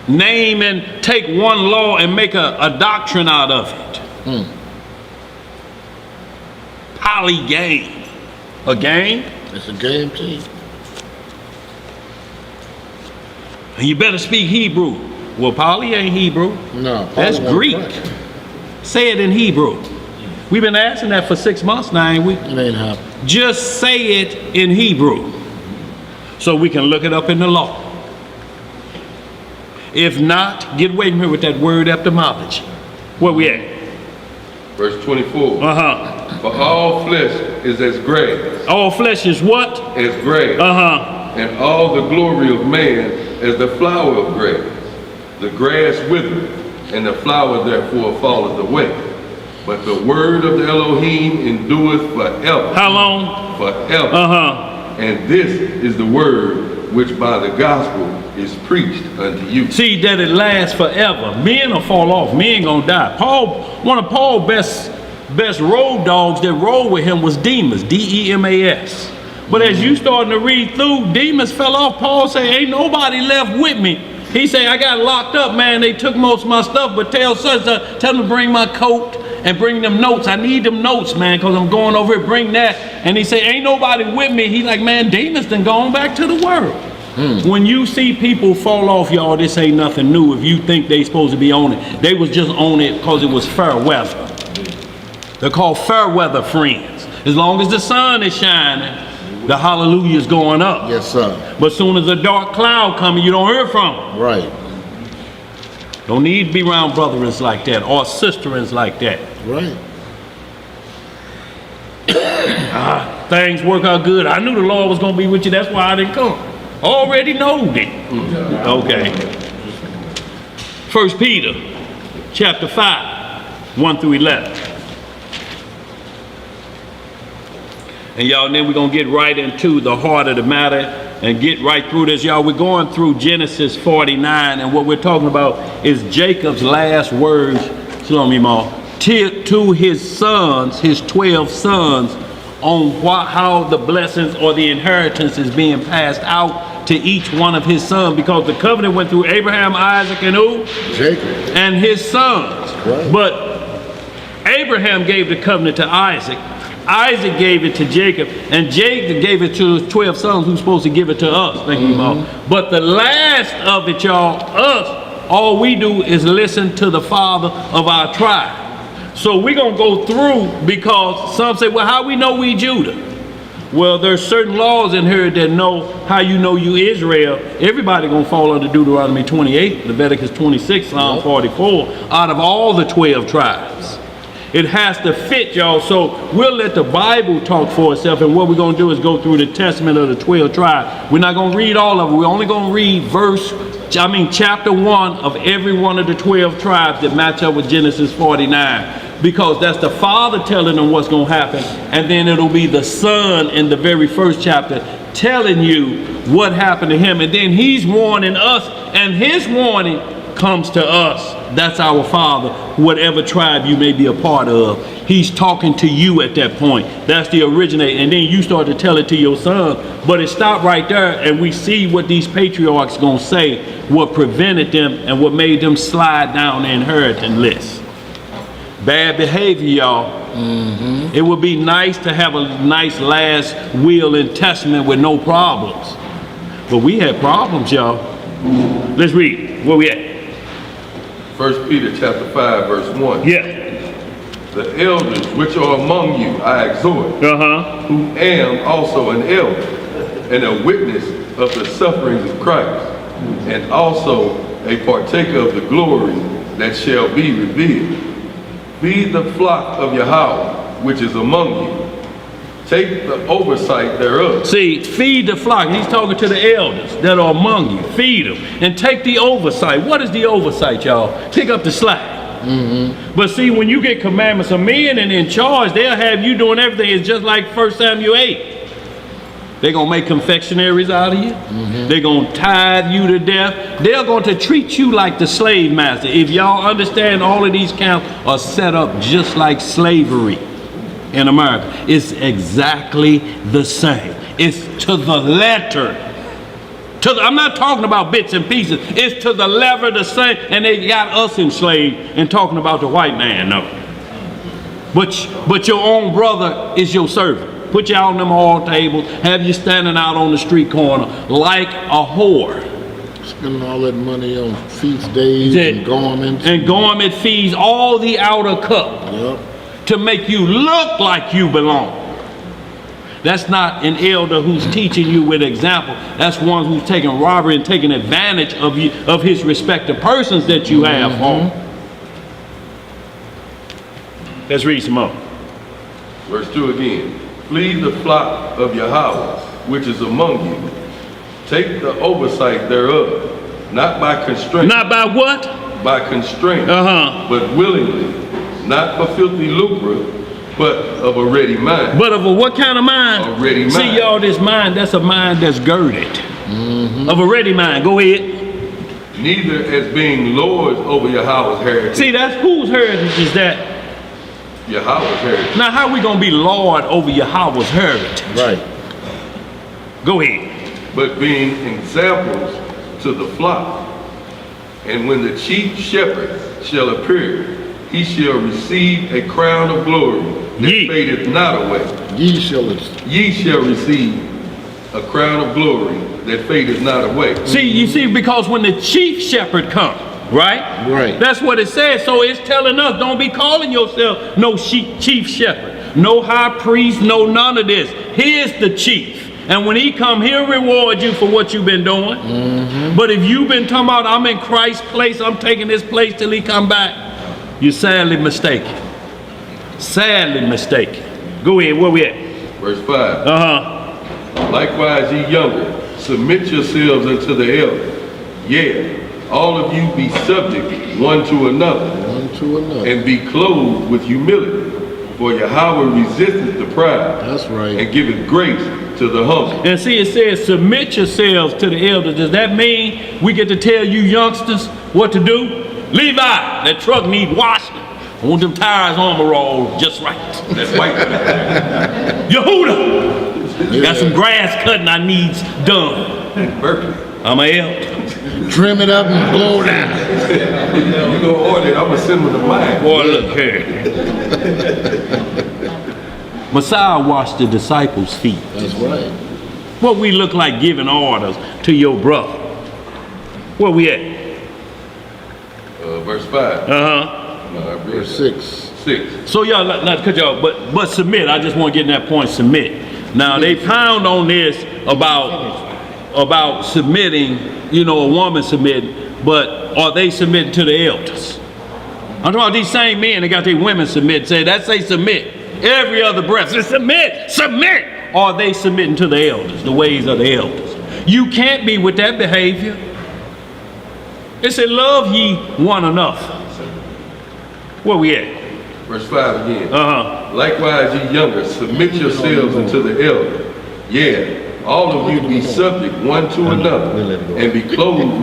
Name and take one law and make a doctrine out of it. Polygame. A game? It's a game too. And you better speak Hebrew. Well, poly ain't Hebrew. No. That's Greek. Say it in Hebrew. We've been asking that for 6 months now, ain't we? It ain't happening. Just say it in Hebrew so we can look it up in the law. If not, get away from here with that word etymology. Where we at? Verse 24. Uh-huh. For all flesh is as grass. All flesh is what? As grass. Uh-huh. And all the glory of man as the flower of grass. The grass withereth, and the flower therefore falleth away. But the word of the Elohim endureth forever. How long? Forever. Uh-huh. And this is the word which by the gospel is preached unto you. See that it lasts forever. Men will fall off. Men gonna die. One of Paul's best road dogs that rode with him was Demas, D-E-M-A-S. But as you starting to read through, Demas fell off. Paul say, ain't nobody left with me. He say, I got locked up, man. They took most of my stuff, but tell them to bring my coat and bring them notes. I need them notes, man, because I'm going over here, bring that. And he say, ain't nobody with me. He like, man, Demas done gone back to the world. When you see people fall off, y'all, this ain't nothing new. If you think they supposed to be on it, they was just on it because it was fair weather. They're called fair weather friends. As long as the sun is shining, the hallelujah's going up. Yes, sir. But soon as a dark cloud coming, you don't hear from them. Right. Don't need to be around brotherins like that or sisterins like that. Right. Things work out good. I knew the Lord was going to be with you. That's why I didn't come. Already knowed it. Okay. 1 Peter chapter 5, 1 through 11. And y'all, then we're going to get right into the heart of the matter and get right through this. Y'all, we're going through Genesis 49, and what we're talking about is Jacob's last words, Shalom Yimah, to his sons, his 12 sons, on how the blessings or the inheritance is being passed out to each one of his sons, because the covenant went through Abraham, Isaac, and who? Jacob. And his sons. Right. But Abraham gave the covenant to Isaac. Isaac gave it to Jacob, and Jacob gave it to his 12 sons who's supposed to give it to us. Thank you, Mom. But the last of it, y'all, us, all we do is listen to the father of our tribe. So we're going to go through, because some say, well, how we know we Judah? Well, there's certain laws in here that know how you know you Israel. Everybody going to fall under Deuteronomy 28, Leviticus 26, Psalm 44, out of all the 12 tribes. It has to fit, y'all, so we'll let the Bible talk for itself, and what we're going to do is go through the testament of the 12 tribes. We're not going to read all of it. We're only going to read chapter 1 of every one of the 12 tribes that match up with Genesis 49, because that's the father telling them what's going to happen, and then it'll be the son in the very first chapter telling you what happened to him, and then he's warning us, and his warning comes to us. That's our father, whatever tribe you may be a part of. He's talking to you at that point. That's the originate. And then you start to tell it to your son. But it stopped right there, and we see what these patriarchs going to say, what prevented them and what made them slide down the inheritance list. Bad behavior, y'all. It would be nice to have a nice last will and testament with no problems. But we had problems, y'all. Let's read. Where we at? 1 Peter chapter 5, verse 1. Yeah. The elders which are among you I exhort, who am also an elder, and a witness of the sufferings of Christ, and also a partaker of the glory that shall be revealed. Feed the flock of Yahweh, which is among you. Take the oversight thereof. See, feed the flock. He's talking to the elders that are among you. Feed them and take the oversight. What is the oversight, y'all? Pick up the slack. But see, when you get commandments of men and in charge, they'll have you doing everything. It's just like 1 Samuel 8. They're going to make confectionaries out of you. They're going to tithe you to death. They're going to treat you like the slave master. If y'all understand, all of these camps are set up just like slavery in America. It's exactly the same. It's to the letter. I'm not talking about bits and pieces. It's to the letter the same. And they got us enslaved and talking about the white man, no. But your own brother is your servant. Put you out on them hall tables, have you standing out on the street corner like a whore. Spending all that money on feast days and garments. And garment fees, all the outer cup. Yep. To make you look like you belong. That's not an elder who's teaching you with example. That's one who's taking robbery and taking advantage of you, of his respective persons that you have home. Let's read some more. Verse 2 again. Flee the flock of Yahweh, which is among you. Take the oversight thereof, not by constraint. Not by what? By constraint, but willingly, not for filthy lucre, but of a ready mind. But of a what kind of mind? A ready mind. See, y'all, this mind, that's a mind that's girded. Of a ready mind. Go ahead. Neither as being lords over Yahweh's heritage. See, that's whose heritage is that? Yahweh's heritage. Now, how we gonna be Lord over Yahweh's heritage? Right. Go ahead. But being examples to the flock. And when the chief shepherd shall appear, he shall receive a crown of glory that fadeth not away. Ye shall receive a crown of glory that fadeth not away. See, you see, because when the chief shepherd comes, right? Right. That's what it says. So it's telling us, don't be calling yourself no chief shepherd, no high priest, no none of this. He is the chief. And when he come, he'll reward you for what you've been doing. But if you've been talking about, I'm in Christ's place, I'm taking this place till he come back, you're sadly mistaken. Sadly mistaken. Go ahead, where we at? Verse 5. Likewise, ye younger, submit yourselves unto the elder. Yea, all of you be subject one to another. And be clothed with humility. For Yahweh resisteth the proud. That's right. And giveth grace to the humble. And see, it says, submit yourselves to the elders. Does that mean we get to tell you youngsters what to do? Levi, that truck need washing. I want them tires armor just right. That's white. Yehuda, got some grass cutting I needs done. Berkeley. I'm a elder. Trim it up and blow it down. You gonna order it, I'm gonna send them to mine. Boy, look here. Messiah washed the disciples' feet. That's right. What we look like giving orders to your brother. Where we at? Verse 5. Verse 6. 6. So y'all, not to cut y'all, but submit. I just want to get in that point, submit. Now they pound on this about submitting, you know, a woman submitting, but are they submitting to the elders? I'm talking about these same men that got their women submit, say that say submit. Every other breath says submit, submit. Are they submitting to the elders, the ways of the elders? You can't be with that behavior. It said, love ye one another. Where we at? Verse 5 again. Likewise, ye younger, submit yourselves unto the elder. Yea, all of you be subject one to another, and be clothed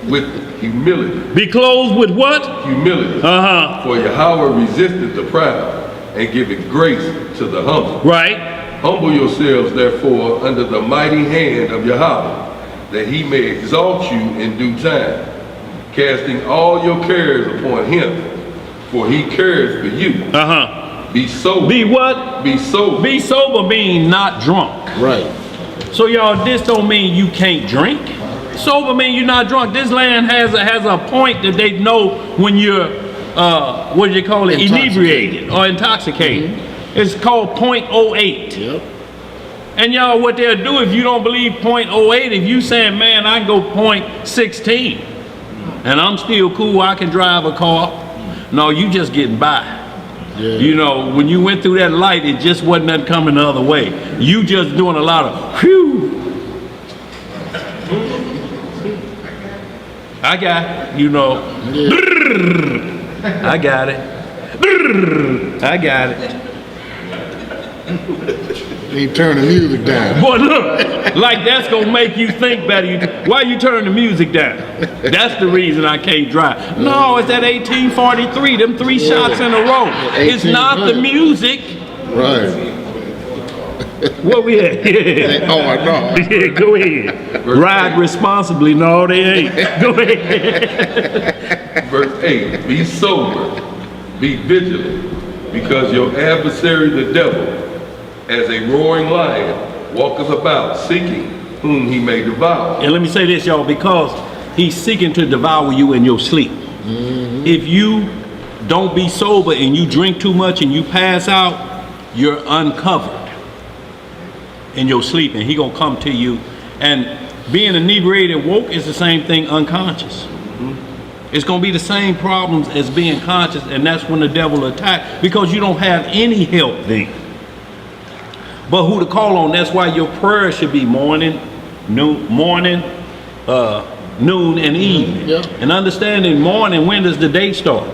with humility. Be clothed with what? Humility. For Yahweh resisteth the proud, and giveth grace to the humble. Right. Humble yourselves, therefore, under the mighty hand of Yahweh, that he may exalt you in due time, casting all your cares upon him, for he cares for you. Be sober. Be what? Be sober. Be sober mean not drunk. Right. So y'all, this don't mean you can't drink. Sober mean you're not drunk. This land has a point that they know when you're, what do you call it? Inebriated or intoxicated. It's called 0.08. Yep. And y'all, what they'll do if you don't believe 0.08, if you saying, man, I can go 0.16 and I'm still cool, I can drive a car. No, you just getting by. Yeah. You know, when you went through that light, it just wasn't nothing coming the other way. You just doing a lot of whew. I got it, you know. Yeah. I got it. I got it. He turned the music down. Boy, look, like that's gonna make you think better. Why you turn the music down? That's the reason I can't drive. No, it's that 1843, them 3 shots in a row. It's not the music. Right. What we at? Yeah. Oh, I know. Yeah, go ahead. Ride responsibly. No, they ain't. Go ahead. Verse 8, be sober, be vigilant, because your adversary the devil, as a roaring lion, walketh about, seeking whom he may devour. And let me say this, y'all, because he's seeking to devour you in your sleep. If you don't be sober and you drink too much and you pass out, you're uncovered in your sleep, and he gonna come to you. And being inebriated woke is the same thing unconscious. It's gonna be the same problems as being conscious, and that's when the devil attacks, because you don't have any help then. But who to call on? That's why your prayer should be morning, noon, and evening. Yeah. And understanding morning, when does the day start?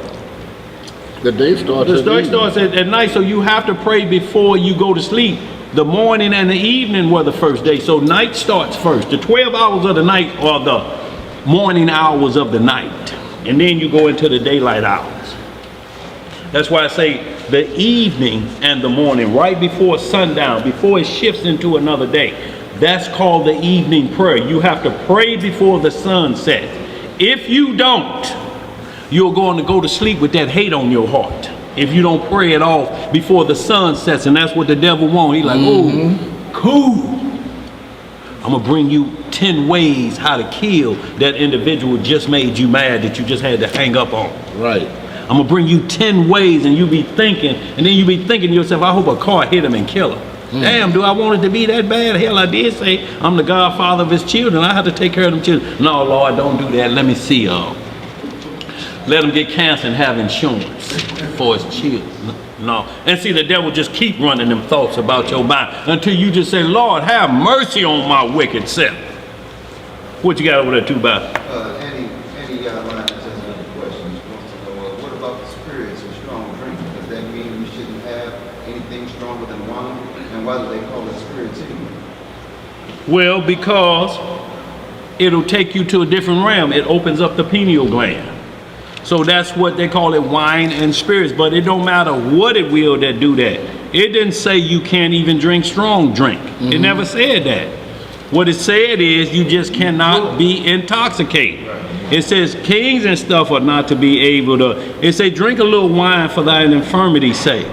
The day starts. The day starts at night, so you have to pray before you go to sleep. The morning and the evening were the first day, so night starts first. The 12 hours of the night are the morning hours of the night, and then you go into the daylight hours. That's why I say the evening and the morning, right before sundown, before it shifts into another day. That's called the evening prayer. You have to pray before the sun sets. If you don't, you're going to go to sleep with that hate on your heart. If you don't pray it off before the sun sets, and that's what the devil wants. He's like, oh, cool. I'm gonna bring you 10 ways how to kill that individual just made you mad that you just had to hang up on. Right. I'm gonna bring you 10 ways, and you be thinking, and then you be thinking to yourself, I hope a car hit him and kill him. Damn, do I want it to be that bad? Hell, I did say I'm the godfather of his children. I have to take care of them children. No, Lord, don't do that. Let me see. Let him get cancer and have insurance for his children. No. And see, the devil just keep running them thoughts about your mind until you just say, Lord, have mercy on my wicked self. What you got over there, too, Bob? Any line that says another question wants to know, what about the spirits and strong drink? Does that mean we shouldn't have anything stronger than wine? And why do they call it spirits anyway? Well, because it'll take you to a different realm. It opens up the pineal gland. So that's what they call it, wine and spirits. But it don't matter what it will that do that. It didn't say you can't even drink strong drink. It never said that. What it said is you just cannot be intoxicated. It says kings and stuff are not to be able to. It say drink a little wine for thine infirmity's sake.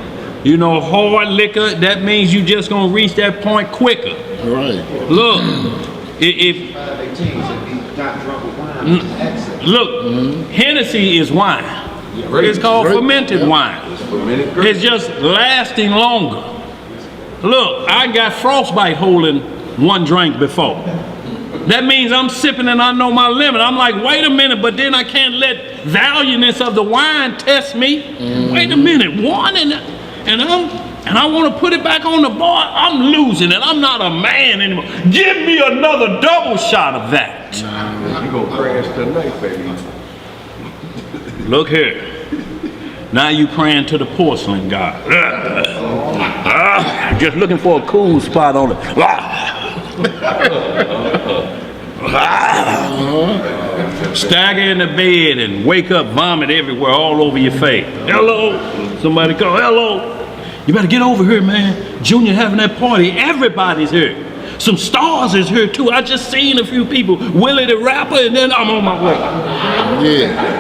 You know, hard liquor, that means you just gonna reach that point quicker. Right. Look, if 5:18 said be not drunk with wine, which is excess. look, Hennessy is wine. It's called fermented wine. It's just lasting longer. Look, I got frostbite holding one drink before. That means I'm sipping and I know my limit. I'm like, wait a minute, but then I can't let valueness of the wine test me. Wait a minute, one and I want to put it back on the bar. I'm losing it. I'm not a man anymore. Give me another double shot of that. You gonna crash tonight, baby. Look here. Now you praying to the porcelain god. Just looking for a cool spot on it. Stagger in the bed and wake up, vomit everywhere, all over your face. Hello. Somebody call. Hello. You better get over here, man. Junior having that party. Everybody's here. Some stars is here too. I just seen a few people. Willie the rapper, and then I'm on my way. Yeah.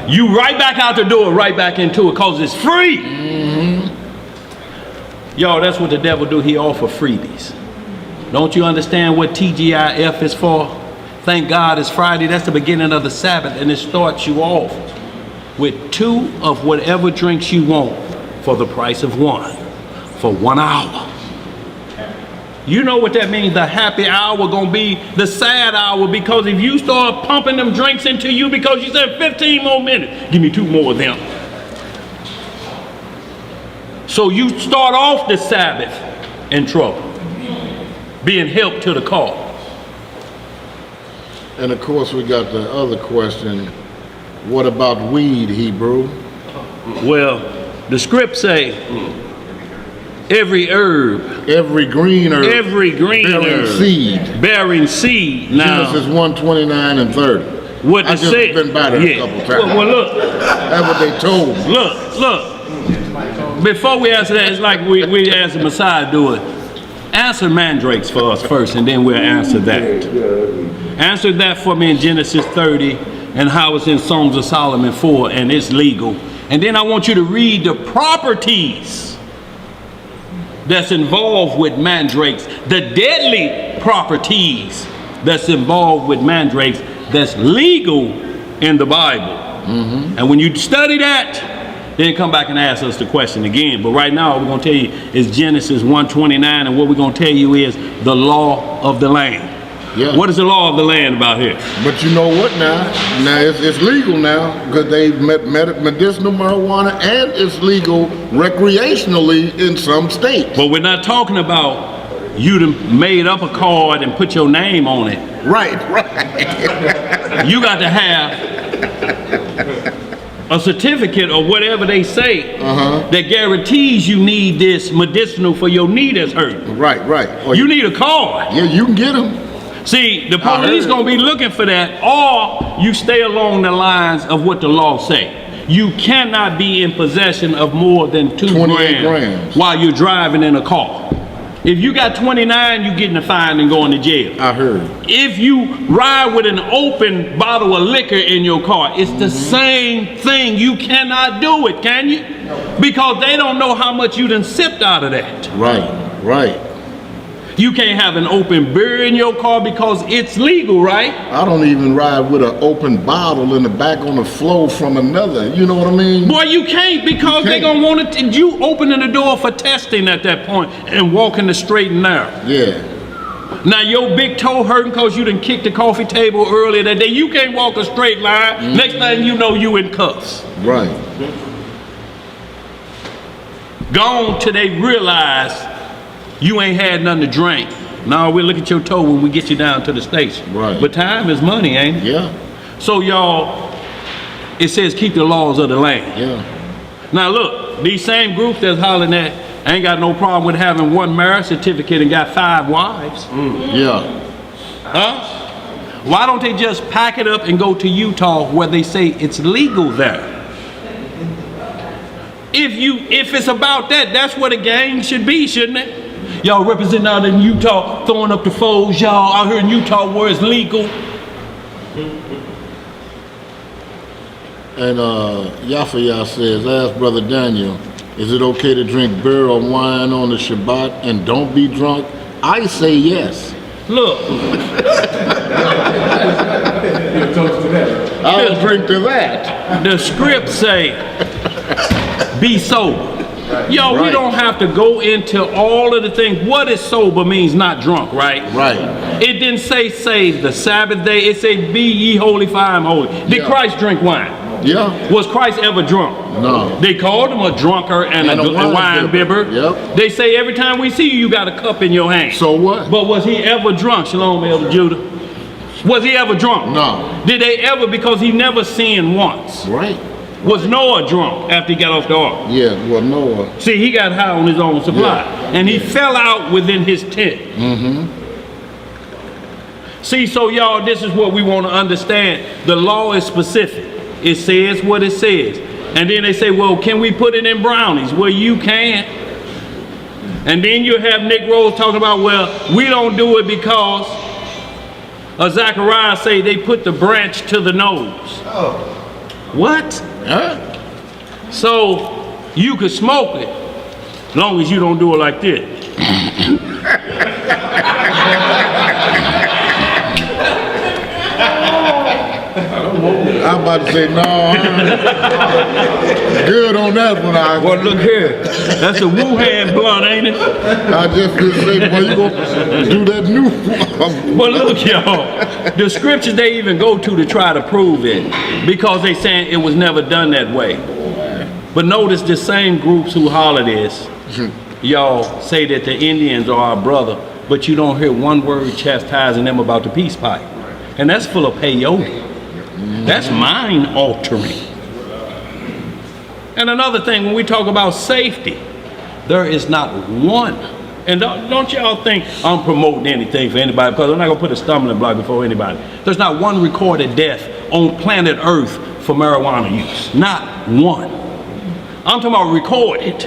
You right back out the door, right back into it, cause it's free. Y'all, that's what the devil do. He offer freebies. Don't you understand what TGIF is for? Thank God it's Friday. That's the beginning of the Sabbath, and it starts you off with 2 of whatever drinks you want for the price of 1 for 1 hour. You know what that means? The happy hour gonna be the sad hour, because if you start pumping them drinks into you because you said 15 more minutes, give me 2 more of them. So you start off the Sabbath in trouble, being helped to the cause. And of course, we got the other question. What about weed, Hebrew? Well, the script say every herb, Every green herb. bearing seed. bearing seed. Now, Genesis 1:29 and 30. what I it just say? been by there a couple times. Well, look, That's what they told me. look. Before we answer that, it's like we ask the Messiah do it. Answer mandrakes for us first, and then we'll answer that. Answer that for me in Genesis 30, and how it's in Songs of Solomon 4, and it's legal. And then I want you to read the properties that's involved with mandrakes, the deadly properties that's involved with mandrakes that's legal in the Bible. And when you study that, then come back and ask us the question again. But right now, what we're going to tell you is Genesis 1:29, and what we're going to tell you is the law of the land. Yeah. What is the law of the land about here? But you know what now? Now it's legal now because they've medicinal marijuana, and it's legal recreationally in some states. But we're not talking about you done made up a card and put your name on it. Right. You got to have a certificate or whatever they say that guarantees you need this medicinal for your knee that's hurt. Right. Or You need a card. yeah, you can get them. See, the police gonna be looking for that, or you stay along the lines of what the law say. You cannot be in possession of more than 2 28 grams grams. while you're driving in a car. If you got 29, you getting a fine and going to jail. I heard. If you ride with an open bottle of liquor in your car, it's the same thing. You cannot do it, can you? Because they don't know how much you done sipped out of that. Right. You can't have an open beer in your car because it's legal, right? I don't even ride with an open bottle in the back on the floor from another. You know what I mean? Boy, you can't, because they gonna want it. You opening the door for testing at that point and walking the straight and narrow. Yeah. Now your big toe hurting because you done kicked the coffee table earlier that day. You can't walk a straight line. Next thing you know, you in cuffs. Right. Gone till they realize you ain't had nothing to drink. Now we'll look at your toe when we get you down to the station. Right. But time is money, ain't it? Yeah. So y'all, it says keep the laws of the land. Yeah. Now look, these same groups that's hollering at ain't got no problem with having one marriage certificate and got 5 wives. Yeah. Huh? Why don't they just pack it up and go to Utah where they say it's legal there? If it's about that, that's what a gang should be, shouldn't it? Y'all representing out in Utah, throwing up the foes, y'all out here in Utah where it's legal. And Yafayah says, ask Brother Daniel, is it okay to drink beer or wine on the Shabbat and don't be drunk? I say yes. Look, I'll drink to that. the script say, be sober. Yo, we Right. don't have to go into all of the things. What is sober means not drunk, right? Right. It didn't say save the Sabbath day. It said be ye holy, for I am holy. Did Yeah. Christ drink wine? Yeah. Was Christ ever drunk? No. They called him a drunker and a wine bibber. Yep. They say every time we see you, you got a cup in your hand. So what? But was he ever drunk? Shalom, Elder Judah. Was he ever drunk? No. Did they ever? Because he never sinned once. Right. Was Noah drunk after he got off the ark? Yeah, well, Noah. See, he got high on his own supply. Yeah. And he fell out within his tent. See, so y'all, this is what we want to understand. The law is specific. It says what it says. And then they say, well, can we put it in brownies? Well, you can. And then you have Nick Rose talking about, well, we don't do it because Zachariah say they put the branch to the nose. Oh, What? Huh? So you could smoke it, as long as you don't do it like this. I'm about to say, no, good on that one. Well, look here. That's a Wuhan blunt, ain't it? I just could say, well, you gonna do that new one. But look, y'all. The scriptures they even go to try to prove it, because they saying it was never done that way. But notice the same groups who holler this, y'all say that the Indians are our brother, but you don't hear one word chastising them about the peace pipe. And that's full of peyote. That's mind altering. And another thing, when we talk about safety, there is not one, and don't y'all think I'm promoting anything for anybody, because I'm not going to put a stumbling block before anybody. There's not one recorded death on planet Earth for marijuana use. Not one. I'm talking about recorded.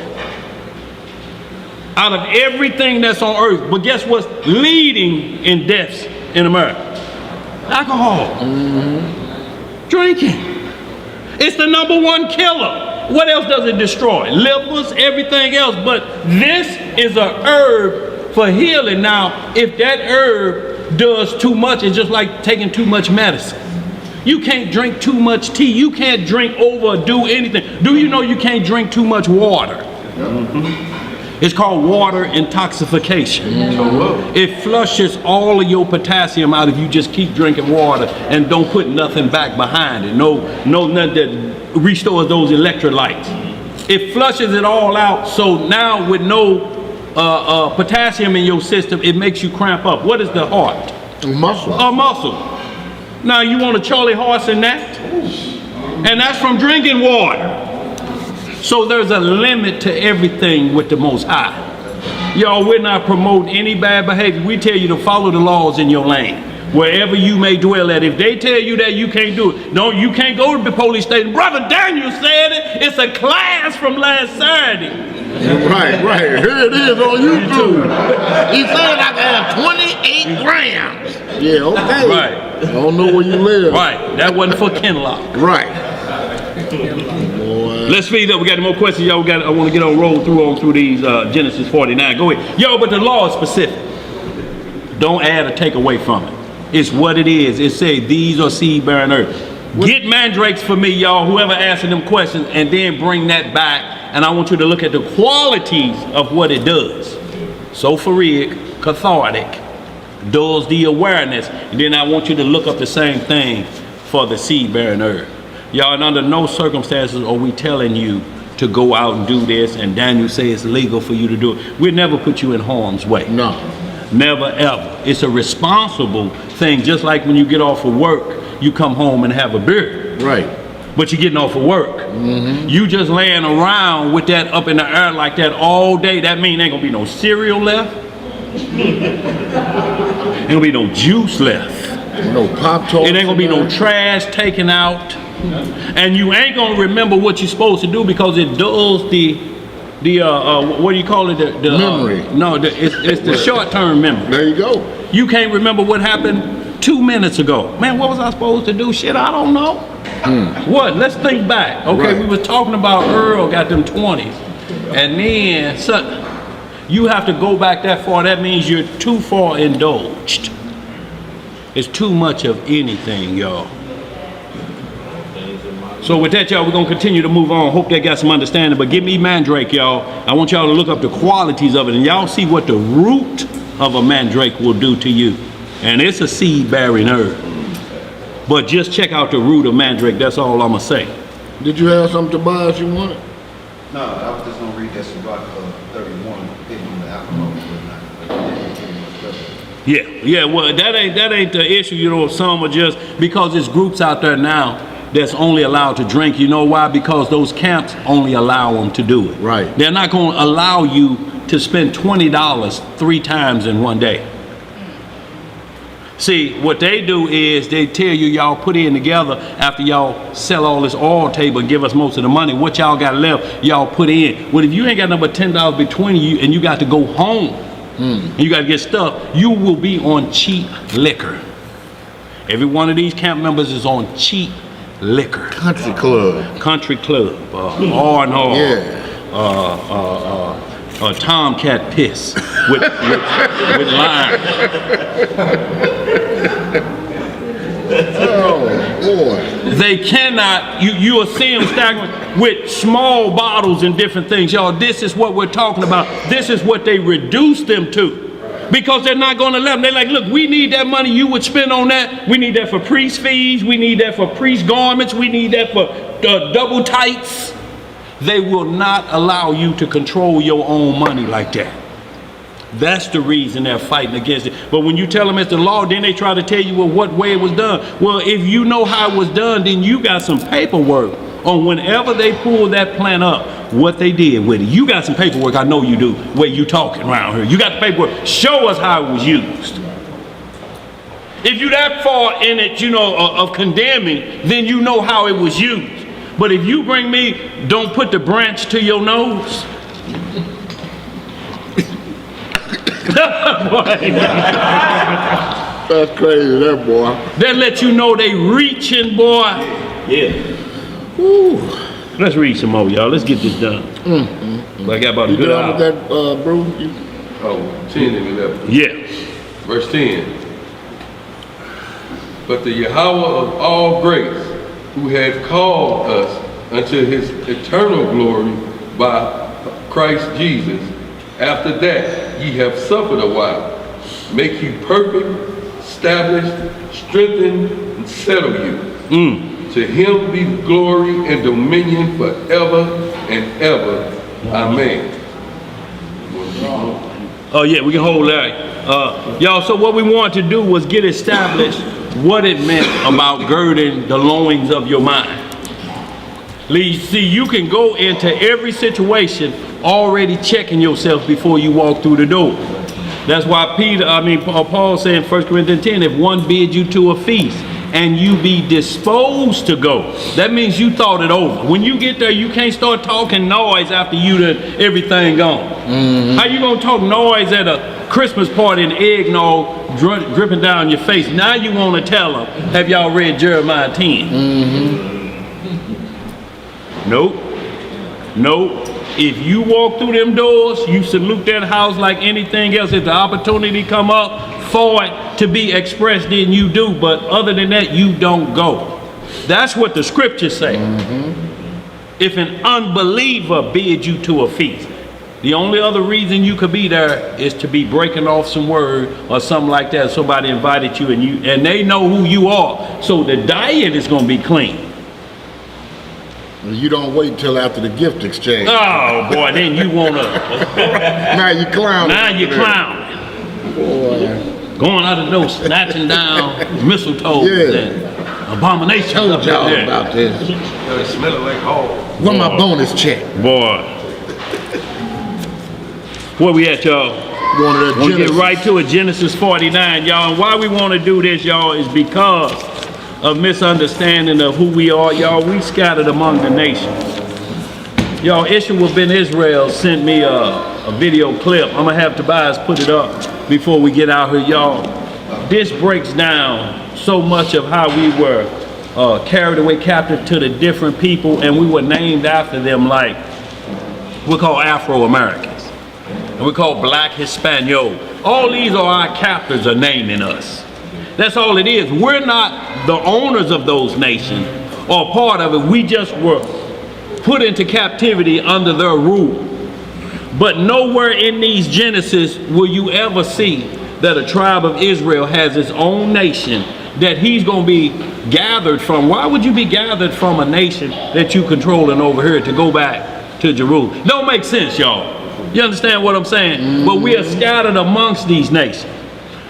Out of everything that's on Earth. But guess what's leading in deaths in America? Alcohol. Drinking. It's the #1 killer. What else does it destroy? Livers, everything else. But this is a herb for healing. Now, if that herb does too much, it's just like taking too much medicine. You can't drink too much tea. You can't drink overdo anything. Do you know you can't drink too much water? It's called water intoxication. It flushes all of your potassium out if you just keep drinking water and don't put nothing back behind it. No nothing that restores those electrolytes. It flushes it all out. So now with no potassium in your system, it makes you cramp up. What is the heart? Muscle. A muscle. Now you want a Charlie horse in that? And that's from drinking water. So there's a limit to everything with the Most High. Y'all, we're not promoting any bad behavior. We tell you to follow the laws in your lane, wherever you may dwell at. If they tell you that, you can't do it. No, you can't go to the police station. Brother Daniel said it. It's a class from last Saturday. Right. Here it is on YouTube. He said I can have 28 grams. Yeah, okay. Right. I don't know where you live. Right. That wasn't for Kinlock. Right. Let's speed up. We got more questions, y'all. I want to get on roll through these Genesis 49. Go ahead. Yo, but the law is specific. Don't add or take away from it. It's what it is. It says these are seed-bearing earth. Get mandrakes for me, y'all, whoever asking them questions, and then bring that back. And I want you to look at the qualities of what it does. Sophoric, cathartic, dulls the awareness. And then I want you to look up the same thing for the seed-bearing earth. Y'all, and under no circumstances are we telling you to go out and do this, and Daniel say it's legal for you to do it. We'll never put you in harm's way. No. Never, ever. It's a responsible thing, just like when you get off of work, you come home and have a beer. Right. But you're getting off of work. You just laying around with that up in the air like that all day. That means ain't gonna be no cereal left. Ain't gonna be no juice left. No Pop-Tarts. It ain't gonna be no trash taken out. And you ain't gonna remember what you're supposed to do because it dulls the what do you call it? The memory. It's the short-term memory. There you go. You can't remember what happened 2 minutes ago. Man, what was I supposed to do? Shit, I don't know. What? Let's think back. Okay, Right. we was talking about Earl got them 20s. And then you have to go back that far. That means you're too far indulged. It's too much of anything, y'all. So with that, y'all, we're going to continue to move on. Hope they got some understanding. But give me mandrake, y'all. I want y'all to look up the qualities of it. And y'all see what the root of a mandrake will do to you. And it's a seed-bearing herb. But just check out the root of mandrake. That's all I'm going to say. Did you have something, Tobias, you wanted? No, I was just gonna read that Shabbat 31, hitting the alcohol. Yeah. Well, that ain't the issue. You know, some are just because there's groups out there now that's only allowed to drink. You know why? Because those camps only allow them to do it. Right. They're not going to allow you to spend $20 3 times in one day. See, what they do is they tell you y'all put in together after y'all sell all this oil table and give us most of the money. What y'all got left, y'all put in. Well, if you ain't got number $10 between you and you got to go home, and you got to get stuff, you will be on cheap liquor. Every one of these camp members is on cheap liquor. Country club. Country club, R&R, Tomcat piss with lime. Oh, boy. They cannot, you will see them staggering with small bottles and different things. Y'all, this is what we're talking about. This is what they reduce them to. Because they're not going to let them. They're like, look, we need that money you would spend on that. We need that for priest fees. We need that for priest garments. We need that for double tights. They will not allow you to control your own money like that. That's the reason they're fighting against it. But when you tell them it's the law, then they try to tell you, well, what way it was done. Well, if you know how it was done, then you got some paperwork on whenever they pulled that plant up, what they did with it. You got some paperwork, I know you do, where you talking around here. You got the paperwork. Show us how it was used. If you that far in it, you know, of condemning, then you know how it was used. But if you bring me, don't put the branch to your nose. That's crazy, that boy. That let you know they reaching, boy. Yeah. Woo. Let's read some more, y'all. Let's get this done. I got about a good hour. You done with that, bro? Oh, 10 and 11. Yeah. Verse 10. But the Yahweh of all grace, who had called us unto his eternal glory by Christ Jesus, after that ye have suffered a while, make you perfect, established, strengthen, and settle you. To him be glory and dominion forever and ever. Amen. Oh yeah, we can hold that. Y'all, so what we wanted to do was get established what it meant about girding the loins of your mind. See, you can go into every situation already checking yourself before you walk through the door. That's why Paul said in 1 Corinthians 10, if one bid you to a feast and you be disposed to go, that means you thought it over. When you get there, you can't start talking noise after you done everything gone. How you gonna talk noise at a Christmas party and eggnog dripping down your face? Now you want to tell them, have y'all read Jeremiah 10? Nope. If you walk through them doors, you salute that house like anything else. If the opportunity come up for it to be expressed, then you do. But other than that, you don't go. That's what the scriptures say. If an unbeliever bid you to a feast, the only other reason you could be there is to be breaking off some word or something like that. Somebody invited you and they know who you are. So the diet is going to be clean. You don't wait until after the gift exchange. Oh boy, then you wanna. Now you clowning. Now you clowning. Boy. Going out the door, snatching down mistletoe and abominations. Told y'all about this. It smelling like hog. Where my bonus check? Boy. Where we at, y'all? We'll get right to it. Genesis 49, y'all. And why we want to do this, y'all, is because of misunderstanding of who we are, y'all. We scattered among the nations. Y'all, Ishmael ben Israel sent me a video clip. I'm gonna have Tobias put it up before we get out here, y'all. This breaks down so much of how we were carried away captive to the different people, and we were named after them, like we're called Afro-Americans, and we're called Black Hispaniola. All these are our captors are naming us. That's all it is. We're not the owners of those nations or part of it. We just were put into captivity under their rule. But nowhere in these Genesis will you ever see that a tribe of Israel has its own nation that he's going to be gathered from. Why would you be gathered from a nation that you controlling over here to go back to Jerusalem? Don't make sense, y'all. You understand what I'm saying? But we are scattered amongst these nations.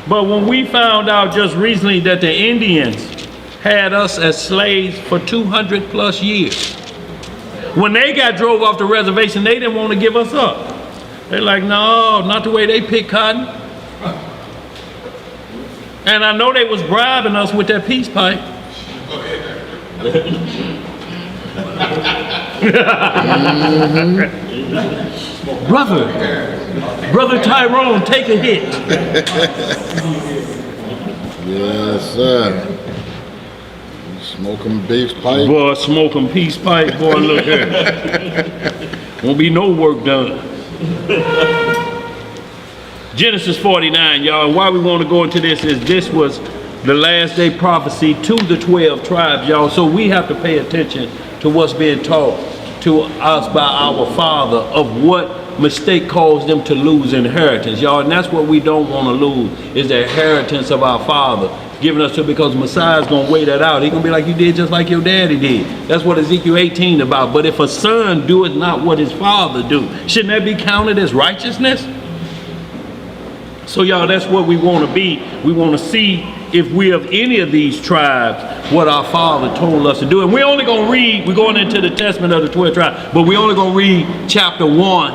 But when we found out just recently that the Indians had us as slaves for 200 plus years, when they got drove off the reservation, they didn't want to give us up. They're like, no, not the way they pick cotton. And I know they was bribing us with that peace pipe. Brother Tyrone, take a hit. Yes, sir. Smoking beef pipe. Boy, smoking peace pipe, boy, look here. Won't be no work done. Genesis 49, y'all, and why we want to go into this is this was the last day prophecy to the 12 tribes, y'all. So we have to pay attention to what's being taught to us by our Father of what mistake caused them to lose inheritance, y'all. And that's what we don't want to lose, is the inheritance of our Father giving us to, because Messiah's going to weigh that out. He's going to be like, you did just like your daddy did. That's what Ezekiel 18 about. But if a son doeth not what his father do, shouldn't that be counted as righteousness? So y'all, that's what we want to be. We want to see if we're of any of these tribes, what our Father told us to do. And we're only going to read, we're going into the testament of the 12 tribes, but we're only going to read chapter 1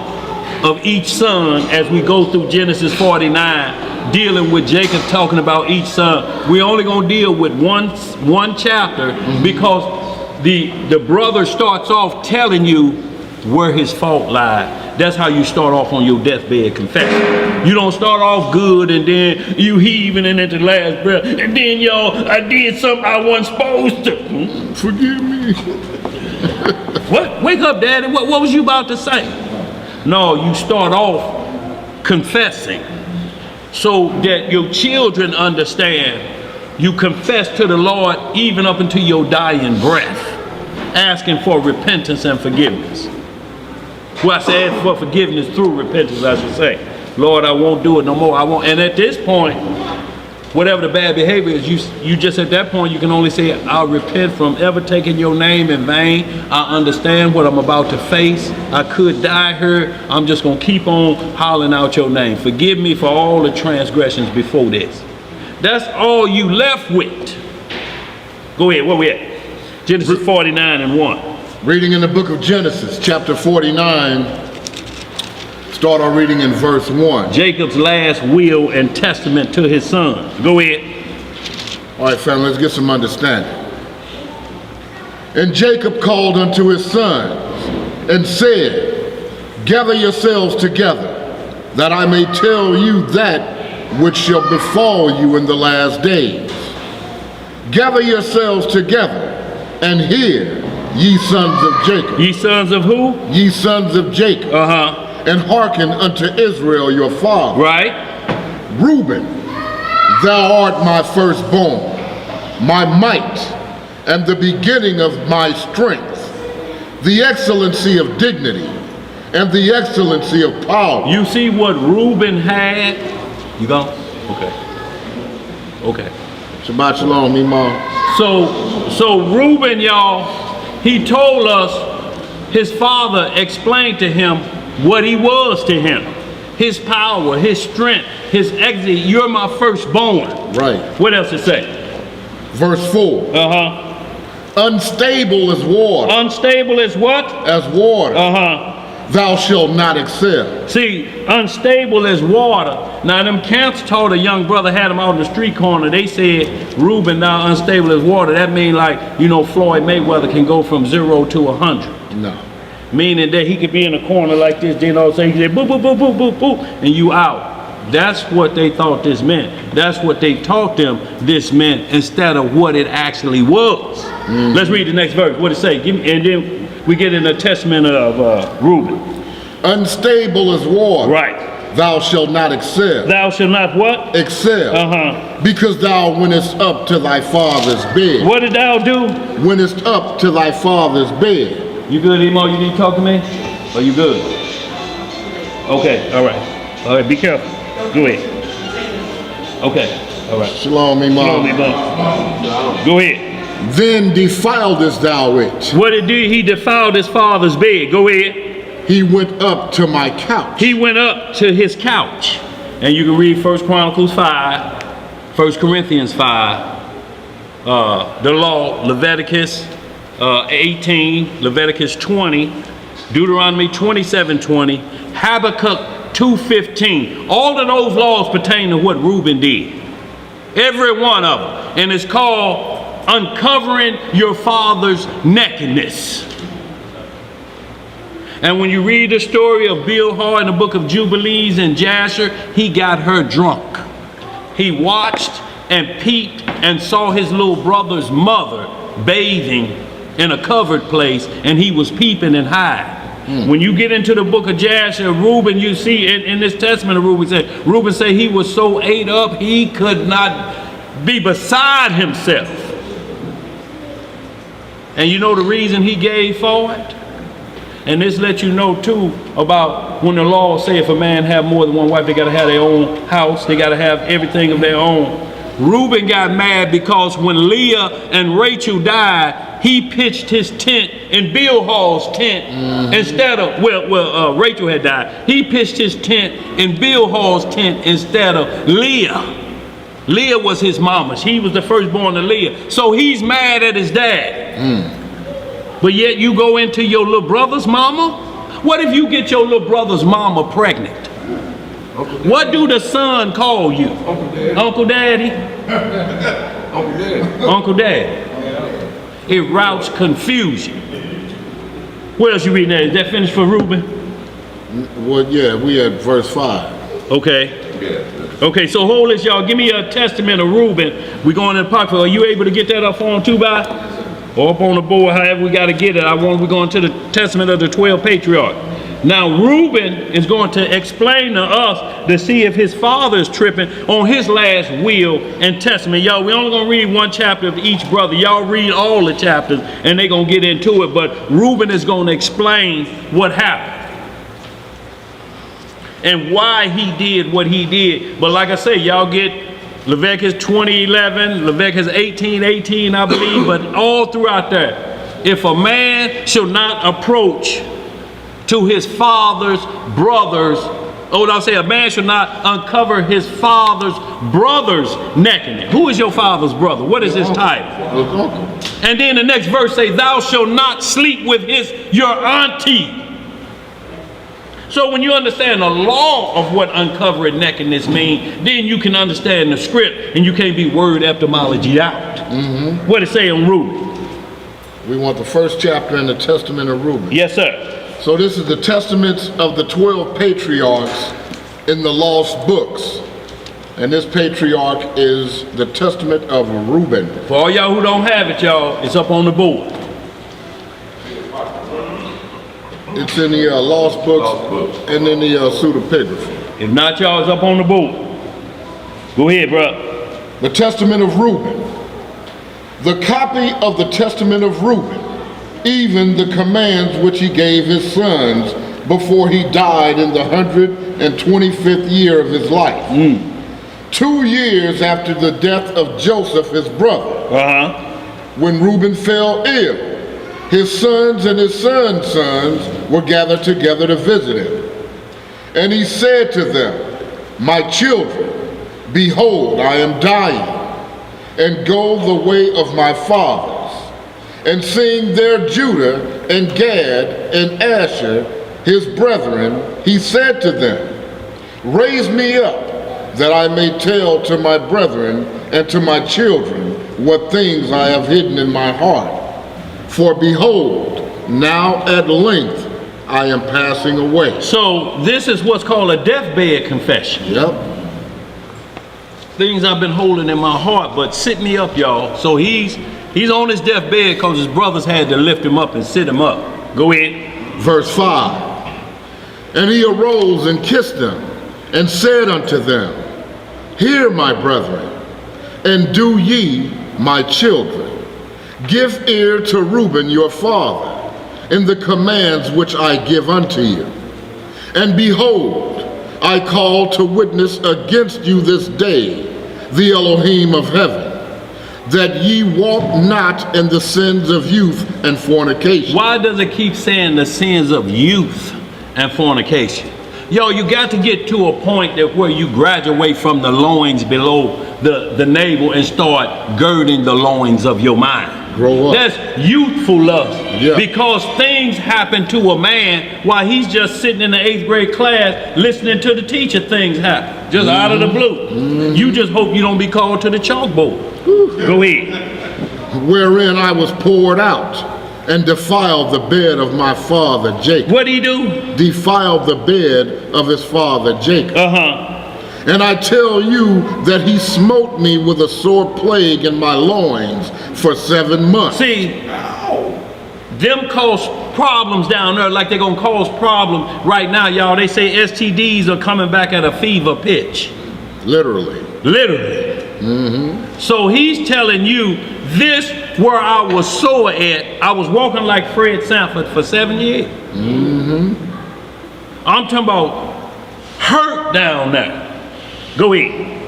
of each son as we go through Genesis 49, dealing with Jacob, talking about each son. We're only going to deal with one chapter because the brother starts off telling you where his fault lies. That's how you start off on your deathbed confession. You don't start off good and then you heaving into the last breath. And then, y'all, I did something I wasn't supposed to. Forgive me. What? Wake up, Daddy. What was you about to say? No, you start off confessing so that your children understand. You confess to the Lord even up until your dying breath, asking for repentance and forgiveness. Well, I say ask for forgiveness through repentance, I should say. Lord, I won't do it no more. I won't. And at this point, whatever the bad behavior is, you just at that point, you can only say, I'll repent from ever taking your name in vain. I understand what I'm about to face. I could die here. I'm just going to keep on hollering out your name. Forgive me for all the transgressions before this. That's all you left with. Go ahead, where we at? Genesis 49 and 1. Reading in the book of Genesis, chapter 49, start our reading in verse 1. Jacob's last will and testament to his son. Go ahead. All right, family, let's get some understanding. And Jacob called unto his sons and said, gather yourselves together, that I may tell you that which shall befall you in the last days. Gather yourselves together and hear, ye sons of Jacob. Ye sons of who? Ye sons of Jacob. And hearken unto Israel your father. Right. Reuben, thou art my firstborn, my might, and the beginning of my strength, the excellency of dignity, and the excellency of power. You see what Reuben had? You gone? Okay. Shabbat shalom, Imam. So Reuben, y'all, he told us his father explained to him what he was to him. His power, his strength, his exit. You're my firstborn. Right. What else it say? Verse 4. Unstable as water. Unstable as what? As water. Thou shalt not excel. See, unstable as water. Now, them camps told a young brother, had him out in the street corner. They said, Reuben, thou unstable as water. That means like, you know, Floyd Mayweather can go from 0 to 100. No. Meaning that he could be in a corner like this, then all of a sudden he said, boop, boop, boop, boop, boop, boop, and you out. That's what they thought this meant. That's what they taught them this meant instead of what it actually was. Let's read the next verse. What it say? And then we get in the testament of Reuben. Unstable as water. Right. Thou shalt not excel. Thou shalt not what? Excel. Because thou wentest up to thy father's bed. What did thou do? Wentest up to thy father's bed. You good, Emo? You need to talk to me? Are you good? Okay, all right. All right, be careful. Go ahead. Okay, all right. Shalom, Imam. Shalom, Imam. Go ahead. Then defiledest thou it. What did he defiled his father's bed? Go ahead. He went up to my couch. He went up to his couch. And you can read 1 Chronicles 5, 1 Corinthians 5, the law, Leviticus 18, Leviticus 20, Deuteronomy 27:20, Habakkuk 2:15. All of those laws pertain to what Reuben did. Every one of them. And it's called uncovering your father's nakedness. And when you read the story of Bilhah in the book of Jubilees and Jasher, he got her drunk. He watched and peeped and saw his little brother's mother bathing in a covered place, and he was peeping and hiding. When you get into the book of Jasher, Reuben, you see in this testament of Reuben said he was so ate up he could not be beside himself. And you know the reason he gave for it? And this lets you know too about when the law say if a man have more than one wife, they got to have their own house, they got to have everything of their own. Reuben got mad because when Leah and Rachel died, he pitched his tent in Bilhah's tent instead of, Rachel had died. He pitched his tent in Bilhah's tent instead of Leah. Leah was his mama. He was the firstborn of Leah. So he's mad at his dad. But yet you go into your little brother's mama? What if you get your little brother's mama pregnant? What do the son call you? Uncle Daddy? Uncle Daddy. Uncle Daddy. It routes confusion. What else you reading there? Is that finished for Reuben? Well, yeah, we at verse 5. Okay. Yeah. Okay, so hold this, y'all. Give me a testament of Reuben. We're going in the pocket. Are you able to get that up on 2x? Or up on the board, however we got to get it. We're going to the testament of the 12 patriarchs. Now, Reuben is going to explain to us to see if his father is tripping on his last will and testament. Y'all, we're only going to read one chapter of each brother. Y'all read all the chapters, and they're going to get into it. But Reuben is going to explain what happened and why he did what he did. But like I say, y'all get Leviticus 20:11, Leviticus 18:18, I believe, but all throughout there. If a man shall not approach to his father's brothers, I'll say a man should not uncover his father's brother's nakedness. Who is your father's brother? What is his title? And then the next verse say, thou shalt not sleep with your auntie. So when you understand the law of what uncovering nakedness means, then you can understand the script and you can't be word etymology out. What it say on Reuben? We want the first chapter in the Testament of Reuben. Yes, sir. So this is the testaments of the 12 patriarchs in the lost books. And this patriarch is the testament of Reuben. For all y'all who don't have it, y'all, it's up on the board. It's in the lost books and in the pseudepigraphy. If not, y'all, it's up on the board. Go ahead, bro. The testament of Reuben. The copy of the testament of Reuben, even the commands which he gave his sons before he died in the 125th year of his life. 2 years after the death of Joseph, his brother. When Reuben fell ill, his sons and his sons' sons were gathered together to visit him. And he said to them, my children, behold, I am dying, and go the way of my fathers. And seeing there Judah and Gad and Asher, his brethren, he said to them, raise me up, that I may tell to my brethren and to my children what things I have hidden in my heart. For behold, now at length I am passing away. So this is what's called a deathbed confession. Yep. Things I've been holding in my heart, but sit me up, y'all. So he's on his deathbed because his brothers had to lift him up and sit him up. Go ahead. Verse 5. And he arose and kissed them and said unto them, hear, my brethren, and do ye, my children. Give ear to Reuben your father in the commands which I give unto you. And behold, I call to witness against you this day the Elohim of heaven, that ye walk not in the sins of youth and fornication. Why does it keep saying the sins of youth and fornication? Yo, you got to get to a point that where you graduate from the loins below the navel and start girding the loins of your mind. Grow up. That's youthful lust. Yeah. Because things happen to a man while he's just sitting in the 8th grade class listening to the teacher. Things happen just out of the blue. You just hope you don't be called to the chalkboard. Go ahead. Wherein I was poured out and defiled the bed of my father Jacob. What did he do? Defiled the bed of his father Jacob. And I tell you that he smote me with a sore plague in my loins for 7 months. See, them cause problems down there like they're going to cause problems right now, y'all. They say STDs are coming back at a fever pitch. Literally. So he's telling you this where I was sore at. I was walking like Fred Sanford for 7 years. I'm talking about hurt down there. Go ahead.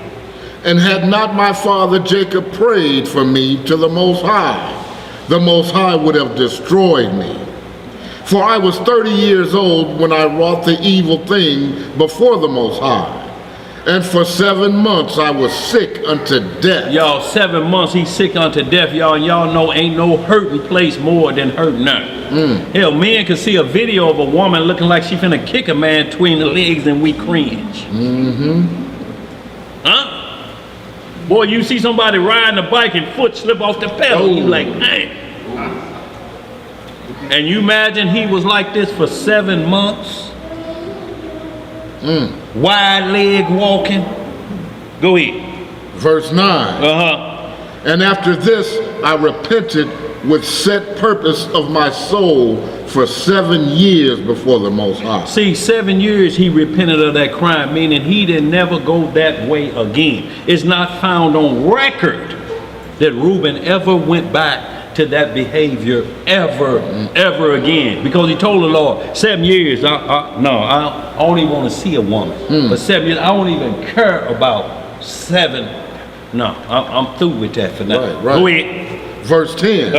And had not my father Jacob prayed for me to the Most High would have destroyed me. For I was 30 years old when I wrought the evil thing before the Most High. And for 7 months I was sick unto death. Y'all, 7 months he's sick unto death, y'all. And y'all know ain't no hurting place more than hurting now. Hell, men can see a video of a woman looking like she finna kick a man between the legs and we cringe. Huh? Boy, you see somebody riding a bike and foot slip off the pedal, you like, dang. And you imagine he was like this for 7 months? Wide leg walking. Go ahead. Verse 9. And after this I repented with set purpose of my soul for 7 years before the Most High. See, 7 years he repented of that crime, meaning he didn't never go that way again. It's not found on record that Reuben ever went back to that behavior ever again, because he told the Lord, 7 years, I don't even want to see a woman. For 7 years, I don't even care about 7. No, I'm through with that for now. Right. Go ahead. Verse 10.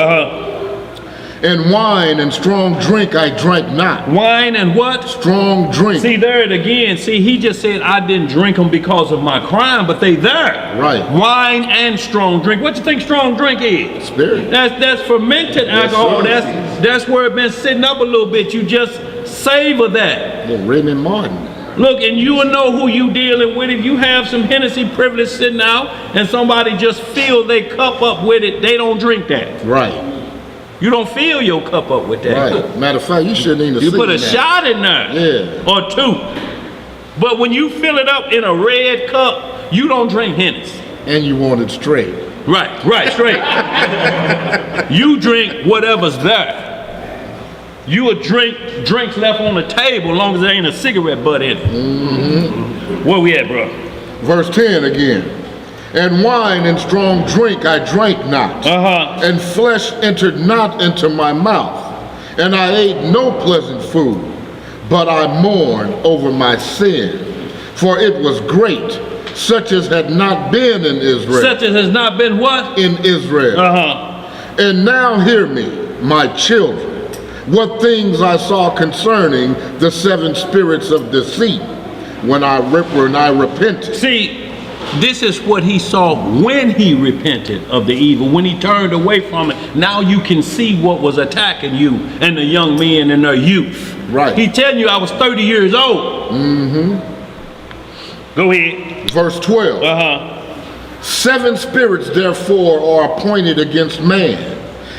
And wine and strong drink I drank not. Wine and what? Strong drink. See, there it again. See, he just said, I didn't drink them because of my crime, but they there. Right. Wine and strong drink. What you think strong drink is? Spirit. That's fermented alcohol. That's where it's been sitting up a little bit. You just savor that. Little Raymond Martin. Look, and you will know who you dealing with. If you have some Hennessy privilege sitting out and somebody just fill their cup up with it, they don't drink that. Right. You don't fill your cup up with that. Right. Matter of fact, you shouldn't even You put a shot in there. Yeah. Or 2. But when you fill it up in a red cup, you don't drink Hennessy. And you want it straight. Right, straight. You drink whatever's there. You would drink drinks left on the table as long as there ain't a cigarette butt in it. Where we at, bro? Verse 10 again. And wine and strong drink I drank not, and flesh entered not into my mouth, and I ate no pleasant food, but I mourned over my sin, for it was great, such as had not been in Israel. Such as has not been what? In Israel. And now hear me, my children, what things I saw concerning the 7 spirits of deceit, when I repented. See, this is what he saw when he repented of the evil, when he turned away from it. Now you can see what was attacking you and the young men in their youth. Right. He telling you I was 30 years old. Go ahead. Verse 12. 7 spirits therefore are appointed against man,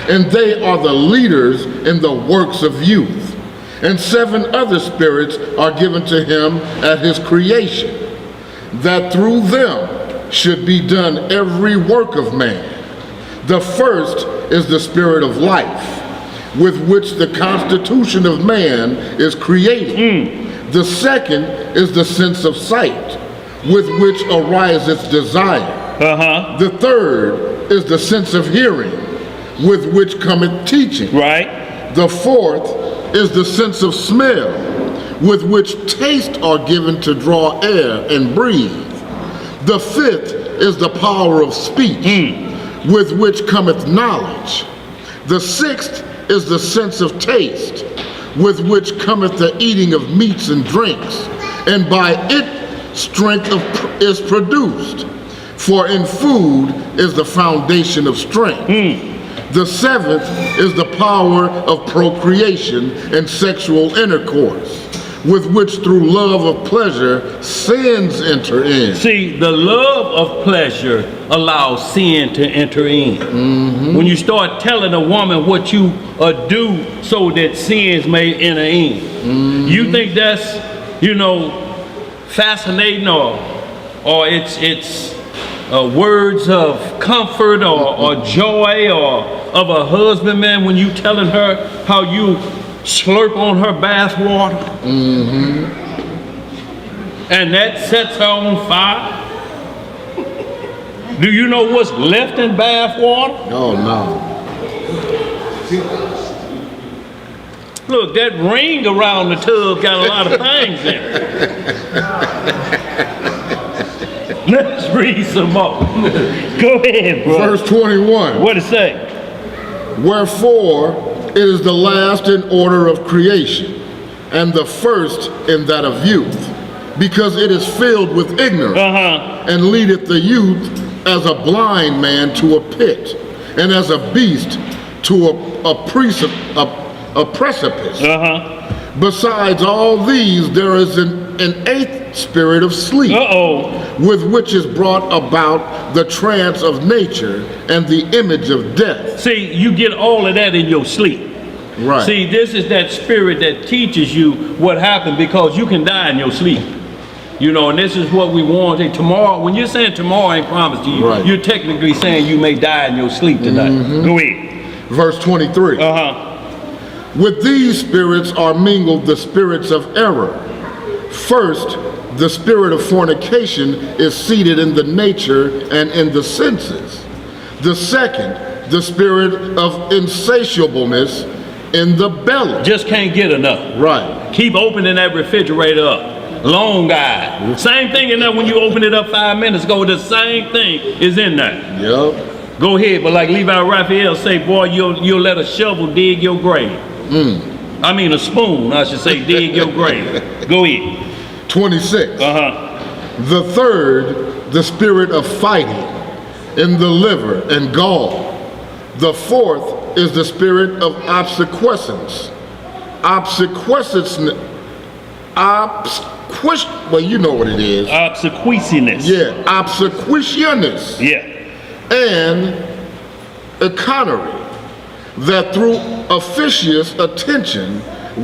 and they are the leaders in the works of youth. And 7 other spirits are given to him at his creation, that through them should be done every work of man. The first is the spirit of life, with which the constitution of man is created. The second is the sense of sight, with which arises desire. The third is the sense of hearing, with which cometh teaching. Right. The fourth is the sense of smell, with which taste are given to draw air and breathe. The fifth is the power of speech, with which cometh knowledge. The sixth is the sense of taste, with which cometh the eating of meats and drinks, and by it strength is produced. For in food is the foundation of strength. The seventh is the power of procreation and sexual intercourse, with which through love of pleasure sins enter in. See, the love of pleasure allows sin to enter in. When you start telling a woman what you do so that sins may enter in. You think that's, fascinating or it's words of comfort or joy or of a husbandman when you telling her how you slurp on her bath water and that sets her on fire? Do you know what's left in bath water? Oh no. Look, that ring around the tub got a lot of things in it. Let's read some more. Go ahead, bro. Verse 21. What it say? Wherefore it is the last in order of creation, and the first in that of youth, because it is filled with ignorance, and leadeth the youth as a blind man to a pit, and as a beast to a precipice. Besides all these, there is an eighth spirit of sleep, with which is brought about the trance of nature and the image of death. See, you get all of that in your sleep. Right. See, this is that spirit that teaches you what happened, because you can die in your sleep. You know, and this is what we want. Tomorrow, when you're saying tomorrow ain't promised to you, you're technically saying you may die in your sleep tonight. Go ahead. Verse 23. With these spirits are mingled the spirits of error. First, the spirit of fornication is seated in the nature and in the senses. The second, the spirit of insatiableness in the belly. Just can't get enough. Right. Keep opening that refrigerator up. Long guy. Same thing in there when you open it up 5 minutes ago. The same thing is in there. Yep. Go ahead, but like Levi Raphael say, boy, you'll let a shovel dig your grave. I mean a spoon, I should say, dig your grave. Go ahead. 26. The third, the spirit of fighting in the liver and gall. The fourth is the spirit of obsequiousness. Well, you know what it is. Obsequiousness. Yeah, obsequiousness. Yeah. And economy, that through officious attention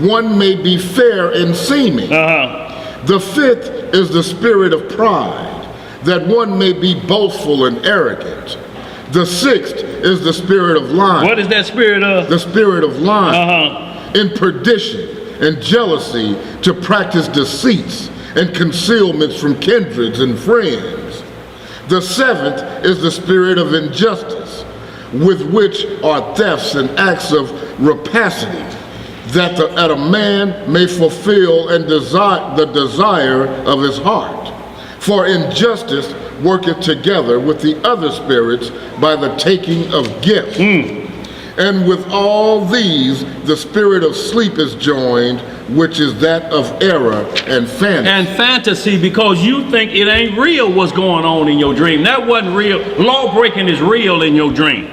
one may be fair in seeming. The fifth is the spirit of pride, that one may be boastful and arrogant. The sixth is the spirit of lying. What is that spirit of? The spirit of lying. In perdition and jealousy, to practice deceits and concealments from kindreds and friends. The seventh is the spirit of injustice, with which are thefts and acts of rapacity, that a man may fulfill and desire the desire of his heart. For injustice worketh together with the other spirits by the taking of gifts. And with all these, the spirit of sleep is joined, which is that of error and fantasy. And fantasy, because you think it ain't real what's going on in your dream. That wasn't real. Law breaking is real in your dreams.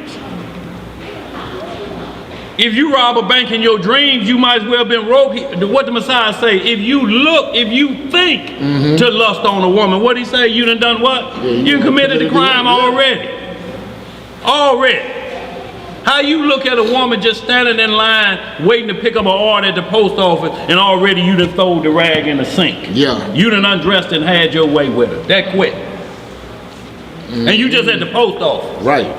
If you rob a bank in your dreams, you might as well have been robbed. What the Messiah say? If you think to lust on a woman, what he say? You done what? Yeah, you committed the crime already. Already. How you look at a woman just standing in line, waiting to pick up an order at the post office, and already you done throw the rag in the sink. Yeah. You done undressed and had your way with her. That quick. And you just at the post office. Right.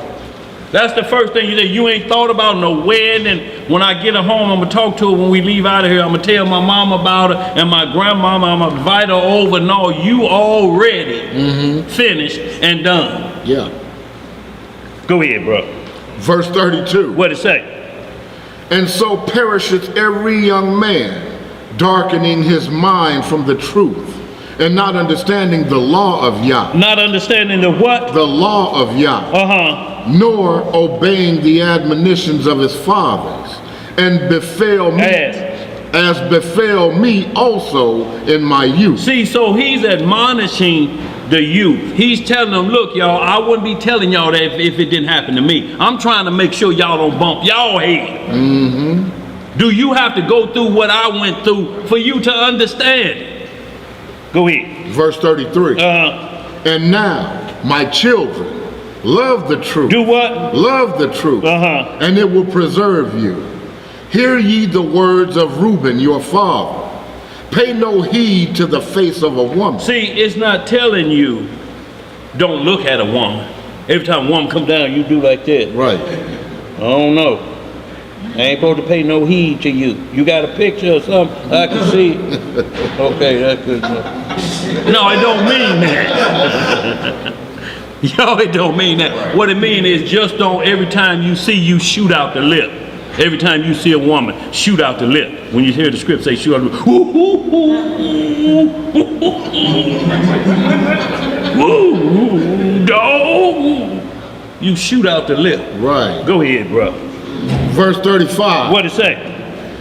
That's the first thing you do. You ain't thought about no wedding, and when I get her home, I'm gonna talk to her when we leave out of here. I'm gonna tell my mom about her and my grandmama. I'm gonna invite her over. No, you already finished and done. Yeah. Go ahead, bro. Verse 32. What it say? And so perisheth every young man, darkening his mind from the truth, and not understanding the law of Yah. Not understanding the what? The law of Yah. Nor obeying the admonitions of his fathers, and befell me as befell me also in my youth. See, so he's admonishing the youth. He's telling them, look, y'all, I wouldn't be telling y'all that if it didn't happen to me. I'm trying to make sure y'all don't bump y'all head. Do you have to go through what I went through for you to understand it? Go ahead. Verse 33. And now, my children, love the truth. Do what? Love the truth, and it will preserve you. Hear ye the words of Reuben, your father. Pay no heed to the face of a woman. See, it's not telling you, don't look at a woman. Every time a woman comes down, you do like that. Right. I don't know. I ain't supposed to pay no heed to you. You got a picture or something I can see? Okay, that's good enough. No, it don't mean that. Yo, it don't mean that. What it mean is just don't, every time you see, you shoot out the lip. Every time you see a woman, shoot out the lip. When you hear the script say shoot out the lip. Woo, dog. You shoot out the lip. Right. Go ahead, bro. Verse 35. What it say?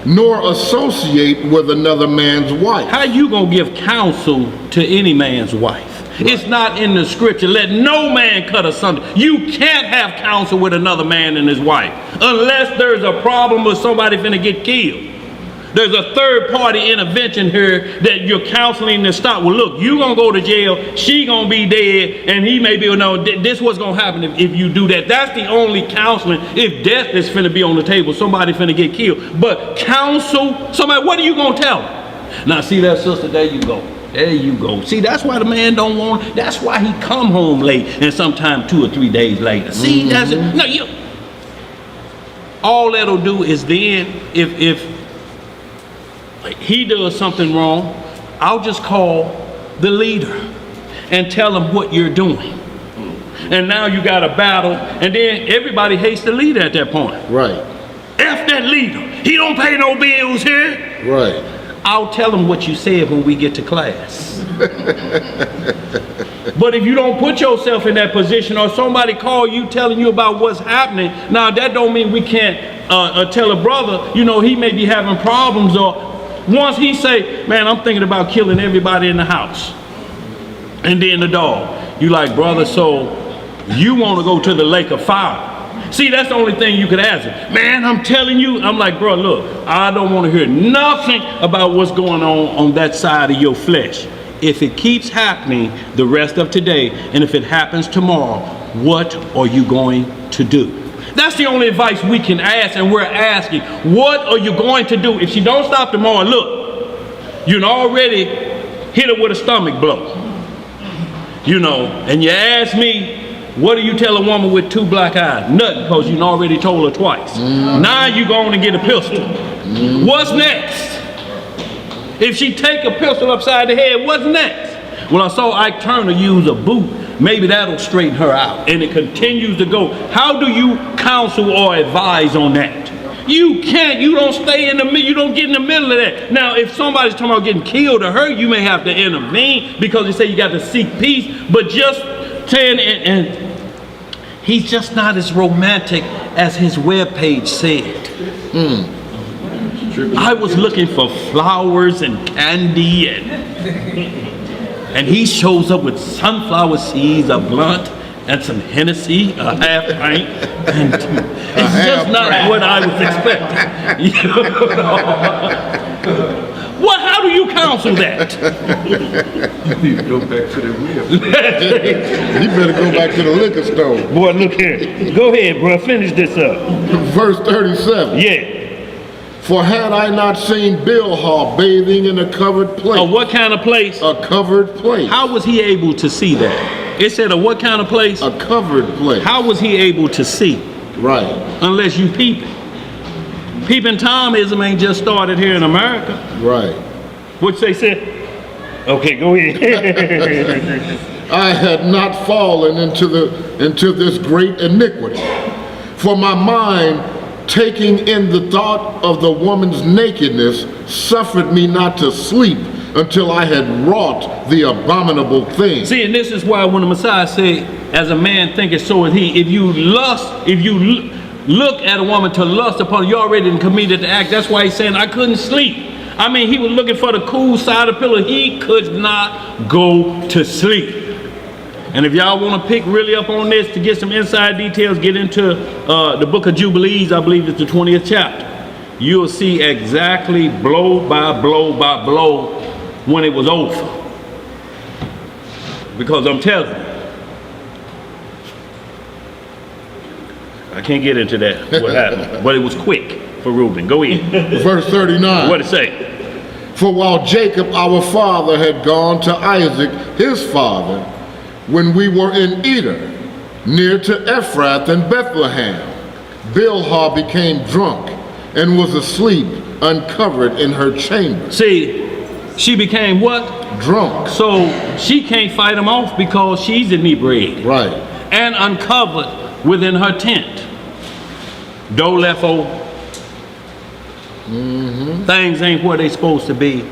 Nor associate with another man's wife. How you gonna give counsel to any man's wife? It's not in the scripture. Let no man cut asunder. You can't have counsel with another man and his wife unless there's a problem with somebody finna get killed. There's a third party intervention here that you're counseling to stop. Well, look, you gonna go to jail, she gonna be dead, and he may be, no, this what's gonna happen if you do that. That's the only counseling. If death is finna be on the table, somebody finna get killed. But counsel, somebody, what are you gonna tell them? Now see that, sister, there you go. There you go. See, that's why the man don't want, that's why he come home late and sometimes 2 or 3 days later. See, that's it. No, you, all that'll do is then, if he does something wrong, I'll just call the leader and tell him what you're doing. And now you got a battle, and then everybody hates the leader at that point. Right. F that leader. He don't pay no bills here. Right. I'll tell him what you said when we get to class. But if you don't put yourself in that position, or somebody call you telling you about what's happening, now that don't mean we can't tell a brother, you know, he may be having problems, or once he say, man, I'm thinking about killing everybody in the house, and then the dog, you like, brother, so you want to go to the lake of fire? See, that's the only thing you could ask him. Man, I'm telling you, I'm like, bro, look, I don't want to hear nothing about what's going on that side of your flesh. If it keeps happening the rest of today, and if it happens tomorrow, what are you going to do? That's the only advice we can ask, and we're asking, what are you going to do? If she don't stop tomorrow, look, you already hit her with a stomach blow. You know, and you ask me, what do you tell a woman with 2 black eyes? Nothing, because you already told her twice. Now you going to get a pistol. What's next? If she take a pistol upside the head, what's next? Well, I saw Ike Turner use a boot. Maybe that'll straighten her out. And it continues to go. How do you counsel or advise on that? You can't. You don't stay in the middle. You don't get in the middle of that. Now, if somebody's talking about getting killed or hurt, you may have to intervene because they say you got to seek peace. But just saying, and he's just not as romantic as his webpage said. I was looking for flowers and candy, and he shows up with sunflower seeds, a blunt, and some Hennessy, a half pint, and it's just not what I was expecting. You know? What? How do you counsel that? You need to go back to the rib. You better go back to the liquor store. Boy, look here. Go ahead, bro. Finish this up. Verse 37. Yeah. For had I not seen Bilhah bathing in a covered place? A what kind of place? A covered place. How was he able to see that? It said a what kind of place? A covered place. How was he able to see? Right. Unless you peeping. Peeping Tomism ain't just started here in America. Right. What they said? Okay, go ahead. I had not fallen into this great iniquity, for my mind, taking in the thought of the woman's nakedness, suffered me not to sleep until I had wrought the abominable thing. See, and this is why when the Messiah said, as a man thinketh, so is he. If you look at a woman to lust upon her, you already committed the act. That's why he's saying, I couldn't sleep. I mean, he was looking for the cool side of the pillow. He could not go to sleep. And if y'all want to pick really up on this to get some inside details, get into the book of Jubilees, I believe it's the 20th chapter. You'll see exactly blow by blow by blow when it was over. Because I'm telling you, I can't get into that, what happened. But it was quick for Reuben. Go ahead. Verse 39. What did it say? For while Jacob our father had gone to Isaac his father, when we were in Eder, near to Ephrath and Bethlehem, Bilhah became drunk and was asleep uncovered in her chamber. See, she became what? Drunk. So she can't fight him off because she's inebriated. Right. And uncovered within her tent. Door left open. Things ain't where they supposed to be.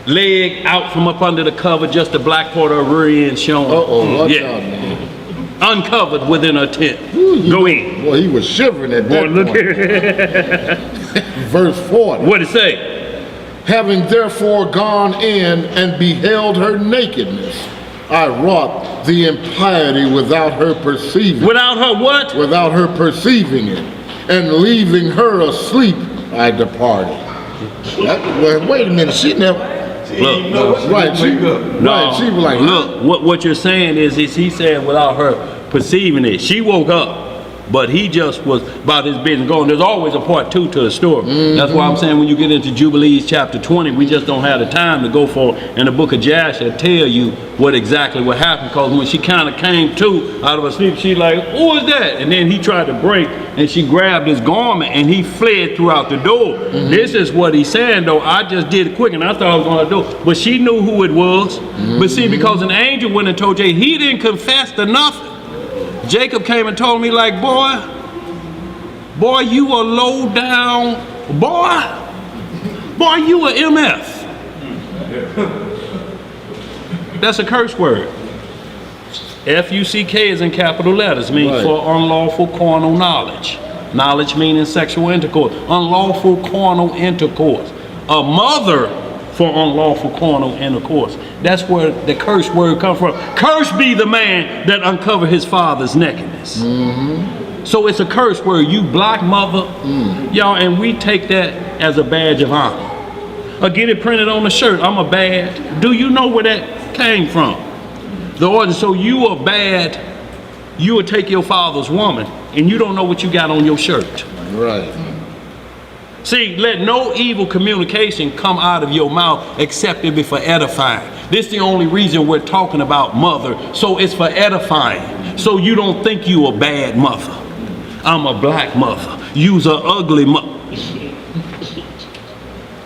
leg out from up under the cover, just the black part of her rear end showing. Watch Yeah. out, man. Uncovered within her tent. Ooh, Go in. Boy, he was shivering at Boy, that look point. here. Verse 40. What it say? Having therefore gone in and beheld her nakedness, I wrought the impiety without her perceiving. Without her what? Without her perceiving it, and leaving her asleep, I departed. Well, wait a minute, she never. Look, Right, she was like, look. What you're saying is he said without her perceiving it. She woke up, but he just was about his business going. There's always a part 2 to the story. That's why I'm saying when you get into Jubilees chapter 20, we just don't have the time to go for in the book of Jasher tell you what exactly what happened. Because when she kind of came to out of her sleep, she like, who is that? And then he tried to break, and she grabbed his garment, and he fled throughout the door. This is what he's saying, though. I just did it quick, and I thought I was going to do it. But she knew who it was. But see, because an angel went and told Jacob, he didn't confess to nothing. Jacob came and told me like, boy, you a low down, boy, you a MF. That's a curse word. F-U-C-K is in capital letters, means for unlawful carnal knowledge. Knowledge meaning sexual intercourse. Unlawful carnal intercourse. A mother for unlawful carnal intercourse. That's where the curse word comes from. Curse be the man that uncover his father's nakedness. So it's a curse word. You black mother, y'all, and we take that as a badge of honor. Or get it printed on the shirt. I'm a bad. Do you know where that came from? The order. So you are bad. You would take your father's woman, and you don't know what you got on your shirt. right. See, let no evil communication come out of your mouth except it be for edifying. This is the only reason we're talking about mother. So it's for edifying. So you don't think you a bad mother. I'm a black mother. You's a ugly mother.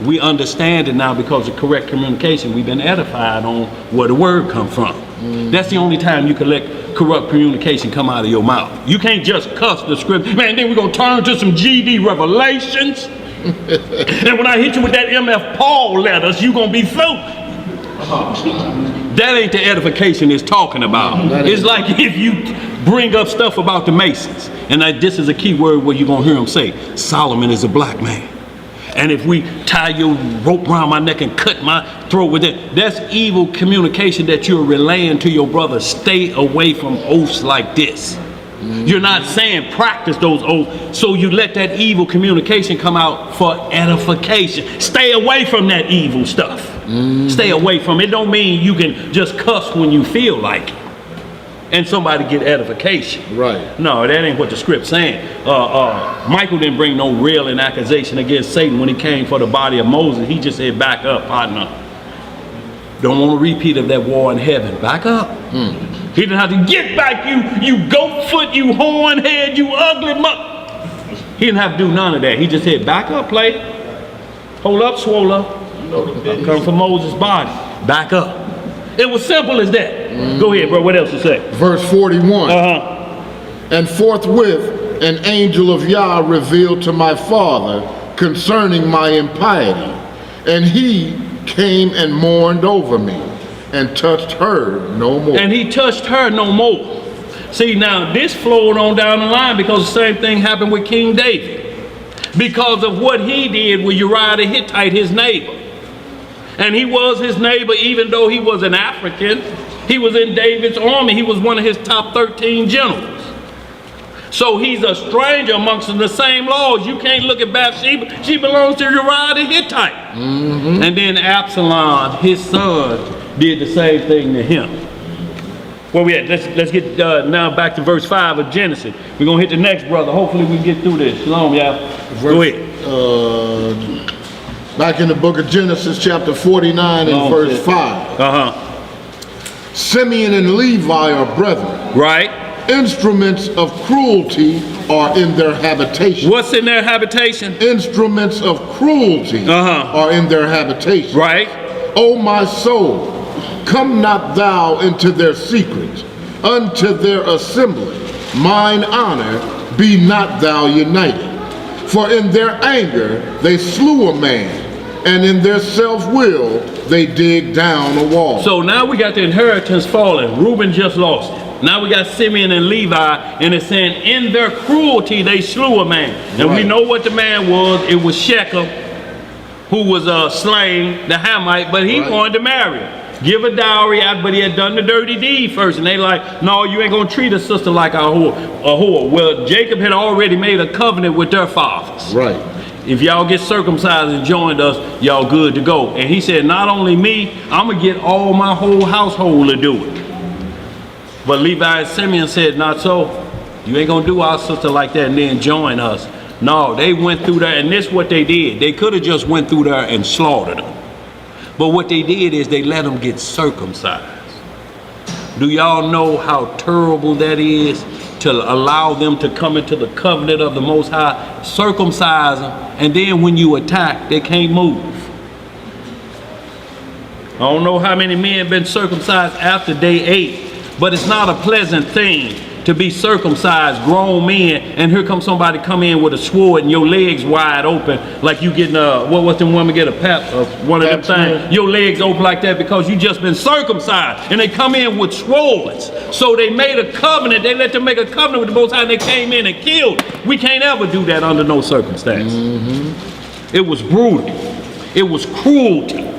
We understand it now because of correct communication. We've been edified on where the word come from. That's the only time you can let corrupt communication come out of your mouth. You can't just cuss the script. Man, then we're going to turn to some GD revelations. And when I hit you with that MF Paul letters, you're going to be through. That ain't the edification it's talking about. It's like if you bring up stuff about the Masons, and this is a key word where you're going to hear them say, Solomon is a black man. And if we tie your rope around my neck and cut my throat with it, that's evil communication that you're relaying to your brother. Stay away from oaths like this. You're not saying practice those oaths, so you let that evil communication come out for edification. Stay away from that evil stuff. Stay away from it. It don't mean you can just cuss when you feel like it and somebody get edification. Right. No, that ain't what the script's saying. Michael didn't bring no railing accusation against Satan when he came for the body of Moses. He just said, back up, partner. Don't want a repeat of that war in heaven. Back up. He didn't have to get back, you goat foot, you horn head, you ugly mother. He didn't have to do none of that. He just said, back up, play. Hold up, swole up. I'm coming from Moses' body. Back up. It was simple as that. Go ahead, bro. What else to say? Verse 41. And forthwith an angel of Yah revealed to my father concerning my impiety. And he came and mourned over me and touched her no more. And he touched her no more. See, now this flowed on down the line because the same thing happened with King David. Because of what he did with Uriah the Hittite, his neighbor. And he was his neighbor even though he was an African. He was in David's army. He was one of his top 13 generals. So he's a stranger amongst the same laws. You can't look at Bathsheba. She belongs to Uriah the Hittite. And then Absalom, his son, did the same thing to him. Where we at? Let's get now back to verse 5 of Genesis. We're going to hit the next brother. Hopefully we can get through this. Shalom, y'all. Go ahead. Back in the book of Genesis, chapter 49 and verse 5. Simeon and Levi are brethren. Right. Instruments of cruelty are in their habitation. What's in their habitation? Instruments of cruelty are in their habitation. Right. O my soul, come not thou into their secret, unto their assembly. Mine honor, be not thou united. For in their anger they slew a man, and in their self-will they dig down a wall. So now we got the inheritance falling. Reuben just lost it. Now we got Simeon and Levi, and it's saying in their cruelty they slew a man. And we know what the man was. It was Shechem, who was slain, the Hamite, but he wanted to marry her. Give a dowry, but he had done the dirty deed first. And they like, no, you ain't going to treat a sister like a whore. Well, Jacob had already made a covenant with their fathers. Right. If y'all get circumcised and joined us, y'all good to go. And he said, not only me, I'm going to get all my whole household to do it. But Levi and Simeon said, not so. You ain't going to do our sister like that and then join us. No, they went through there, and this is what they did. They could have just went through there and slaughtered them. But what they did is they let them get circumcised. Do y'all know how terrible that is? To allow them to come into the covenant of the Most High, circumcise them, and then when you attack, they can't move. I don't know how many men have been circumcised after day 8, but it's not a pleasant thing to be circumcised, grown men, and here comes somebody come in with a sword and your legs wide open, like you getting what's them woman get a pap of one of them things. Your legs open like that because you just been circumcised, and they come in with swords. So they made a covenant. They let them make a covenant with the Most High, and they came in and killed. We can't ever do that under no circumstance. It was brutal. It was cruelty.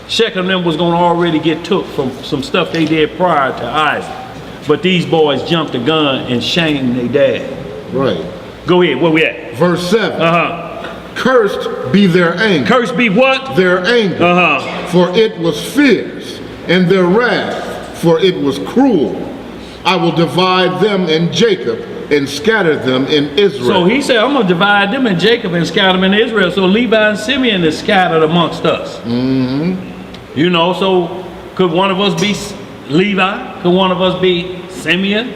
Shechem and them was going to already get took from some stuff they did prior to Isaac. But these boys jumped the gun and shamed their dad. Right. Go ahead, where we at? Verse 7. Cursed be their anger. Cursed be what? Their anger. For it was fierce, and their wrath, for it was cruel. I will divide them in Jacob and scatter them in Israel. So he said, I'm going to divide them in Jacob and scatter them in Israel. So Levi and Simeon is scattered amongst us. You know, so could one of us be Levi? Could one of us be Simeon?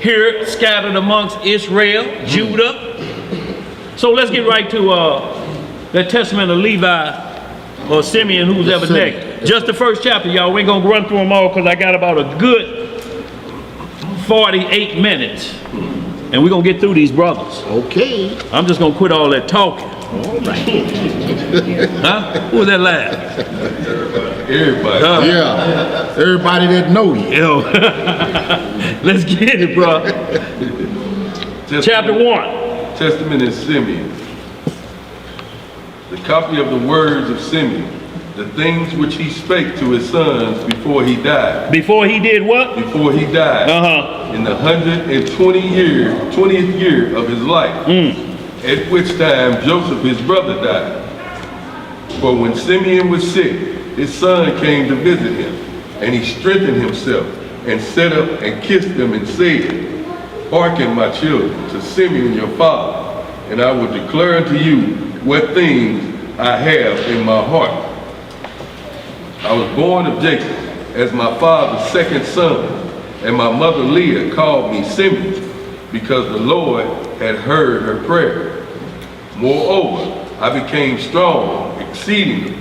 Here, scattered amongst Israel, Judah. So let's get right to the testament of Levi or Simeon, who's ever next. Just the first chapter, y'all. We ain't going to run through them all because I got about a good 48 minutes. And we're going to get through these brothers. Okay. I'm just going to quit all that talking. All right. Huh? Who was that laugh? Everybody. Yeah. Everybody that know you. Yo. Let's get it, bro. Chapter 1. Testament of Simeon. The copy of the words of Simeon, the things which he spake to his sons before he died. Before he did what? Before he died. In the 20th year of his life. At which time Joseph his brother died. For when Simeon was sick, his son came to visit him, and he strengthened himself, and sat up and kissed them, and said, Hearken, my children, to Simeon your father, and I will declare unto you what things I have in my heart. I was born of Jacob as my father's second son, and my mother Leah called me Simeon, because the Lord had heard her prayer. Moreover, I became strong exceedingly.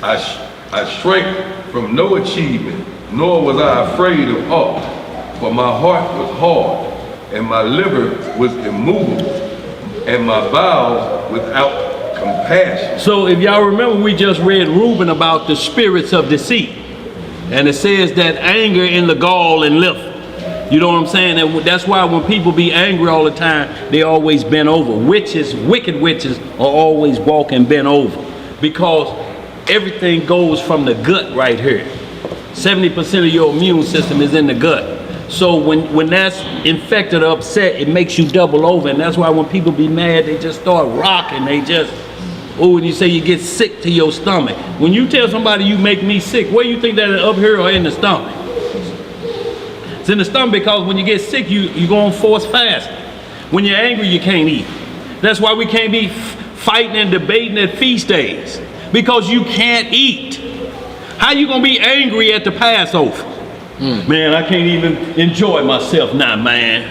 I shrank from no achievement, nor was I afraid of aught, for my heart was hard, and my liver was immovable, and my bowels without compassion. So if y'all remember, we just read Reuben about the spirits of deceit. And it says that anger in the gall and liver. You know what I'm saying? And that's why when people be angry all the time, they always bend over. Witches, wicked witches, are always walking bent over. Because everything goes from the gut right here. 70% of your immune system is in the gut. So when that's infected or upset, it makes you double over. And that's why when people be mad, they just start rocking. They just, oh, and you say you get sick to your stomach. When you tell somebody you make me sick, where you think that is, up here or in the stomach? It's in the stomach, because when you get sick, you go on forced fasting. When you're angry, you can't eat. That's why we can't be fighting and debating at feast days, because you can't eat. How you gonna be angry at the Passover? Man, I can't even enjoy myself now, man.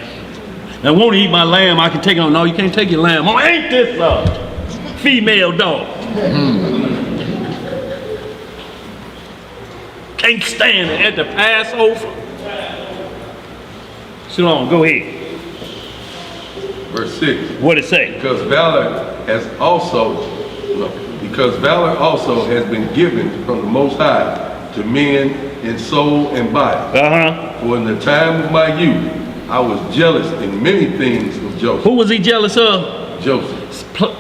I want to eat my lamb. I can take it on. No, you can't take your lamb. Oh, ain't this a female dog? Can't stand it at the Passover. Shalom, go ahead. verse 6. What it say? Because valor also has been given from the Most High to men in soul and body. For in the time of my youth, I was jealous in many things of Joseph. Who was he jealous of? Joseph.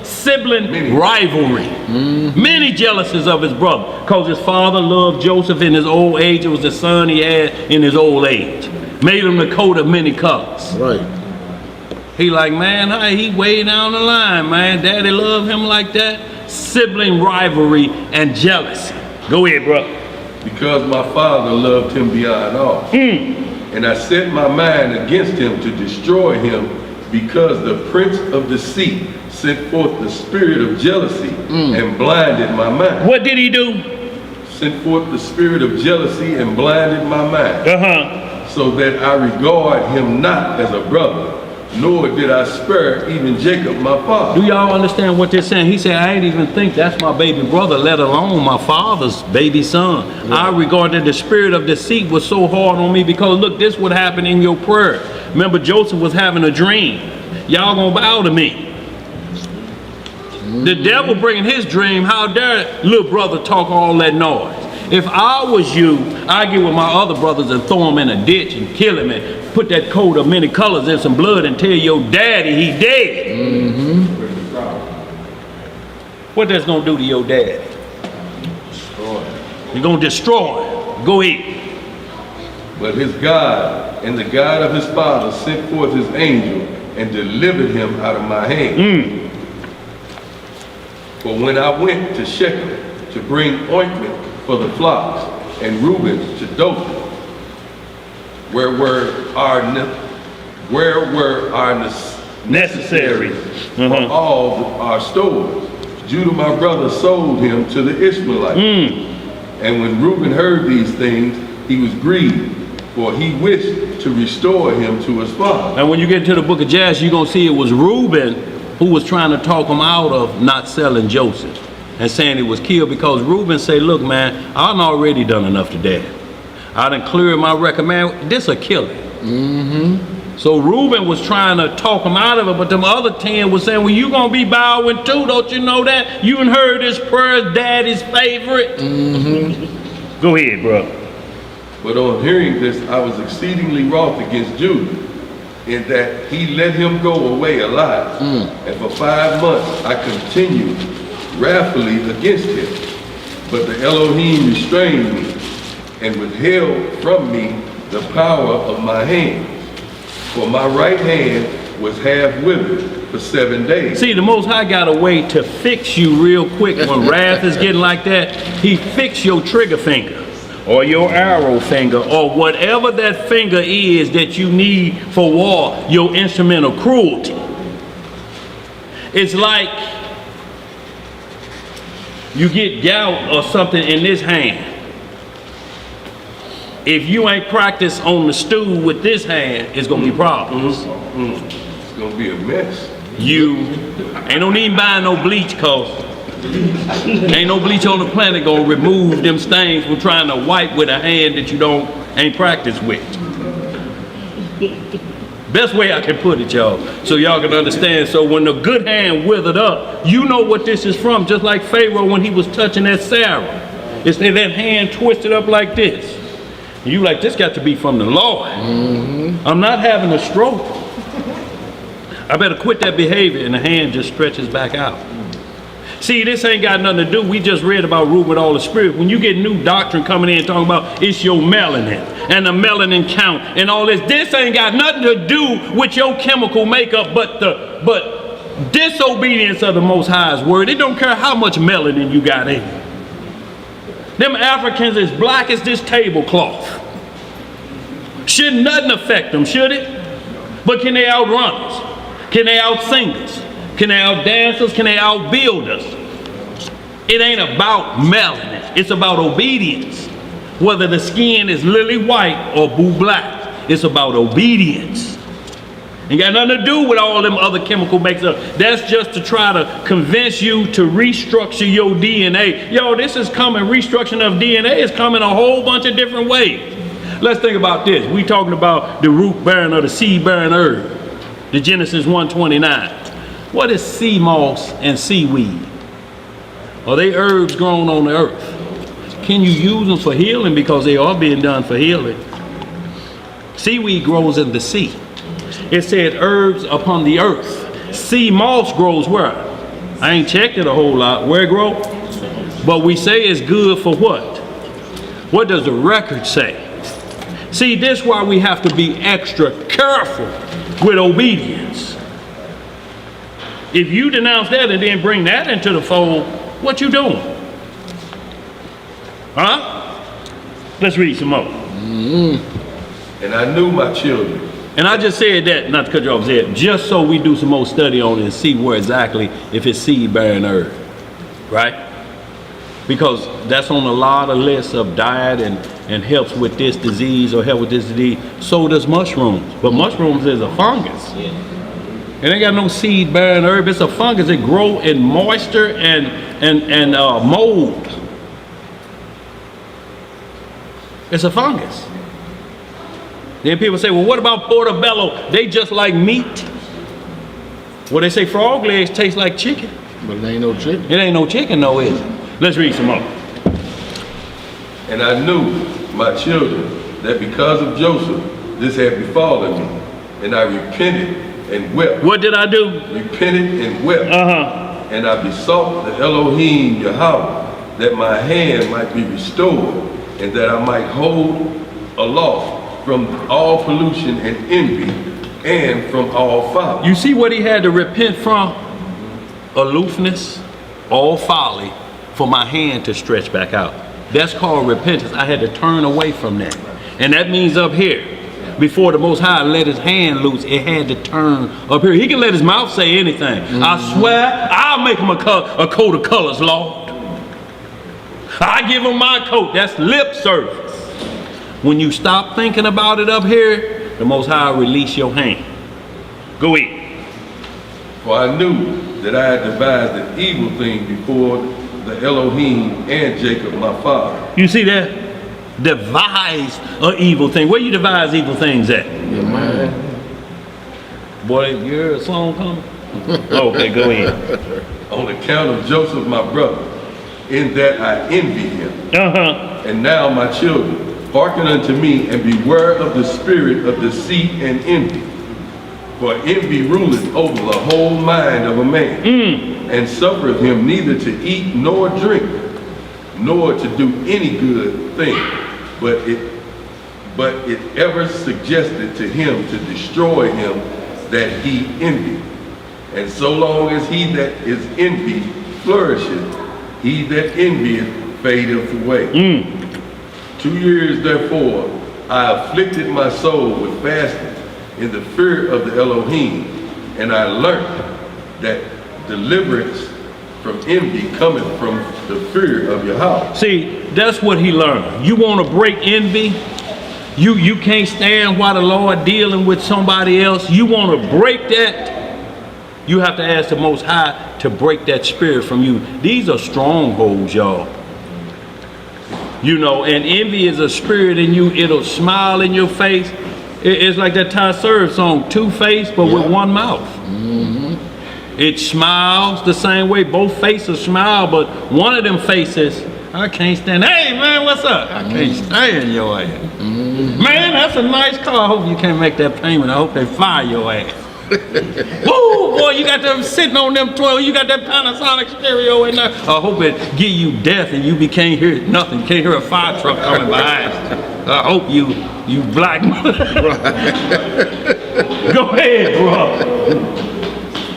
Sibling rivalry. Many jealousies of his brother, because his father loved Joseph in his old age. It was the son he had in his old age. Made him the coat of many colors. Right. He like, man, he way down the line, man. Daddy loved him like that. Sibling rivalry and jealousy. Go ahead, bro. Because my father loved him beyond all. And I set my mind against him to destroy him, because the prince of deceit sent forth the spirit of jealousy and blinded my mind. What did he do? Sent forth the spirit of jealousy and blinded my mind. So that I regard him not as a brother, nor did I spare even Jacob my father. Do y'all understand what they're saying? He said, I ain't even think that's my baby brother, let alone my father's baby son. I regarded the spirit of deceit was so hard on me, because look, this would happen in your prayer. Remember, Joseph was having a dream. Y'all gonna bow to me. The devil bringing his dream. How dare little brother talk all that noise? If I was you, I'd get with my other brothers and throw him in a ditch and kill him and put that coat of many colors in some blood and tell your daddy he dead. What that's gonna do to your daddy? You're gonna destroy him. Go ahead. But his God and the God of his father sent forth his angel and delivered him out of my hand. For when I went to Shechem to bring ointment for the flocks, and Reuben to Dothan, where were our necessary for all our stores, Judah my brother sold him to the Ishmaelites. And when Reuben heard these things, he was grieved, for he wished to restore him to his father. And when you get to the book of Jasher, you're going to see it was Reuben who was trying to talk him out of not selling Joseph and saying he was killed, because Reuben said, look, man, I've already done enough to dad. I done cleared my record, man. This a killer. So Reuben was trying to talk him out of it, but them other 10 was saying, well, you going to be bowing too. Don't you know that? You done heard his prayer, daddy's favorite. Go ahead, bro. But on hearing this, I was exceedingly wroth against Judah, in that he let him go away alive. And for 5 months I continued wrathfully against him. But the Elohim restrained me and withheld from me the power of my hand. For my right hand was half withered for 7 days. See, the Most High got a way to fix you real quick when wrath is getting like that. He fix your trigger finger, or your arrow finger, or whatever that finger is that you need for war, your instrument of cruelty. It's like you get gout or something in this hand. If you ain't practiced on the stool with this hand, it's gonna be problems. It's gonna be a mess. You ain't no need buying no bleach, cause ain't no bleach on the planet gonna remove them stains from trying to wipe with a hand that you ain't practiced with. Best way I can put it, y'all, so y'all can understand. So when the good hand withered up, you know what this is from, just like Pharaoh when he was touching that Sarah. It's that hand twisted up like this. And you like, this got to be from the Lord. I'm not having a stroke. I better quit that behavior, and the hand just stretches back out. See, this ain't got nothing to do. We just read about Reuben with all the spirit. When you get new doctrine coming in talking about it's your melanin and the melanin count and all this ain't got nothing to do with your chemical makeup, but disobedience of the Most High's word. It don't care how much melanin you got in you. Them Africans as black as this tablecloth. Should nothing affect them, should it? But can they outrun us? Can they outsing us? Can they outdance us? Can they outbuild us? It ain't about melanin. It's about obedience. Whether the skin is lily white or blue black, it's about obedience. Ain't got nothing to do with all them other chemical makeup. That's just to try to convince you to restructure your DNA. Yo, this is coming, restructuring of DNA is coming a whole bunch of different ways. Let's think about this. We talking about the root bearing or the seed bearing herb. The Genesis 1:29. What is sea moss and seaweed? Are they herbs grown on the earth? Can you use them for healing? Because they are being done for healing. Seaweed grows in the sea. It said herbs upon the earth. Sea moss grows where? I ain't checked it a whole lot. Where it grow? But we say it's good for what? What does the record say? See, this is why we have to be extra careful with obedience. If you denounce that and then bring that into the fold, what you doing? Huh? Let's read some more. And I knew my children. And I just said that, not to cut you off, Zed, just so we do some more study on it and see where exactly if it's seed-bearing herb, right? Because that's on a lot of lists of diet and helps with this disease or help with this disease. So does mushrooms. But mushrooms is a fungus. It ain't got no seed-bearing herb. It's a fungus. It grows in moisture and mold. It's a fungus. Then people say, well, what about portobello? They just like meat. Well, they say frog legs taste like chicken. But it ain't no chicken. It ain't no chicken, no, is it? Let's read some more. And I knew, my children, that because of Joseph, this had befallen me. And I repented and wept. What did I do? Repented and wept. And I besought the Elohim Yahweh that my hand might be restored and that I might hold aloft from all pollution and envy and from all folly. You see what he had to repent from? Aloofness, all folly, for my hand to stretch back out. That's called repentance. I had to turn away from that. And that means up here, before the Most High let his hand loose, it had to turn up here. He can let his mouth say anything. I swear, I'll make him a coat of colors, Lord. I give him my coat. That's lip service. When you stop thinking about it up here, the Most High will release your hand. Go eat. For I knew that I had devised an evil thing before the Elohim and Jacob my father. You see that? Devise an evil thing. Where you devise evil things at? Yeah, man. Boy, you hear a song coming? Okay, go ahead. On account of Joseph my brother, in that I envy him. And now my children, hearken unto me and beware of the spirit of deceit and envy. For envy ruleth over the whole mind of a man, and suffereth him neither to eat nor drink, nor to do any good thing, but it ever suggested to him to destroy him that he envied. And so long as he that is envied flourisheth, he that envieth fadeth away. 2 years therefore I afflicted my soul with fasting in the fear of the Elohim, and I learned that deliverance from envy cometh from the fear of Yahweh. See, that's what he learned. You want to break envy? You can't stand while the Lord dealing with somebody else. You want to break that? You have to ask the Most High to break that spirit from you. These are strongholds, y'all. You know, and envy is a spirit in you. It'll smile in your face. It's like that Ty Serve song, two-faced, but with one mouth. It smiles the same way. Both faces smile, but one of them faces, I can't stand. Hey, man, what's up? I can't stand your ass. Man, that's a nice car. I hope you can't make that payment. I hope they fire your ass. Woo, boy, you got them sitting on them 12. You got that Panasonic stereo in there. I hope it give you death and you can't hear nothing. Can't hear a fire truck coming behind. I hope you black. Go ahead, bro.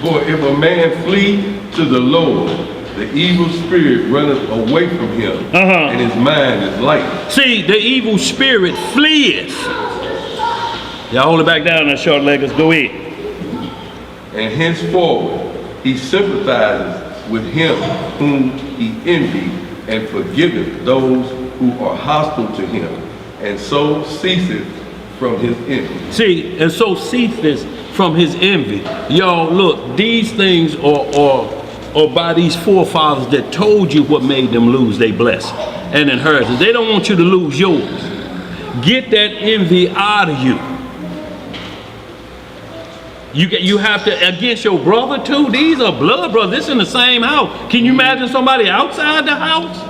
For if a man flee to the Lord, the evil spirit runneth away from him, and his mind is light. See, the evil spirit fleeth. Y'all hold it back down there, short leggers. Go ahead. And henceforward he sympathizes with him whom he envied, and forgiveth those who are hostile to him, and so ceaseth from his envy. See, and so ceaseth from his envy. Y'all, look, these things are by these forefathers that told you what made them lose their blessing and inheritance. They don't want you to lose yours. Get that envy out of you. You have to against your brother too. These are blood brothers. This in the same house. Can you imagine somebody outside the house?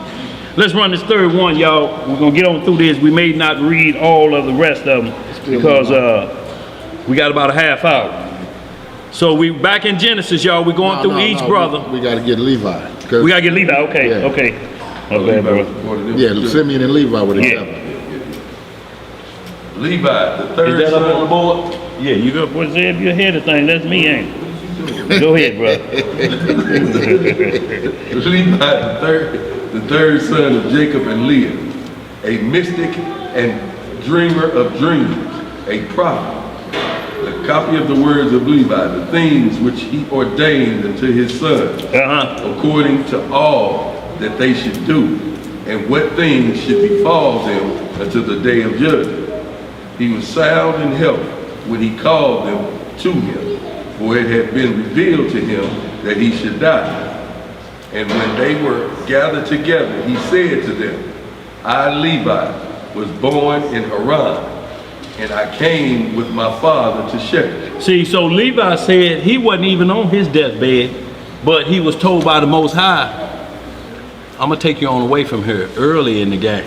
Let's run this third one, y'all. We're gonna get on through this. We may not read all of the rest of them because we got about a half hour. So we back in Genesis, y'all. We're going through each brother. We got to get Levi. We gotta get Levi. Okay, Yeah. okay. Okay, bro. Yeah, Simeon and Levi were together. Levi, the third Is that son. up on the board? Yeah, you got boy Zeb, you're ahead of things. That's me, ain't it? Go ahead, bro. Levi, the third son of Jacob and Leah, a mystic and dreamer of dreams, a prophet. A copy of the words of Levi, the things which he ordained unto his sons, according to all that they should do, and what things should befall them until the day of judgment. He was sound in health when he called them to him, for it had been revealed to him that he should die. And when they were gathered together, he said to them, I, Levi, was born in Haran, and I came with my father to Shechem. See, so Levi said he wasn't even on his deathbed, but he was told by the Most High, I'm gonna take you on away from here early in the game.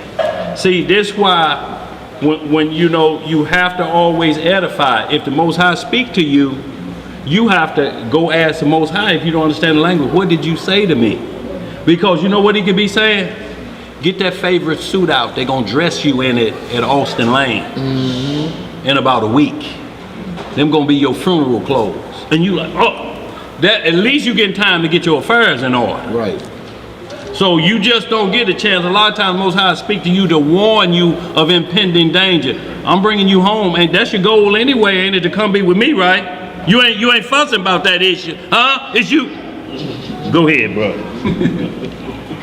See, this why when you know, you have to always edify. If the Most High speak to you, you have to go ask the Most High. If you don't understand the language, what did you say to me? Because you know what he could be saying? Get that favorite suit out. They're gonna dress you in it at Austin Lane in about a week. Them gonna be your funeral clothes. And you like, oh, that at least you get time to get your affairs in order. Right. So you just don't get a chance. A lot of times, Most High speak to you to warn you of impending danger. I'm bringing you home, and that's your goal anyway, ain't it? To come be with me, right? You ain't fussing about that issue, huh? It's you. Go ahead, bro.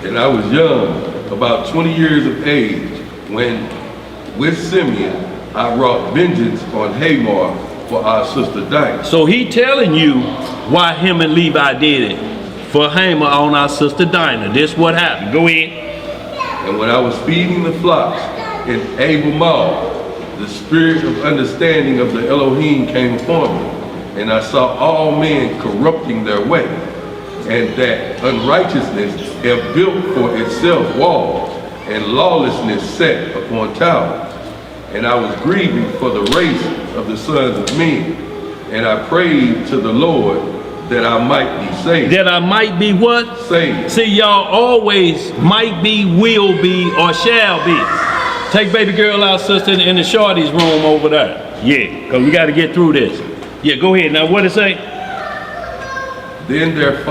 And I was young, about 20 years of age, when with Simeon I wrought vengeance on Hamor for our sister Dinah. So he telling you why him and Levi did it. For Hamor on our sister Dinah. This what happened. Go ahead. And when I was feeding the flocks in Abel Mall, the spirit of understanding of the Elohim came upon me, and I saw all men corrupting their way, and that unrighteousness have built for itself walls, and lawlessness set upon towers. And I was grieving for the race of the sons of men, and I prayed to the Lord that I might be saved. That I might be what? Saved. See, y'all always might be, will be, or shall be. Take baby girl out, sister, in the shorty's room over there. Yeah, because we got to get through this. Yeah, go ahead. Now, what it say? Then there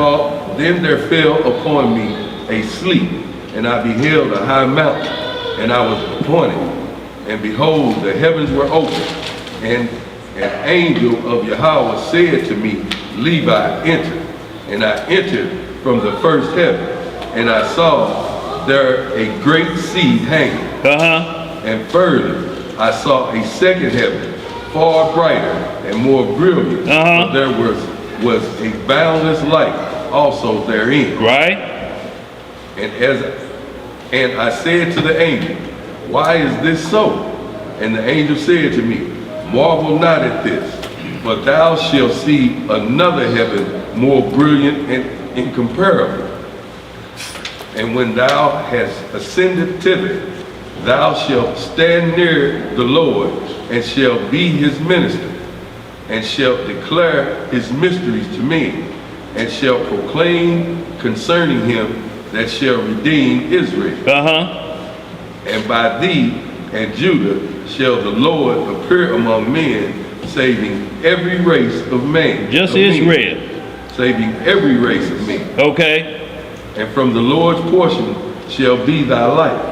fell upon me a sleep, and I beheld a high mountain, and I was appointed. And behold, the heavens were opened, and an angel of Yahweh said to me, Levi, enter. And I entered from the first heaven, and I saw there a great sea hanging. And further, I saw a second heaven, far brighter and more brilliant, but there was a boundless light also therein. Right. And I said to the angel, why is this so? And the angel said to me, marvel not at this, for thou shalt see another heaven more brilliant and incomparable. And when thou hast ascended thither, thou shalt stand near the Lord, and shalt be his minister, and shalt declare his mysteries to men, and shalt proclaim concerning him that shall redeem Israel. And by thee and Judah shall the Lord appear among men, saving every race of man. Just Israel. Saving every race of men. Okay. And from the Lord's portion shall be thy life,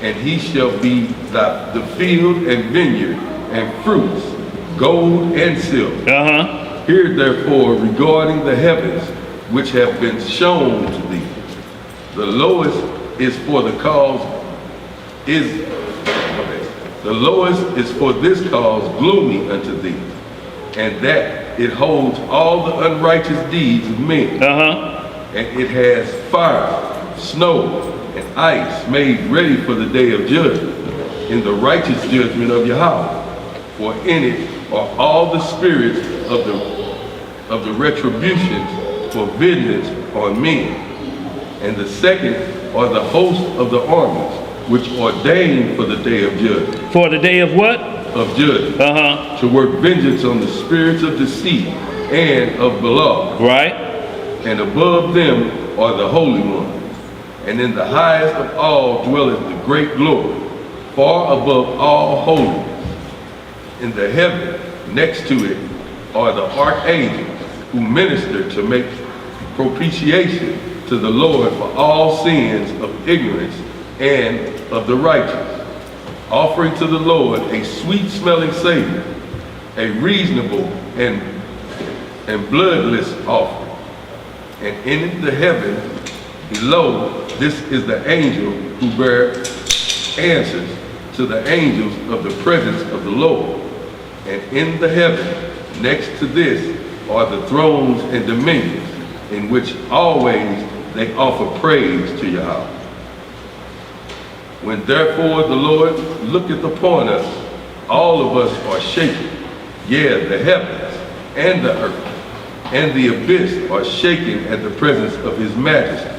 and he shall be the field and vineyard and fruits, gold and silver. Hear therefore regarding the heavens which have been shown to thee. The lowest is for this cause gloomy unto thee, and that it holds all the unrighteous deeds of men. And it has fire, snow, and ice made ready for the day of judgment, in the righteous judgment of Yahweh. for in it are all the spirits of the retributions for vengeance on men. And the second are the hosts of the armies, which ordained for the day of judgment. For the day of what? Of judgment. To work vengeance on the spirits of deceit and of Belial. Right. And above them are the holy ones. And in the highest of all dwelleth the great glory, far above all holiness. In the heaven next to it are the archangels, who minister to make propitiation to the Lord for all sins of ignorance and of the righteous, offering to the Lord a sweet-smelling savor, a reasonable and bloodless offering. And in the heaven below, this is the angel who bears answers to the angels of the presence of the Lord. And in the heaven next to this are the thrones and dominions, in which always they offer praise to Yahweh. When therefore the Lord looketh upon us, all of us are shaken. Yea, the heavens and the earth and the abyss are shaken at the presence of his majesty.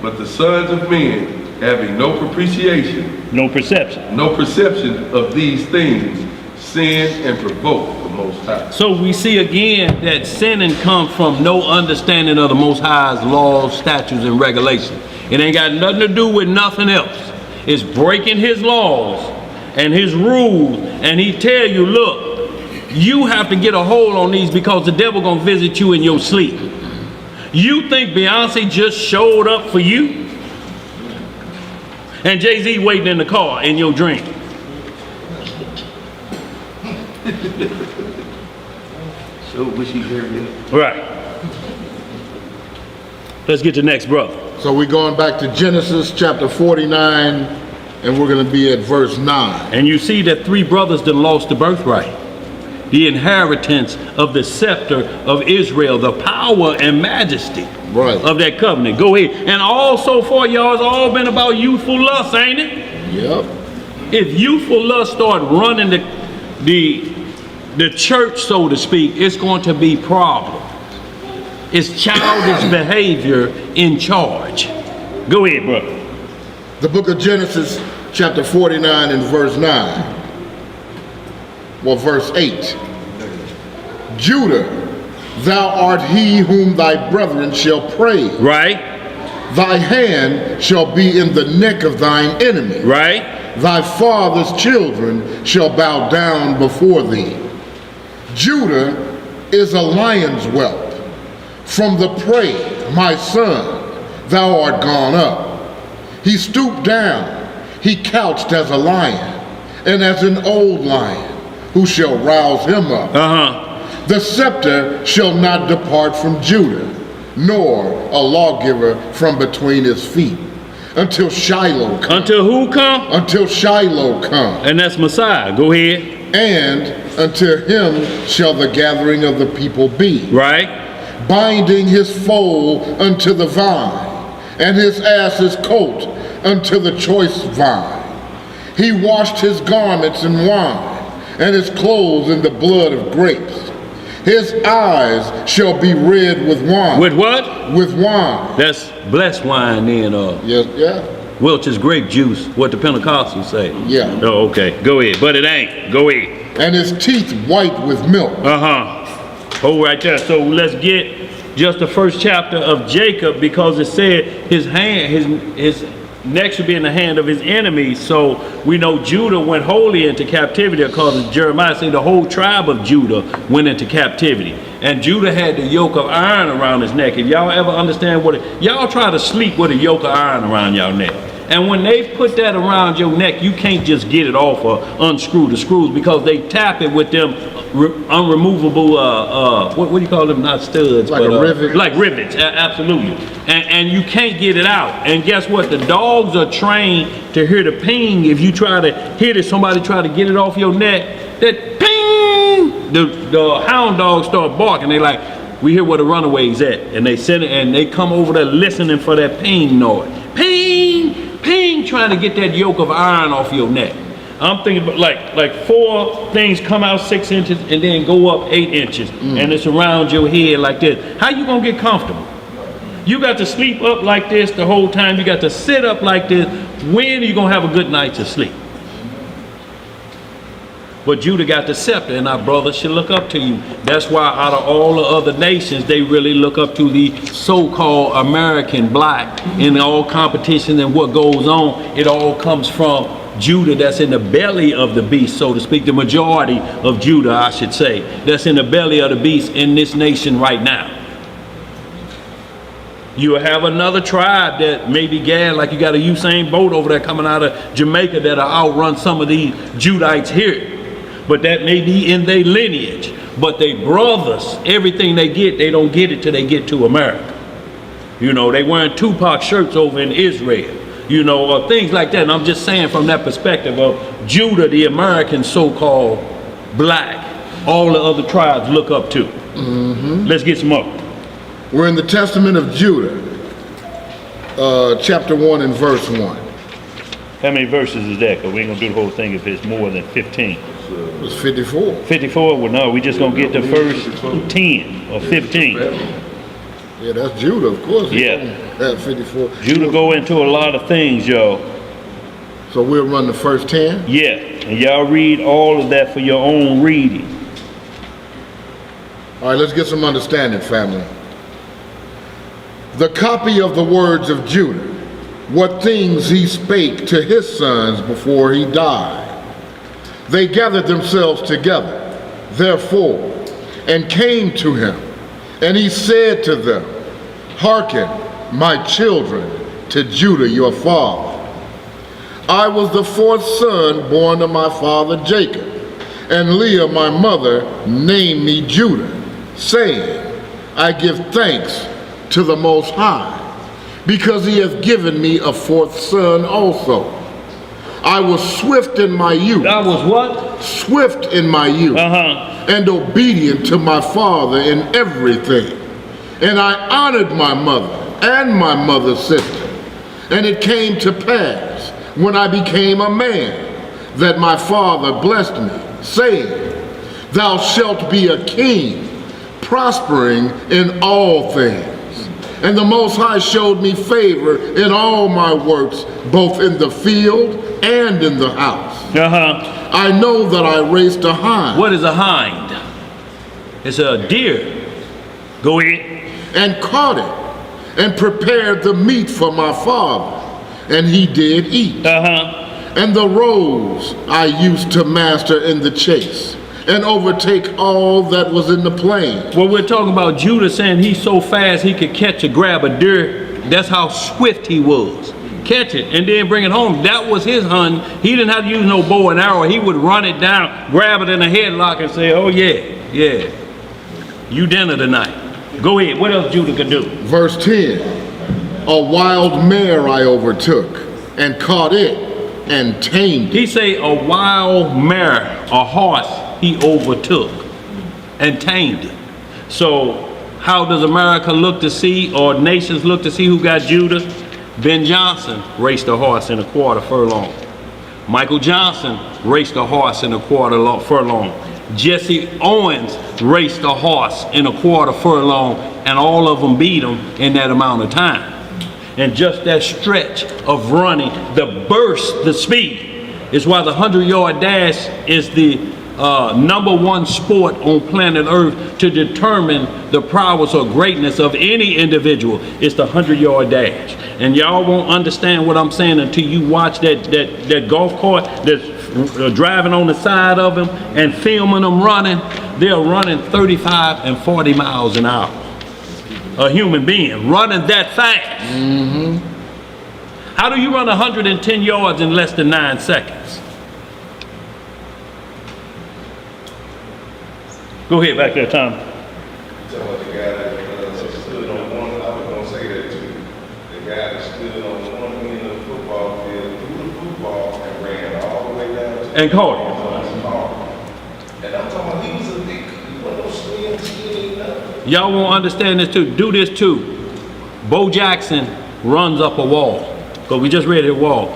But the sons of men, having no propitiation, no perception of these things, sin and provoke the Most High. So we see again that sinning comes from no understanding of the Most High's laws, statutes, and regulations. It ain't got nothing to do with nothing else. It's breaking his laws and his rules, and he tell you, look, you have to get a hold on these because the devil gonna visit you in your sleep. You think Beyonce just showed up for you? And Jay-Z waiting in the car in your dream. So wish he heard me. Right. Let's get to the next brother. So we're going back to Genesis chapter 49, and we're going to be at verse 9. And you see that three brothers done lost the birthright, the inheritance of the scepter of Israel, the power and majesty of that covenant. Go ahead. And all so far, y'all, it's all been about youthful lust, ain't it? Yep. If youthful lust start running the church, so to speak, it's going to be problem. It's childish behavior in charge. Go ahead, brother. The book of Genesis chapter 49 and verse 9. Well, verse 8. Judah, thou art he whom thy brethren shall praise. Right. Thy hand shall be in the neck of thine enemy. Right. Thy father's children shall bow down before thee. Judah is a lion's whelp. From the prey, my son, thou art gone up. He stooped down, he couched as a lion, and as an old lion, who shall rouse him up? The scepter shall not depart from Judah, nor a lawgiver from between his feet, until Shiloh come. Until who come? Until Shiloh come. And that's Messiah. Go ahead. And unto him shall the gathering of the people be. Right. Binding his foal unto the vine, and his ass's colt unto the choice vine. He washed his garments in wine, and his clothes in the blood of grapes. His eyes shall be red with wine. With what? With wine. That's blessed wine then. Yes, yeah. Welch's grape juice, what the Pentecostals say. Yeah. Oh, okay. Go ahead. But it ain't. Go ahead. And his teeth white with milk. Hold right there. So let's get just the first chapter of Jacob, because it said his neck should be in the hand of his enemies. So we know Judah went wholly into captivity, because Jeremiah said the whole tribe of Judah went into captivity. And Judah had the yoke of iron around his neck. If y'all ever understand y'all try to sleep with a yoke of iron around y'all neck. And when they put that around your neck, you can't just get it off or unscrew the screws, because they tap it with them unremovable, what do you call them? Not studs, like a rivet. Like rivets, absolutely. And you can't get it out. And guess what? The dogs are trained to hear the ping. If you try to hit it, somebody try to get it off your neck, that ping, the hound dogs start barking. They like, we hear where the runaways at. And they send it, and they come over there listening for that ping noise. Ping, ping, trying to get that yoke of iron off your neck. I'm thinking about like 4 things come out 6 inches and then go up 8 inches, and it's around your head like this. How you gonna get comfortable? You got to sleep up like this the whole time. You got to sit up like this. When are you gonna have a good night to sleep? But Judah got the scepter, and our brothers should look up to you. That's why out of all the other nations, they really look up to the so-called American black in all competition and what goes on. It all comes from Judah that's in the belly of the beast, so to speak. The majority of Judah, I should say, that's in the belly of the beast in this nation right now. You have another tribe that may be Gad, like you got a Usain Bolt over there coming out of Jamaica that'll outrun some of these Judites here. But that may be in their lineage. But they brothers, everything they get, they don't get it till they get to America. You know, they wearing Tupac shirts over in Israel, you know, or things like that. And I'm just saying from that perspective of Judah, the American so-called black, all the other tribes look up to. Let's get some more. We're in the Testament of Judah, chapter 1 and verse 1. How many verses is that? Because we ain't going to do the whole thing if it's more than 15. It's 54. 54? Well, no, we just going to get the first 10 or 15. Yeah, that's Judah, of course. Yeah. That's 54. Judah go into a lot of things, y'all. So we'll run the first 10? Yeah, and y'all read all of that for your own reading. All right, let's get some understanding, family. The copy of the words of Judah, what things he spake to his sons before he died. They gathered themselves together, therefore, and came to him, and he said to them, Hearken, my children, to Judah your father. I was the 4th son born of my father Jacob, and Leah my mother named me Judah, saying, I give thanks to the Most High, because he hath given me a 4th son also. I was swift in my youth. I was what? Swift in my youth, and obedient to my father in everything. And I honored my mother and my mother's sister. And it came to pass, when I became a man, that my father blessed me, saying, Thou shalt be a king, prospering in all things. And the Most High showed me favor in all my works, both in the field and in the house. I know that I raised a hind. What is a hind? It's a deer. Go ahead. And caught it, and prepared the meat for my father, and he did eat. And the roes I used to master in the chase, and overtake all that was in the plain. Well, we're talking about Judah saying he's so fast he could grab a deer. That's how swift he was. Catch it and then bring it home. That was his hunt. He didn't have to use no bow and arrow. He would run it down, grab it in a headlock and say, oh yeah, you dinner tonight. Go ahead, what else Judah could do? Verse 10, a wild mare I overtook, and caught it, and tamed it. He say a wild mare, a horse, he overtook and tamed it. So how does America look to see, or nations look to see who got Judah? Ben Johnson raced a horse in a quarter furlong. Michael Johnson raced a horse in a quarter furlong. Jesse Owens raced a horse in a quarter furlong, and all of them beat him in that amount of time. And just that stretch of running, the burst, the speed, is why the 100-yard dash is the #1 sport on planet Earth to determine the prowess or greatness of any individual. It's the 100-yard dash. And y'all won't understand what I'm saying until you watch that golf cart that's driving on the side of them and filming them running. They're running 35 and 40 miles an hour. A human being running that fast. How do you run 110 yards in less than 9 seconds? Go ahead, back there, Tom. You talking about the guy that stood on one, I was gonna say that too. The guy that stood on one end of the football field, threw the football and ran all the way down to And caught it. And I'm talking about he was a big, he wasn't no skinny, nothing. Y'all won't understand this too. Do this too. Bo Jackson runs up a wall. Because we just read his wall.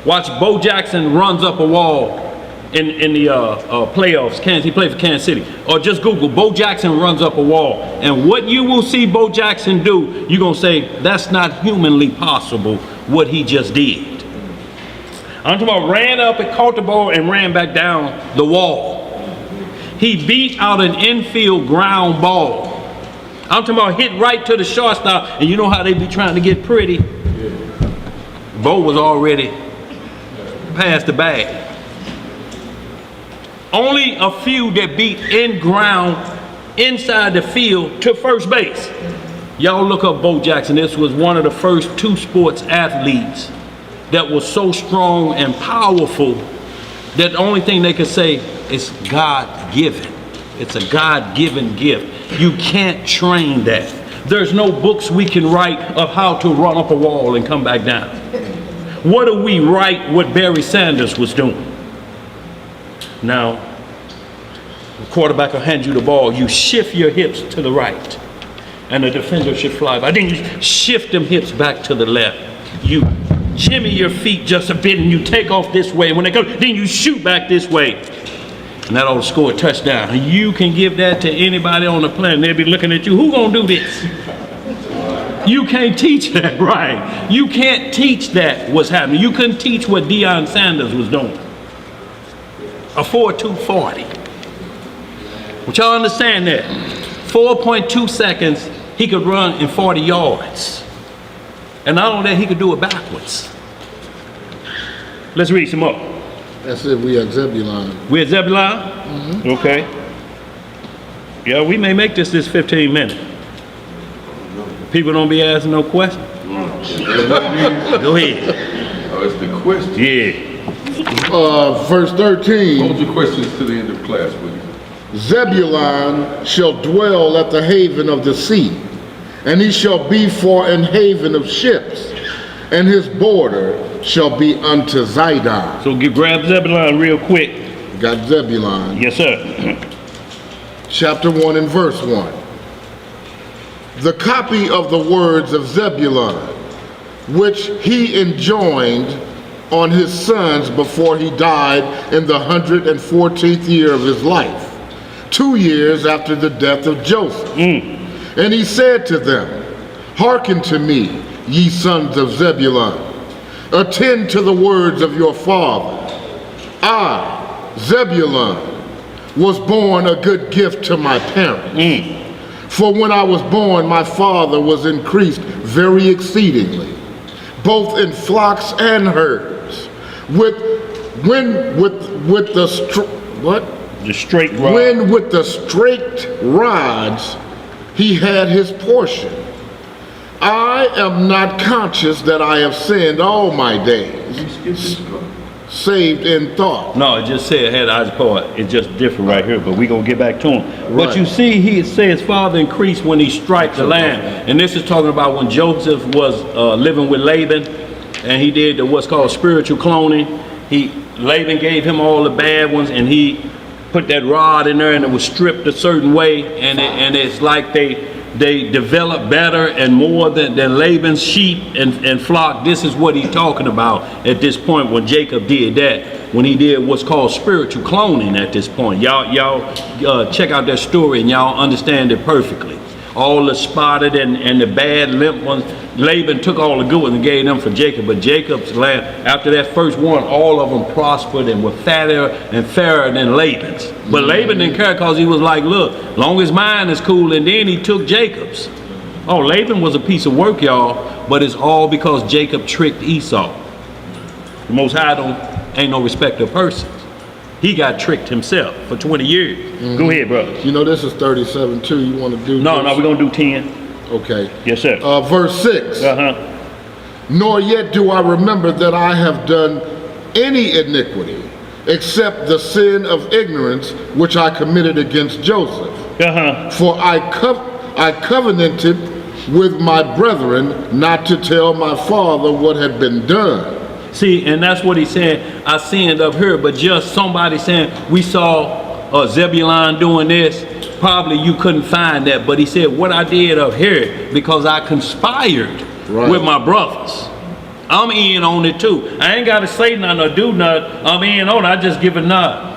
Watch Bo Jackson runs up a wall in the playoffs. He played for Kansas City. Or just Google, Bo Jackson runs up a wall. And what you will see Bo Jackson do, you're going to say, that's not humanly possible what he just did. I'm talking about ran up and caught the ball and ran back down the wall. He beat out an infield ground ball. I'm talking about hit right to the shortstop, and you know how they be trying to get pretty? Bo was already past the bag. Only a few that beat in ground inside the field to first base. Y'all look up Bo Jackson. This was one of the first two sports athletes that was so strong and powerful that the only thing they could say is God-given. It's a God-given gift. You can't train that. There's no books we can write of how to run up a wall and come back down. What do we write what Barry Sanders was doing? Now, the quarterback will hand you the ball. You shift your hips to the right, and the defender should fly by. Then you shift them hips back to the left. You jimmy your feet just a bit, and you take off this way. When they go, then you shoot back this way. And that ought to score a touchdown. You can give that to anybody on the planet. They'll be looking at you. Who gonna do this? You can't teach that, right? You can't teach that what's happening. You couldn't teach what Deion Sanders was doing. A 4.240. But y'all understand that? 4.2 seconds, he could run in 40 yards. And not only that, he could do it backwards. Let's read some more. That's it, we at Zebulon. We at Zebulon? Mm-hmm. Okay. Yeah, we may make this 15 minutes. People don't be asking no questions. Go ahead. Oh, it's the question. Yeah. Verse 13. Hold your questions to the end of class, will you? Zebulon shall dwell at the haven of the sea, and he shall be for an haven of ships, and his border shall be unto Zidon. So grab Zebulon real quick. Got Zebulon. Yes, sir. Chapter 1 and verse 1. The copy of the words of Zebulun, which he enjoined on his sons before he died in the 114th year of his life, 2 years after the death of Joseph. And he said to them, hearken to me, ye sons of Zebulun. Attend to the words of your father. I, Zebulun, was born a good gift to my parents. For when I was born, my father was increased very exceedingly, both in flocks and herds. When with the straight rods he had his portion. I am not conscious that I have sinned all my days, saved in thought. No, it just said had eyes part. It's just different right here, but we're going to get back to him. Right. But you see, he says father increased when he striped the land. And this is talking about when Joseph was living with Laban, and he did what's called spiritual cloning. Laban gave him all the bad ones, and he put that rod in there, and it was stripped a certain way, and it's like they develop better and more than Laban's sheep and flock. This is what he's talking about at this point when Jacob did that, when he did what's called spiritual cloning at this point. Y'all check out that story and y'all understand it perfectly. All the spotted and the bad limp ones, Laban took all the good ones and gave them for Jacob. But Jacob's land, after that first one, all of them prospered and were fatter and fairer than Laban's. But Laban didn't care because he was like, look, long as mine is cool, and then he took Jacob's. Oh, Laban was a piece of work, y'all, but it's all because Jacob tricked Esau. The Most High ain't no respecter of persons. He got tricked himself for 20 years. Go ahead, brother. You know, this is 37 too. You want to do No, this? we're going to do 10. Okay. Yes, sir. Verse 6. Nor yet do I remember that I have done any iniquity, except the sin of ignorance which I committed against Joseph. For I covenanted with my brethren not to tell my father what had been done. See, and that's what he said, I sinned up here, but just somebody saying, we saw Zebulon doing this, probably you couldn't find that. But he said, what I did up here, because I conspired with my brothers. I'm in on it too. I ain't got to say nothing or do nothing. I'm in on it. I just give a nod.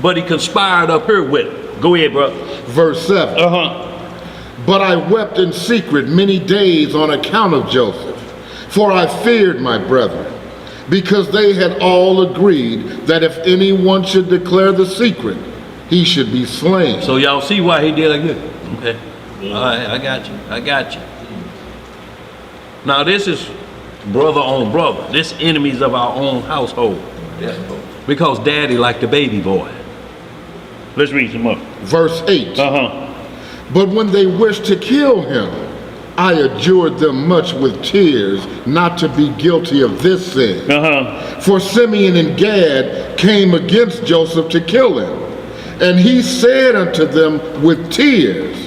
But he conspired up here with it. Go ahead, bro. Verse 7. But I wept in secret many days on account of Joseph, for I feared my brethren, because they had all agreed that if anyone should declare the secret, he should be slain. So y'all see why he did like this? Okay. All right, I got you. I got you. Now this is brother on brother. This enemies of our own household. Because daddy like the baby boy. Let's read some more. Verse 8. But when they wished to kill him, I adjured them much with tears not to be guilty of this sin. For Simeon and Gad came against Joseph to kill him. And he said unto them with tears,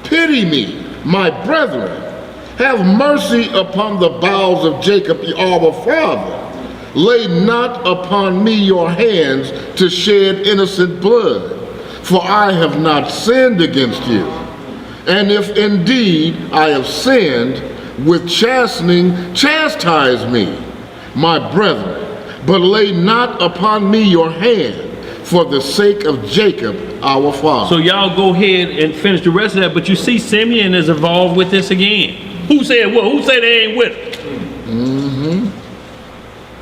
Pity me, my brethren. Have mercy upon the bowels of Jacob, our father. Lay not upon me your hands to shed innocent blood, for I have not sinned against you. And if indeed I have sinned, with chastening chastise me, my brethren, but lay not upon me your hand, for the sake of Jacob, our father. So y'all go ahead and finish the rest of that, but you see Simeon is involved with this again. Who said what? Who said they ain't with it?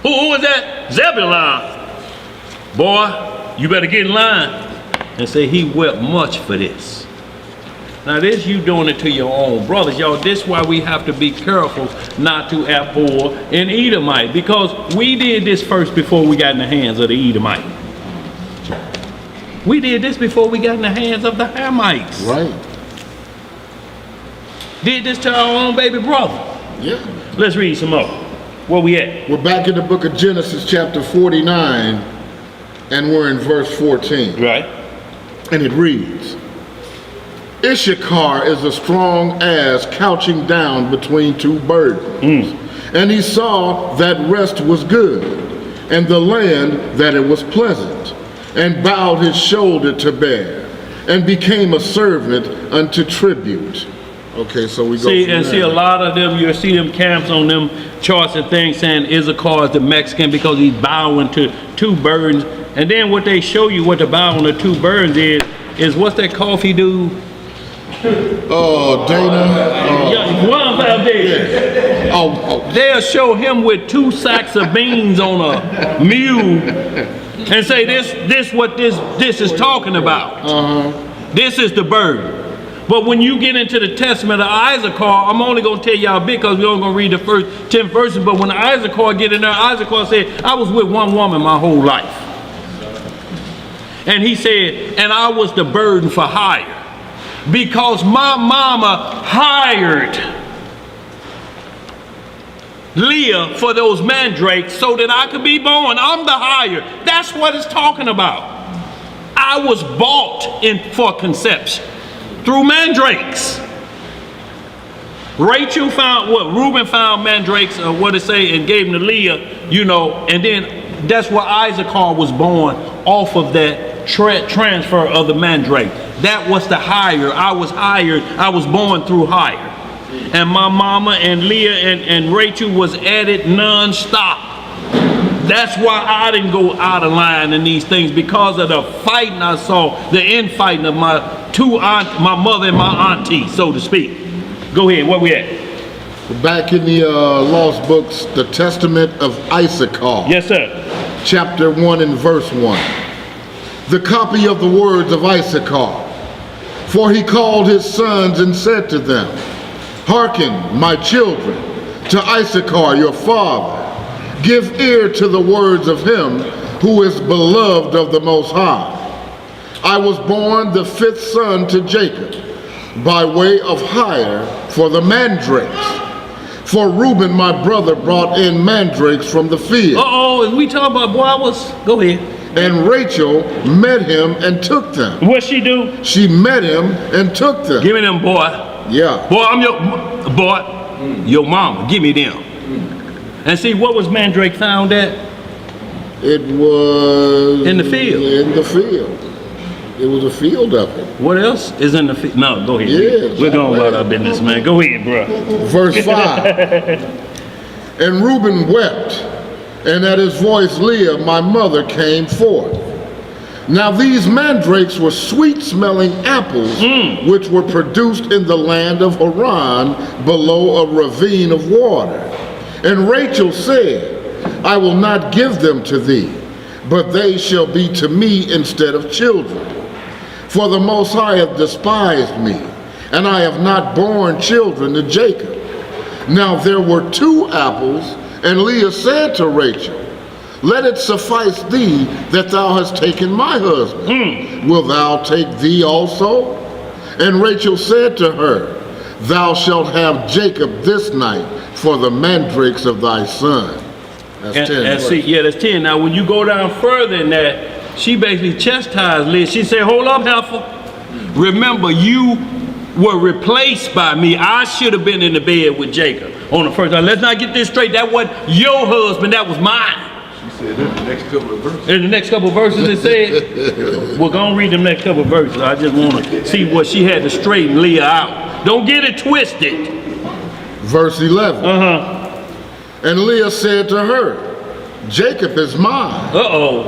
Who was that? Zebulon. Boy, you better get in line and say he wept much for this. Now this you doing it to your own brothers. Y'all, this is why we have to be careful not to abhor an Edomite, because we did this first before we got in the hands of the Edomite. We did this before we got in the hands of the Hamites. Right. Did this to our own baby brother. Yeah. Let's read some more. Where we at? We're back in the book of Genesis chapter 49, and we're in verse 14. Right. And it reads, Issachar is a strong ass couching down between two burdens. And he saw that rest was good, and the land that it was pleasant, and bowed his shoulder to bear, and became a servant unto tribute. Okay, so we go see a lot of them, you'll see them camps on them charts and things saying Issachar is the Mexican because he's bowing to two burdens. And then what they show you what the bowing to two burdens is what's that coffee dude? Oh, Dana. One out there. They'll show him with 2 sacks of beans on a mule and say this what this is talking about. This is the burden. But when you get into the testament of Issachar, I'm only going to tell y'all a bit because we're only going to read the first 10 verses. But when Issachar get in there, Issachar said, I was with one woman my whole life. And he said, and I was the burden for hire. Because my mama hired Leah for those mandrakes so that I could be born. I'm the hire. That's what it's talking about. I was bought for conception through mandrakes. Rachel found Reuben found mandrakes, or what it say, and gave them to Leah, you know, and then that's where Issachar was born off of that transfer of the mandrake. That was the hire. I was hired. I was born through hire. And my mama and Leah and Rachel was at it non-stop. That's why I didn't go out of line in these things, because of the fighting I saw, the infighting of my mother and my auntie, so to speak. Go ahead, where we at? Back in the lost books, the Testament of Issachar. Yes, sir. Chapter 1 and verse 1. The copy of the words of Issachar. For he called his sons and said to them, Hearken, my children, to Issachar your father. Give ear to the words of him who is beloved of the Most High. I was born the 5th son to Jacob, by way of hire for the mandrakes. For Reuben my brother brought in mandrakes from the field. And we talking about, boy, go ahead. And Rachel met him and took them. What she do? She met him and took them. Give me them, boy. Yeah. Boy, I'm your mama. Give me them. And see, what was mandrake found at? It was in the field. In the field. It was a field of it. What else is in the field? No, go ahead. Yeah, We're going about our business, man. Go ahead, bro. Verse 5. And Reuben wept, and at his voice Leah, my mother, came forth. Now these mandrakes were sweet-smelling apples, which were produced in the land of Haran, below a ravine of water. And Rachel said, I will not give them to thee, but they shall be to me instead of children. For the Most High hath despised me, and I have not borne children to Jacob. Now there were 2 apples, and Leah said to Rachel, let it suffice thee that thou hast taken my husband. Wilt thou take thee also? And Rachel said to her, thou shalt have Jacob this night for the mandrakes of thy son. That's 10. And see, yeah, that's 10. Now, when you go down further in that, she basically chastised Leah. She said, hold up, heifer. Remember, you were replaced by me. I should have been in the bed with Jacob on the first time. Let's not get this straight. That wasn't your husband. That was mine. Said in the next couple of verses. In the next couple of verses it said, we're going to read the next couple of verses. I just want to see what she had to straighten Leah out. Don't get it twisted. Verse 11. And Leah said to her, Jacob is mine,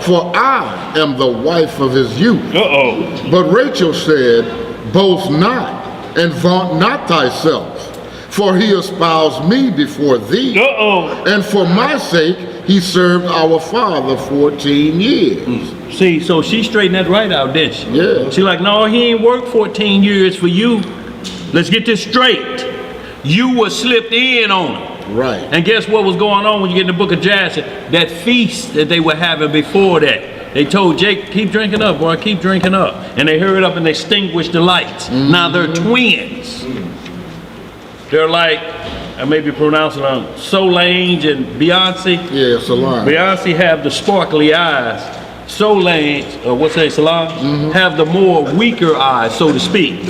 for I am the wife of his youth. But Rachel said, boast not, and vaunt not thyself, for he espoused me before thee, and for my sake he served our father 14 years. See, so she straightened that right out, didn't she? Yeah. She like, no, he ain't worked 14 years for you. Let's get this straight. You were slipped in on him. Right. And guess what was going on when you get in the book of Jasher? That feast that they were having before that. They told Jake, keep drinking up, boy, keep drinking up. And they hurried up and extinguished the lights. Now they're twins. They're like, I may be pronouncing them, Solange and Beyonce. Yeah, Solange. Beyonce have the sparkly eyes. Solange, Solange, have the more weaker eyes, so to speak.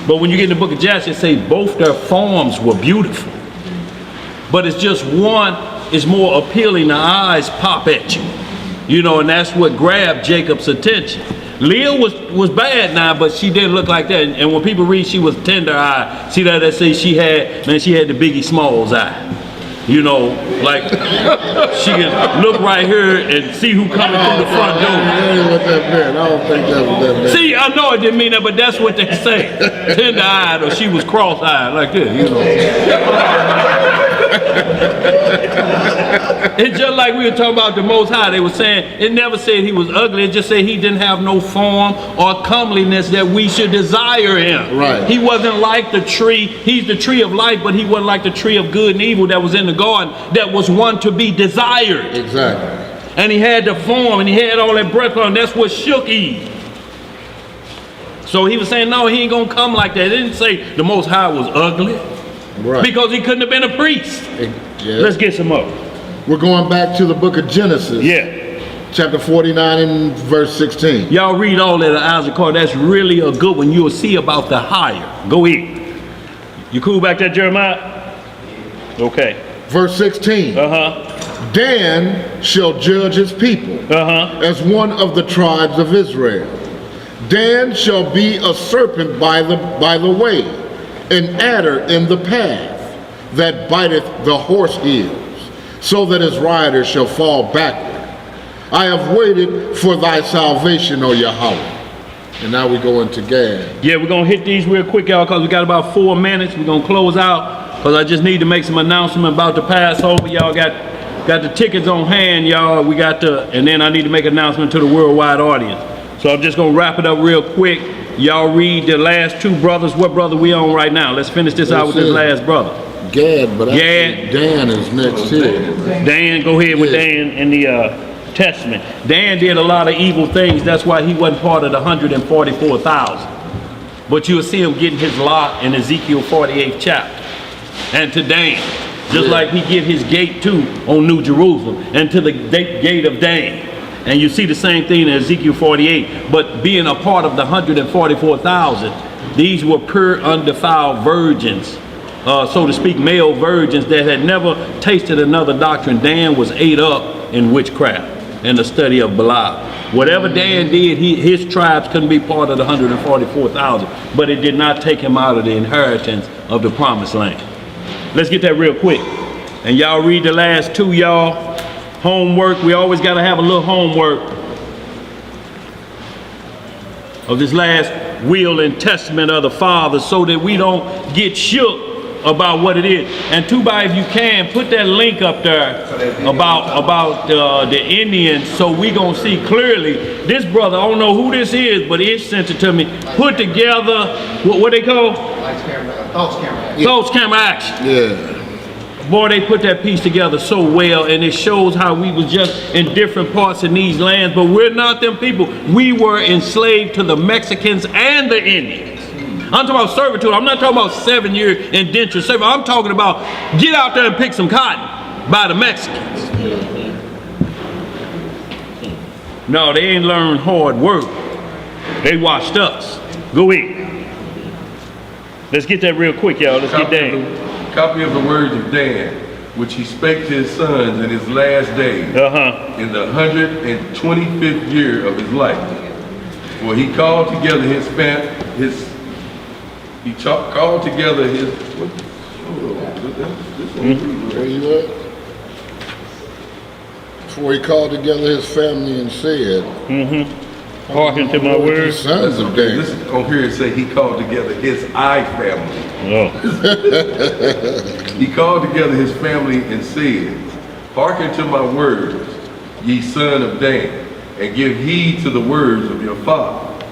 But when you get in the book of Jasher, it say both their forms were beautiful. But it's just one is more appealing, the eyes pop at you. You know, and that's what grabbed Jacob's attention. Leah was bad now, but she didn't look like that. And when people read she was tender-eyed, see that they say she had the Biggie Smalls eye. You know, like she can look right here and see who coming through the front door. That ain't what that meant. I don't think that's what that meant. See, I know it didn't mean that, but that's what they say. Tender-eyed, or she was cross-eyed, like this, you know. It's just like we were talking about the Most High. They were saying, it never said he was ugly. It just said he didn't have no form or comeliness that we should desire him. Right. He wasn't like the tree. He's the tree of life, but he wasn't like the tree of good and evil that was in the garden, that was one to be desired. Exactly. And he had the form, and he had all that breath on. That's what shook Eve. So he was saying, no, he ain't gonna come like that. It didn't say the Most High was ugly. Right. Because he couldn't have been a priest. Yeah. Let's get some more. We're going back to the book of Genesis. Yeah. Chapter 49 and verse 16. Y'all read all that, Isaac Carter. That's really a good one. You'll see about the higher. Go ahead. You cool back there, Jeremiah? Okay. Verse 16. Dan shall judge his people as one of the tribes of Israel. Dan shall be a serpent by the way, an adder in the path, that biteth the horse heels, so that his rider shall fall backward. I have waited for thy salvation, O Yahweh. And now we go into Gad. Yeah, we're going to hit these real quick, y'all, because we got about 4 minutes. We're going to close out, because I just need to make some announcement about the Passover. Y'all got the tickets on hand, y'all. And then I need to make an announcement to the worldwide audience. So I'm just going to wrap it up real quick. Y'all read the last 2 brothers. What brother we on right now? Let's finish this out with this last brother. Gad, but Dan is next here. Dan, go ahead with Dan in the Testament. Dan did a lot of evil things. That's why he wasn't part of the 144,000. But you'll see him getting his lot in Ezekiel 48th chapter. And to Dan, just like he get his gate too on New Jerusalem, and to the gate of Dan. And you see the same thing in Ezekiel 48. But being a part of the 144,000, these were pure undefiled virgins, so to speak, male virgins that had never tasted another doctrine. Dan was ate up in witchcraft. in the study of Belial. Whatever Dan did, his tribes couldn't be part of the 144,000, but it did not take him out of the inheritance of the promised land. Let's get that real quick. And y'all read the last two, y'all. Homework, we always got to have a little homework of this last will and testament of the Father so that we don't get shook about what it is. And Tubai, if you can, put that link up there about the Indians so we gonna see clearly. This brother, I don't know who this is, but it sent it to me. Put together, what they call? Thoughts, camera, action. Yeah. Boy, they put that piece together so well, and it shows how we was just in different parts in these lands, but we're not them people. We were enslaved to the Mexicans and the Indians. I'm talking about servitude. I'm not talking about 7-year indentured servitude. I'm talking about get out there and pick some cotton by the Mexicans. No, they ain't learned hard work. They watched us. Go ahead. Let's get that real quick, y'all. Let's get Dan. Copy of the words of Dan, which he spake to his sons in his last days, in the 125th year of his life. For he called together his Where you at? Before he called together his family and said, Hearken to my words. Sons of Dan. This on here it say he called together his family. Oh. He called together his family and said, hearken to my words, ye son of Dan, and give heed to the words of your father.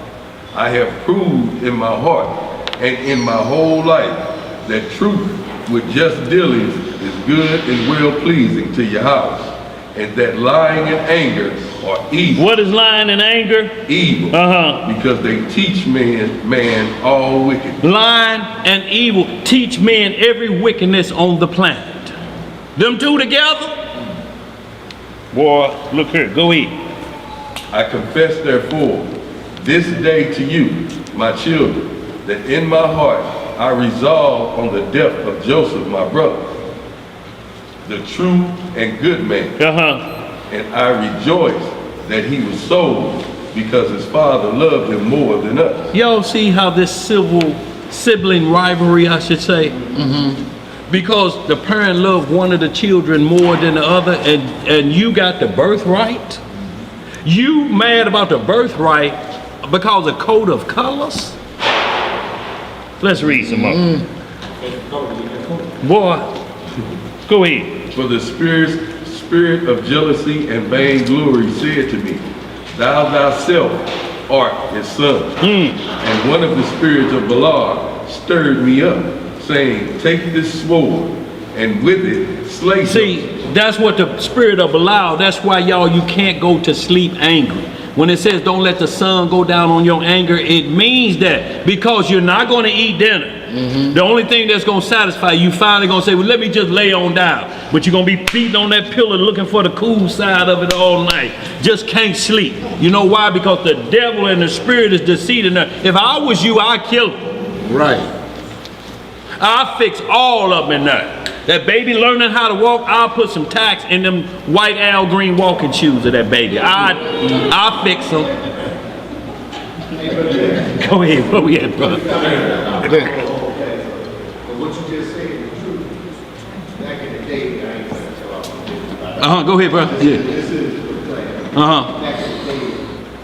I have proved in my heart and in my whole life that truth with just dealings is good and well pleasing to Yahweh, and that lying and anger are evil. What is lying and anger? Evil. Because they teach man all wickedness. Lying and evil teach men every wickedness on the planet. Them two together? Boy, look here, go eat. I confess therefore this day to you, my children, that in my heart I resolve on the death of Joseph, my brother, the true and good man. And I rejoice that he was sold because his father loved him more than us. Y'all see how this sibling rivalry, I should say? Because the parent loved one of the children more than the other, and you got the birthright? You mad about the birthright because of coat of colors? Let's read some more. Boy, go ahead. For the spirit of jealousy and vainglory said to me, thou thyself art his son. And one of the spirits of Belial stirred me up, saying, take this sword, and with it slay. See, that's what the spirit of Belial, that's why y'all, you can't go to sleep angry. When it says don't let the sun go down on your anger, it means that because you're not going to eat dinner. The only thing that's going to satisfy you, finally going to say, well, let me just lay on down. But you're going to be beating on that pillow looking for the cool side of it all night. Just can't sleep. You know why? Because the devil and the spirit is deceiving her. If I was you, I'd kill him. Right. I'll fix all of them in there. That baby learning how to walk, I'll put some tacks in them white Al Green walking shoes of that baby. I'll fix them. Go ahead, where we at, brother? What you just said is true. Back in the day, I ain't gonna tell all Go ahead, brother. Yeah. This is the plan. Back in the day,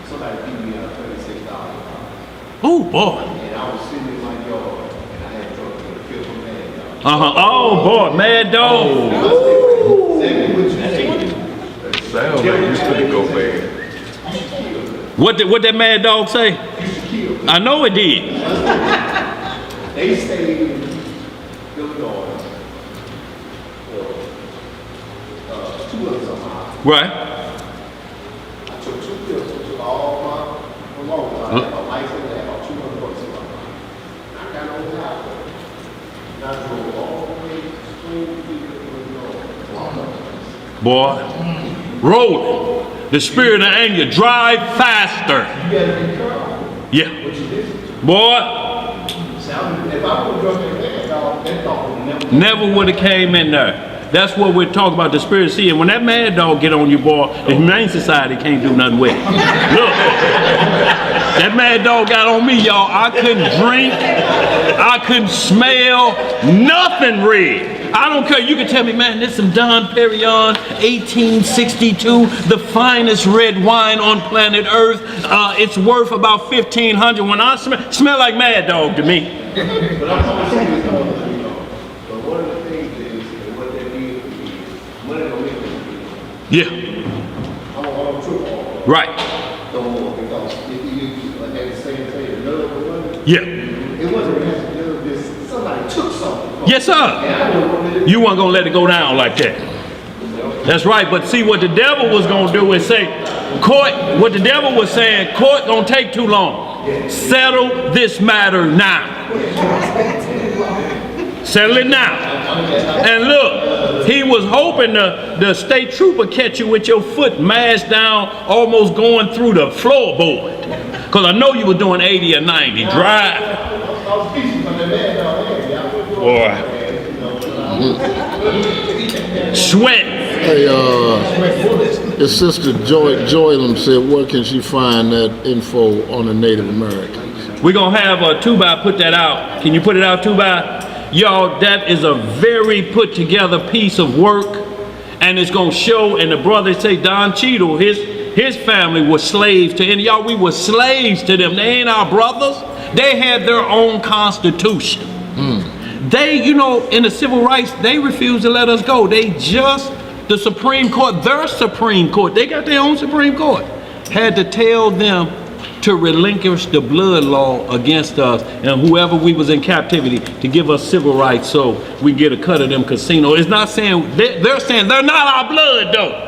somebody gave me $36. Oh, boy. And I was sitting in my yard, and I had drunk to the fifth of Mad Dog. Oh, boy, Mad Dog. Exactly what you said. Sounds like this could go bad. What that Mad Dog say? I know it did. They stayed in Illinois for 2 of some hours. Right. I took 2 pills, took all my belongings. I had my license, I had about 200 bucks in my pocket. I got on the highway. And I drove all the way to Springfield, Illinois. Boy, roll. The spirit of anger, drive faster. You gotta be careful. Yeah. What you did. Boy, If I would have drunk that dog would never. never would have came in there. That's what we're talking about, the spirit of sin. When that mad dog get on you, boy, the Humane Society can't do nothing with it. Look, that mad dog got on me, y'all. I couldn't drink. I couldn't smell nothing red. I don't care. You can tell me, man, this is some Dom Perignon, 1862, the finest red wine on planet Earth. It's worth about $1,500. When I smell like mad dog to me. But I'm always saying this, but one of the things is, what that means is, money don't make it. Yeah. I'm a true ball. Right. Because if you like that same thing, another money, Yeah. it wasn't has to do with this. Somebody took something. Yes, sir. And I don't want to do. You weren't going to let it go down like that. That's right. But see, what the devil was going to do is say, court, what the devil was saying, court going to take too long. Settle this matter now. Settle it now. And look, he was hoping the state trooper catch you with your foot mashed down, almost going through the floorboard. Because I know you were doing 80 or 90. Drive. Boy. Sweat. Hey, his sister Joylem said, where can she find that info on the Native Americans? We're going to have a 2x put that out. Can you put it out 2x? Y'all, that is a very put together piece of work. And it's going to show, and the brother say Don Cheadle, his family was slaves to, and y'all, we were slaves to them. They ain't our brothers. They had their own constitution. They, you know, in the civil rights, they refused to let us go. They just, the Supreme Court, their Supreme Court, they got their own Supreme Court, had to tell them to relinquish the blood law against us and whoever we was in captivity to give us civil rights so we get a cut of them casinos. It's not saying, they're saying they're not our blood though.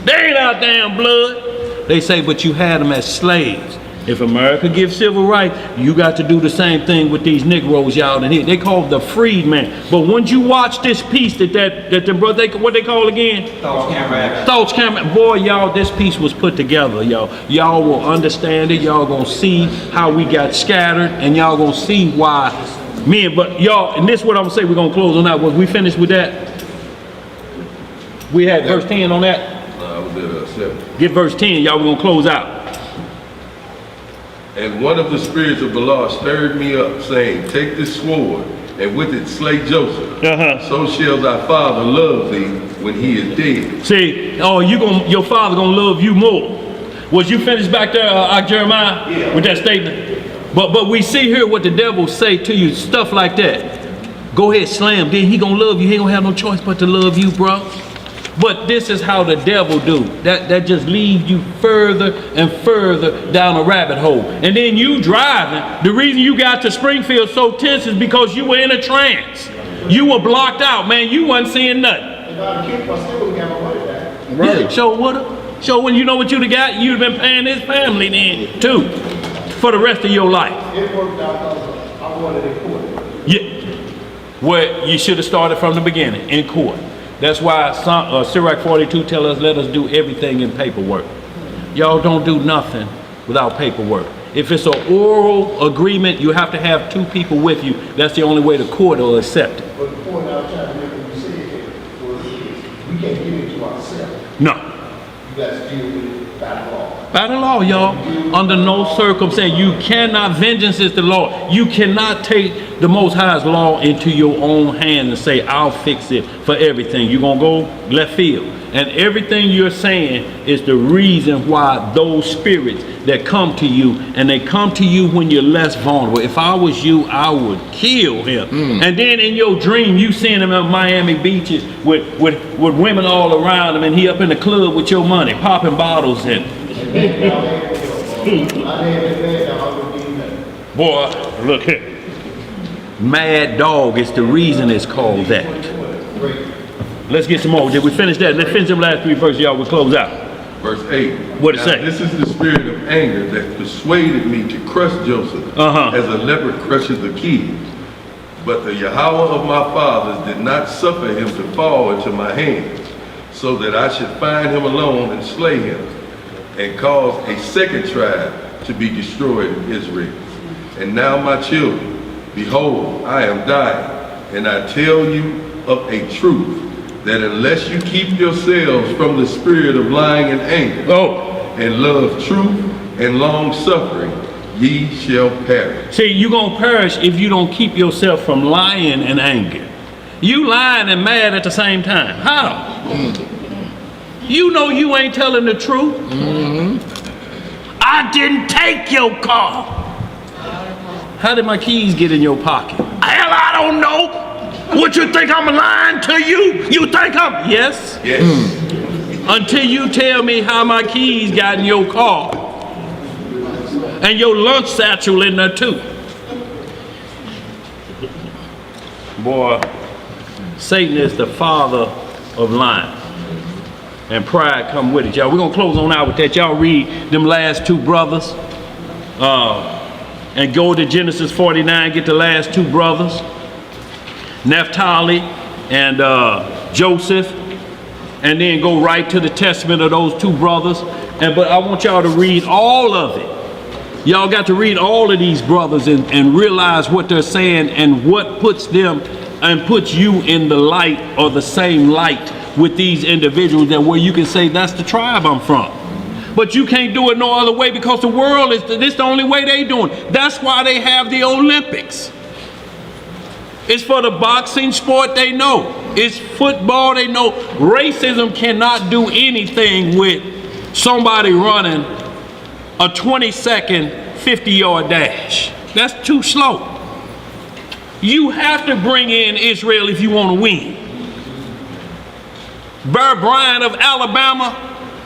They ain't our damn blood. They say, but you had them as slaves. If America gives civil rights, you got to do the same thing with these Negroes y'all in here. They call it the freedman. But once you watch this piece that the brother, what they call again? Thoughts camera. Boy, y'all, this piece was put together, y'all. Y'all will understand it. Y'all gonna see how we got scattered, and y'all gonna see why but y'all, and this is what I'm gonna say, we're gonna close on that. Was we finished with that? We had verse 10 on that? I was at 7. Get verse 10, y'all, we're gonna close out. And one of the spirits of the Lord stirred me up, saying, take this sword, and with it slay Joseph. So shall thy father love thee when he is dead. See, your father gonna love you more. Was you finished back there, Jeremiah, with that statement? But we see here what the devil say to you, stuff like that. Go ahead, slam. Then he gonna love you. He ain't gonna have no choice but to love you, bro. But this is how the devil do. That just leads you further and further down a rabbit hole. And then you driving. The reason you got to Springfield so tense is because you were in a trance. You were blocked out, man. You wasn't seeing nothing. Right. Yeah, so when you know what you'd have got, you'd have been paying his family then too, for the rest of your life. It worked out because I wanted it court. Yeah. Well, you should have started from the beginning, in court. That's why Sirach 42 tell us, let us do everything in paperwork. Y'all don't do nothing without paperwork. If it's an oral agreement, you have to have 2 people with you. That's the only way the court will accept it. But the point I was trying to make when you said it was, we can't give it to ourselves. No. You got to deal with it by the law. By the law, y'all. Under no circumstance. You cannot, vengeance is the law. You cannot take the Most High's law into your own hand and say, I'll fix it for everything. You're going to go left field. And everything you're saying is the reason why those spirits that come to you, and they come to you when you're less vulnerable. If I was you, I would kill him. And then in your dream, you seeing him at Miami beaches with women all around him, and he up in the club with your money, popping bottles in. Boy, look here. Mad dog is the reason it's called that. Let's get some more. Did we finish that? Let's finish them last 3 verses, y'all. We'll close out. Verse 8. What'd it Now, say? this is the spirit of anger that persuaded me to crush Joseph as a leopard crushes a kid. But the Yahweh of my fathers did not suffer him to fall into my hands, so that I should find him alone and slay him, and cause a second tribe to be destroyed in Israel. And now, my children, behold, I am dying, and I tell you of a truth that unless you keep yourselves from the spirit of lying and anger, and love truth and long suffering, ye shall perish. See, you're going to perish if you don't keep yourself from lying and anger. You lying and mad at the same time. How? You know you ain't telling the truth. I didn't take your car. How did my keys get in your pocket? Hell, I don't know. What, you think I'm lying to you? You think I'm... Yes. Until you tell me how my keys got in your car. And your lunch satchel in there too. Boy, Satan is the father of lying. And pride come with it, y'all. We're going to close on out with that. Y'all read them last two brothers. And go to Genesis 49, get the last two brothers. Naphtali and Joseph. And then go right to the testament of those two brothers. But I want y'all to read all of it. Y'all got to read all of these brothers and realize what they're saying and what puts them and puts you in the light or the same light with these individuals, that where you can say that's the tribe I'm from. But you can't do it no other way, because the world is this the only way they doing. That's why they have the Olympics. It's for the boxing sport, they know. It's football, they know. Racism cannot do anything with somebody running a 20-second 50-yard dash. That's too slow. You have to bring in Israel if you want to win. Bear Bryant of Alabama,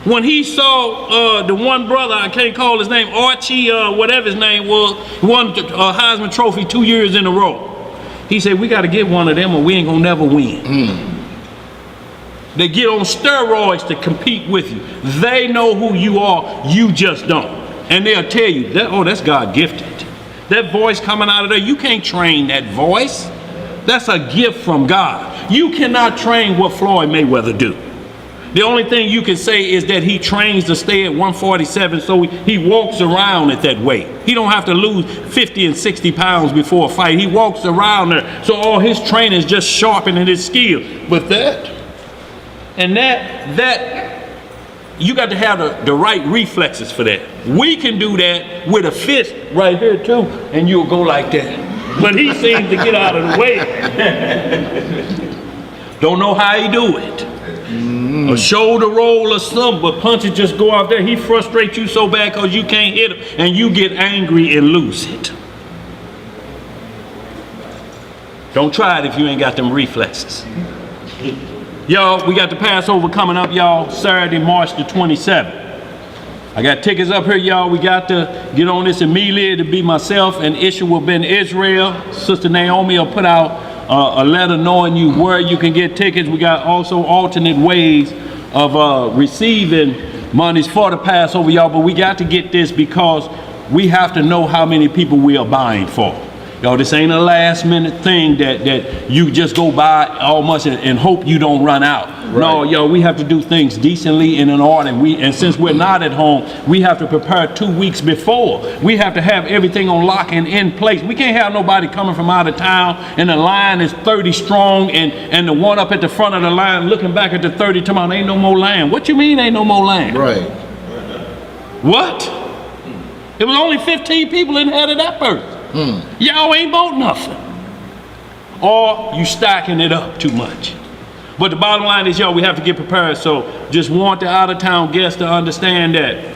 when he saw the one brother, I can't call his name, Archie, whatever his name was, won a Heisman Trophy 2 years in a row. He said, we got to get one of them or we ain't going to never win. They get on steroids to compete with you. They know who you are, you just don't. And they'll tell you, that's God gifted. That voice coming out of there, you can't train that voice. That's a gift from God. You cannot train what Floyd Mayweather do. The only thing you can say is that he trains to stay at 147, so he walks around at that weight. He don't have to lose 50 and 60 pounds before a fight. He walks around there, so all his training is just sharpening his skill. But that you got to have the right reflexes for that. We can do that with a fist right here too, and you'll go like that. But he seems to get out of the way. Don't know how he do it. A shoulder roll or something, but punches just go out there. He frustrates you so bad because you can't hit him, and you get angry and lose it. Don't try it if you ain't got them reflexes. Y'all, we got the Passover coming up, y'all, Saturday, March the 27th. I got tickets up here, y'all. We got to get on this immediately. To be myself and Ishua Ben Israel. Sister Naomi will put out a letter knowing you where you can get tickets. We got also alternate ways of receiving monies for the Passover, y'all. But we got to get this because we have to know how many people we are buying for. Yo, this ain't a last minute thing that you just go buy all much and hope you don't run out. Right. No, yo, we have to do things decently and in order. And since we're not at home, we have to prepare 2 weeks before. We have to have everything on lock and in place. We can't have nobody coming from out of town and the line is 30 strong and the one up at the front of the line looking back at the 30 talking about ain't no more land. What you mean ain't no more land? Right. What? It was only 15 people in head of that person. Y'all ain't bought nothing. Or you stacking it up too much. But the bottom line is, y'all, we have to get prepared. So just want the out-of-town guests to understand that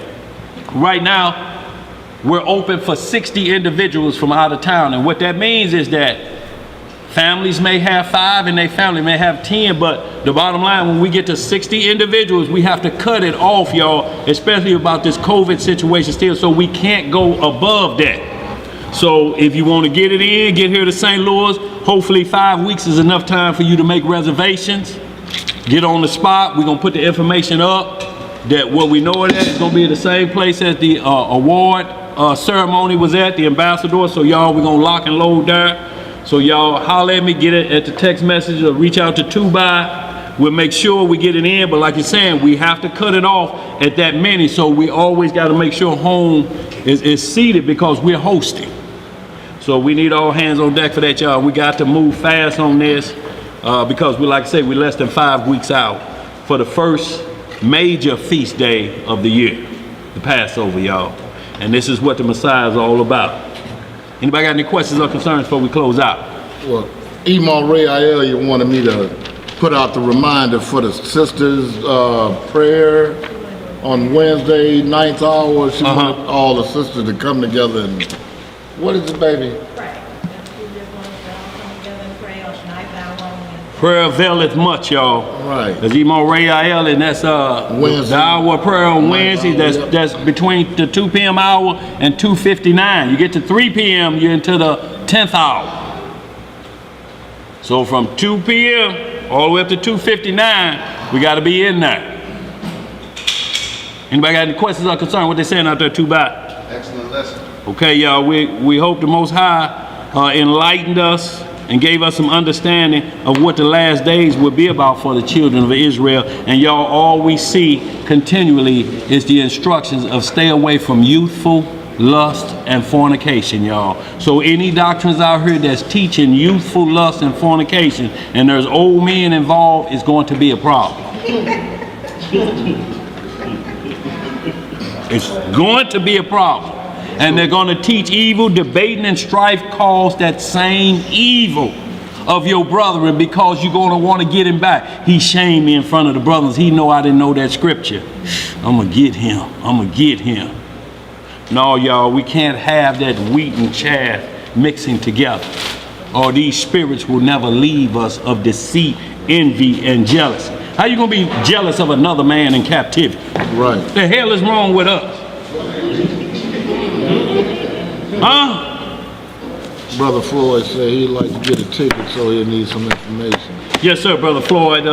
right now we're open for 60 individuals from out of town. And what that means is that families may have 5 and their family may have 10, but the bottom line, when we get to 60 individuals, we have to cut it off, y'all, especially about this COVID situation still, so we can't go above that. So if you want to get it in, get here to St. Louis. Hopefully 5 weeks is enough time for you to make reservations. Get on the spot. We're going to put the information up that what we know it at is going to be at the same place as the award ceremony was at, the ambassador. So y'all, we're going to lock and load there. So y'all holler at me, get it at the text message or reach out to 2by. We'll make sure we get it in, but like you're saying, we have to cut it off at that many. So we always got to make sure home is seated because we're hosting. So we need all hands on deck for that, y'all. We got to move fast on this. because we, like I say, we're less than 5 weeks out for the first major feast day of the year, the Passover, y'all. And this is what the Messiah is all about. Anybody got any questions or concerns before we close out? Well, Imam Ray Aiello wanted me to put out the reminder for the sisters' prayer on Wednesday, 9th hour. She wanted all the sisters to come together and, what is it, baby? Prayer availeth much, y'all. Right. That's Imam Ray Aiello, and that's Wednesday. the hour of prayer on Wednesday. That's between the 2 p.m. hour and 2:59. You get to 3 p.m., you're into the 10th hour. So from 2 p.m. all the way up to 2:59, we got to be in there. Anybody got any questions or concerns? What they saying out there, too bad? Excellent lesson. Okay, y'all, we hope the Most High enlightened us and gave us some understanding of what the last days would be about for the children of Israel. And y'all, all we see continually is the instructions of stay away from youthful lust and fornication, y'all. So any doctrines out here that's teaching youthful lust and fornication, and there's old men involved, is going to be a problem. It's going to be a problem. And they're going to teach evil. Debating and strife cause that same evil of your brother, and because you're going to want to get him back. He shamed me in front of the brothers. He know I didn't know that scripture. I'm going to get him. I'm going to get him. No, y'all, we can't have that wheat and chaff mixing together, or these spirits will never leave us of deceit, envy, and jealousy. How you going to be jealous of another man in captivity? Right. The hell is wrong with us? Huh? Brother Floyd said he'd like to get a ticket, so he'll need some information. Yes, sir, Brother Floyd.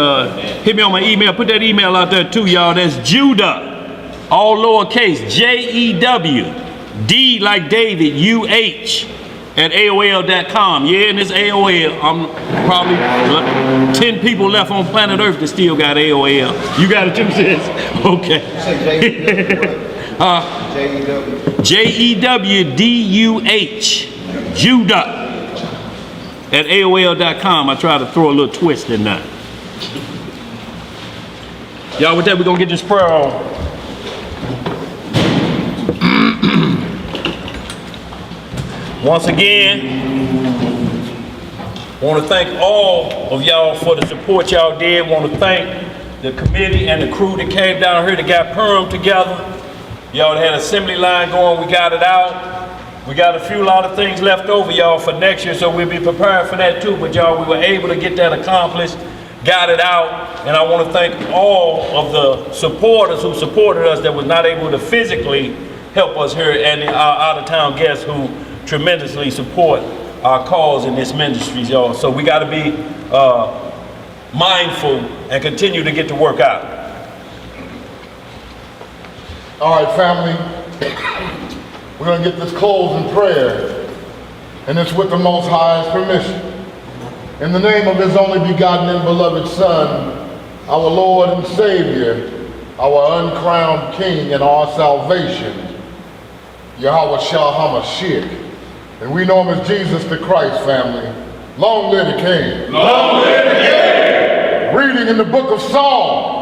Hit me on my email. Put that email out there too, y'all. That's Judah, all lowercase, Jew, D like David, UH, at AOL.com. Yeah, and it's AOL. I'm probably 10 people left on planet Earth that still got AOL. You got it too, sis? Okay. JEWDUH, Judah, at AOL.com. I try to throw a little twist in that. Y'all, with that, we're going to get this prayer on. Once again, want to thank all of y'all for the support y'all did. Want to thank the committee and the crew that came down here that got Purim together. Y'all had assembly line going, we got it out. We got a lot of things left over, y'all, for next year, so we'll be prepared for that too. But y'all, we were able to get that accomplished, got it out, and I want to thank all of the supporters who supported us that was not able to physically help us here, and our out-of-town guests who tremendously support our cause in this ministry, y'all. So we got to be mindful and continue to get the work out. All right, family, we're going to get this closed in prayer, and it's with the Most High's permission. In the name of His only begotten and beloved Son, our Lord and Savior, our uncrowned King and our salvation, Yahweh Shah HaMashiach. And we know Him as Jesus the Christ, family. Long live the King. Long live the King! Reading in the book of Psalms,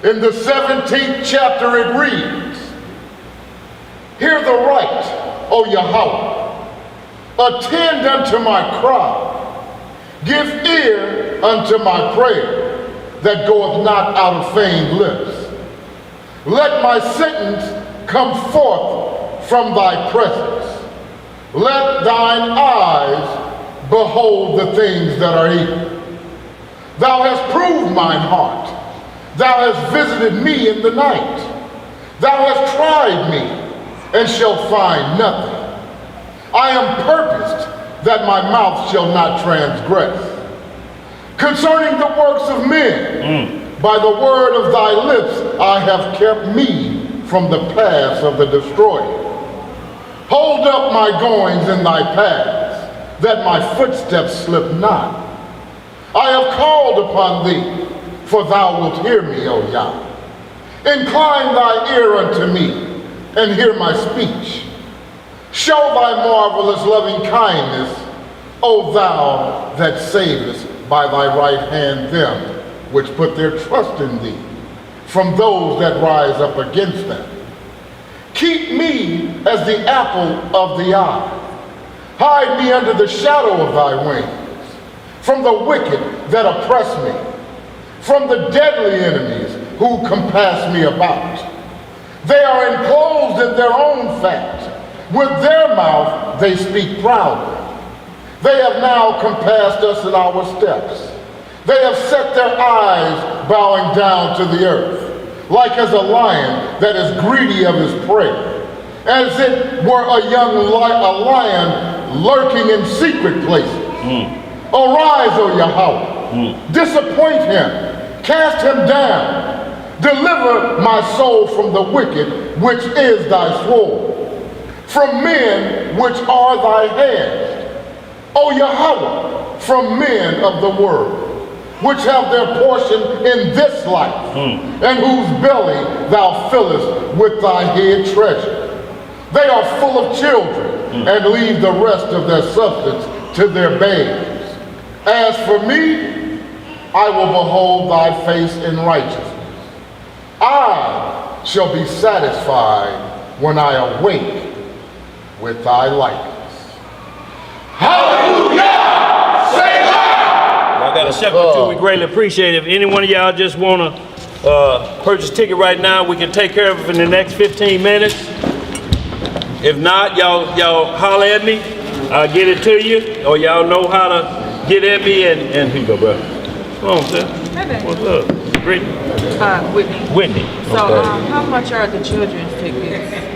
in the 17th chapter it reads, Hear the right, O Yahweh, attend unto my cry, give ear unto my prayer, that goeth not out of feigned lips. Let my sentence come forth from thy presence. Let thine eyes behold the things that are evil. Thou hast proved mine heart. Thou hast visited me in the night. Thou hast tried me, and shalt find nothing. I am purposed that my mouth shall not transgress. Concerning the works of men, by the word of thy lips I have kept me from the paths of the destroyer. Hold up my goings in thy paths, that my footsteps slip not. I have called upon thee, for thou wilt hear me, O Yah. Incline thy ear unto me, and hear my speech. Show thy marvelous loving kindness, O thou that savest by thy right hand them which put their trust in thee, from those that rise up against them. Keep me as the apple of the eye. Hide me under the shadow of thy wings, from the wicked that oppress me, from the deadly enemies who compass me about. They are enclosed in their own fat. With their mouth they speak proudly. They have now compassed us in our steps. They have set their eyes bowing down to the earth, like as a lion that is greedy of his prey, as it were a lion lurking in secret places. Arise, O Yahweh, disappoint him, cast him down. Deliver my soul from the wicked, which is thy sword, from men which are thy hands, O Yahweh, from men of the world, which have their portion in this life, and whose belly thou fillest with thy hid treasure. They are full of children, and leave the rest of their substance to their babes. As for me, I will behold thy face in righteousness. I shall be satisfied when I awake with thy likeness. Hallelujah! Say loud! Y'all got a shepherd too. We greatly appreciate it. If any one of y'all just want to purchase a ticket right now, we can take care of it in the next 15 minutes. If not, y'all holler at me. I'll get it to you. Or y'all know how to get at me. And here you go, bro. Come on, sis. What's up? Brittany? Whitney. Whitney. So, Okay. how much are the children's tickets?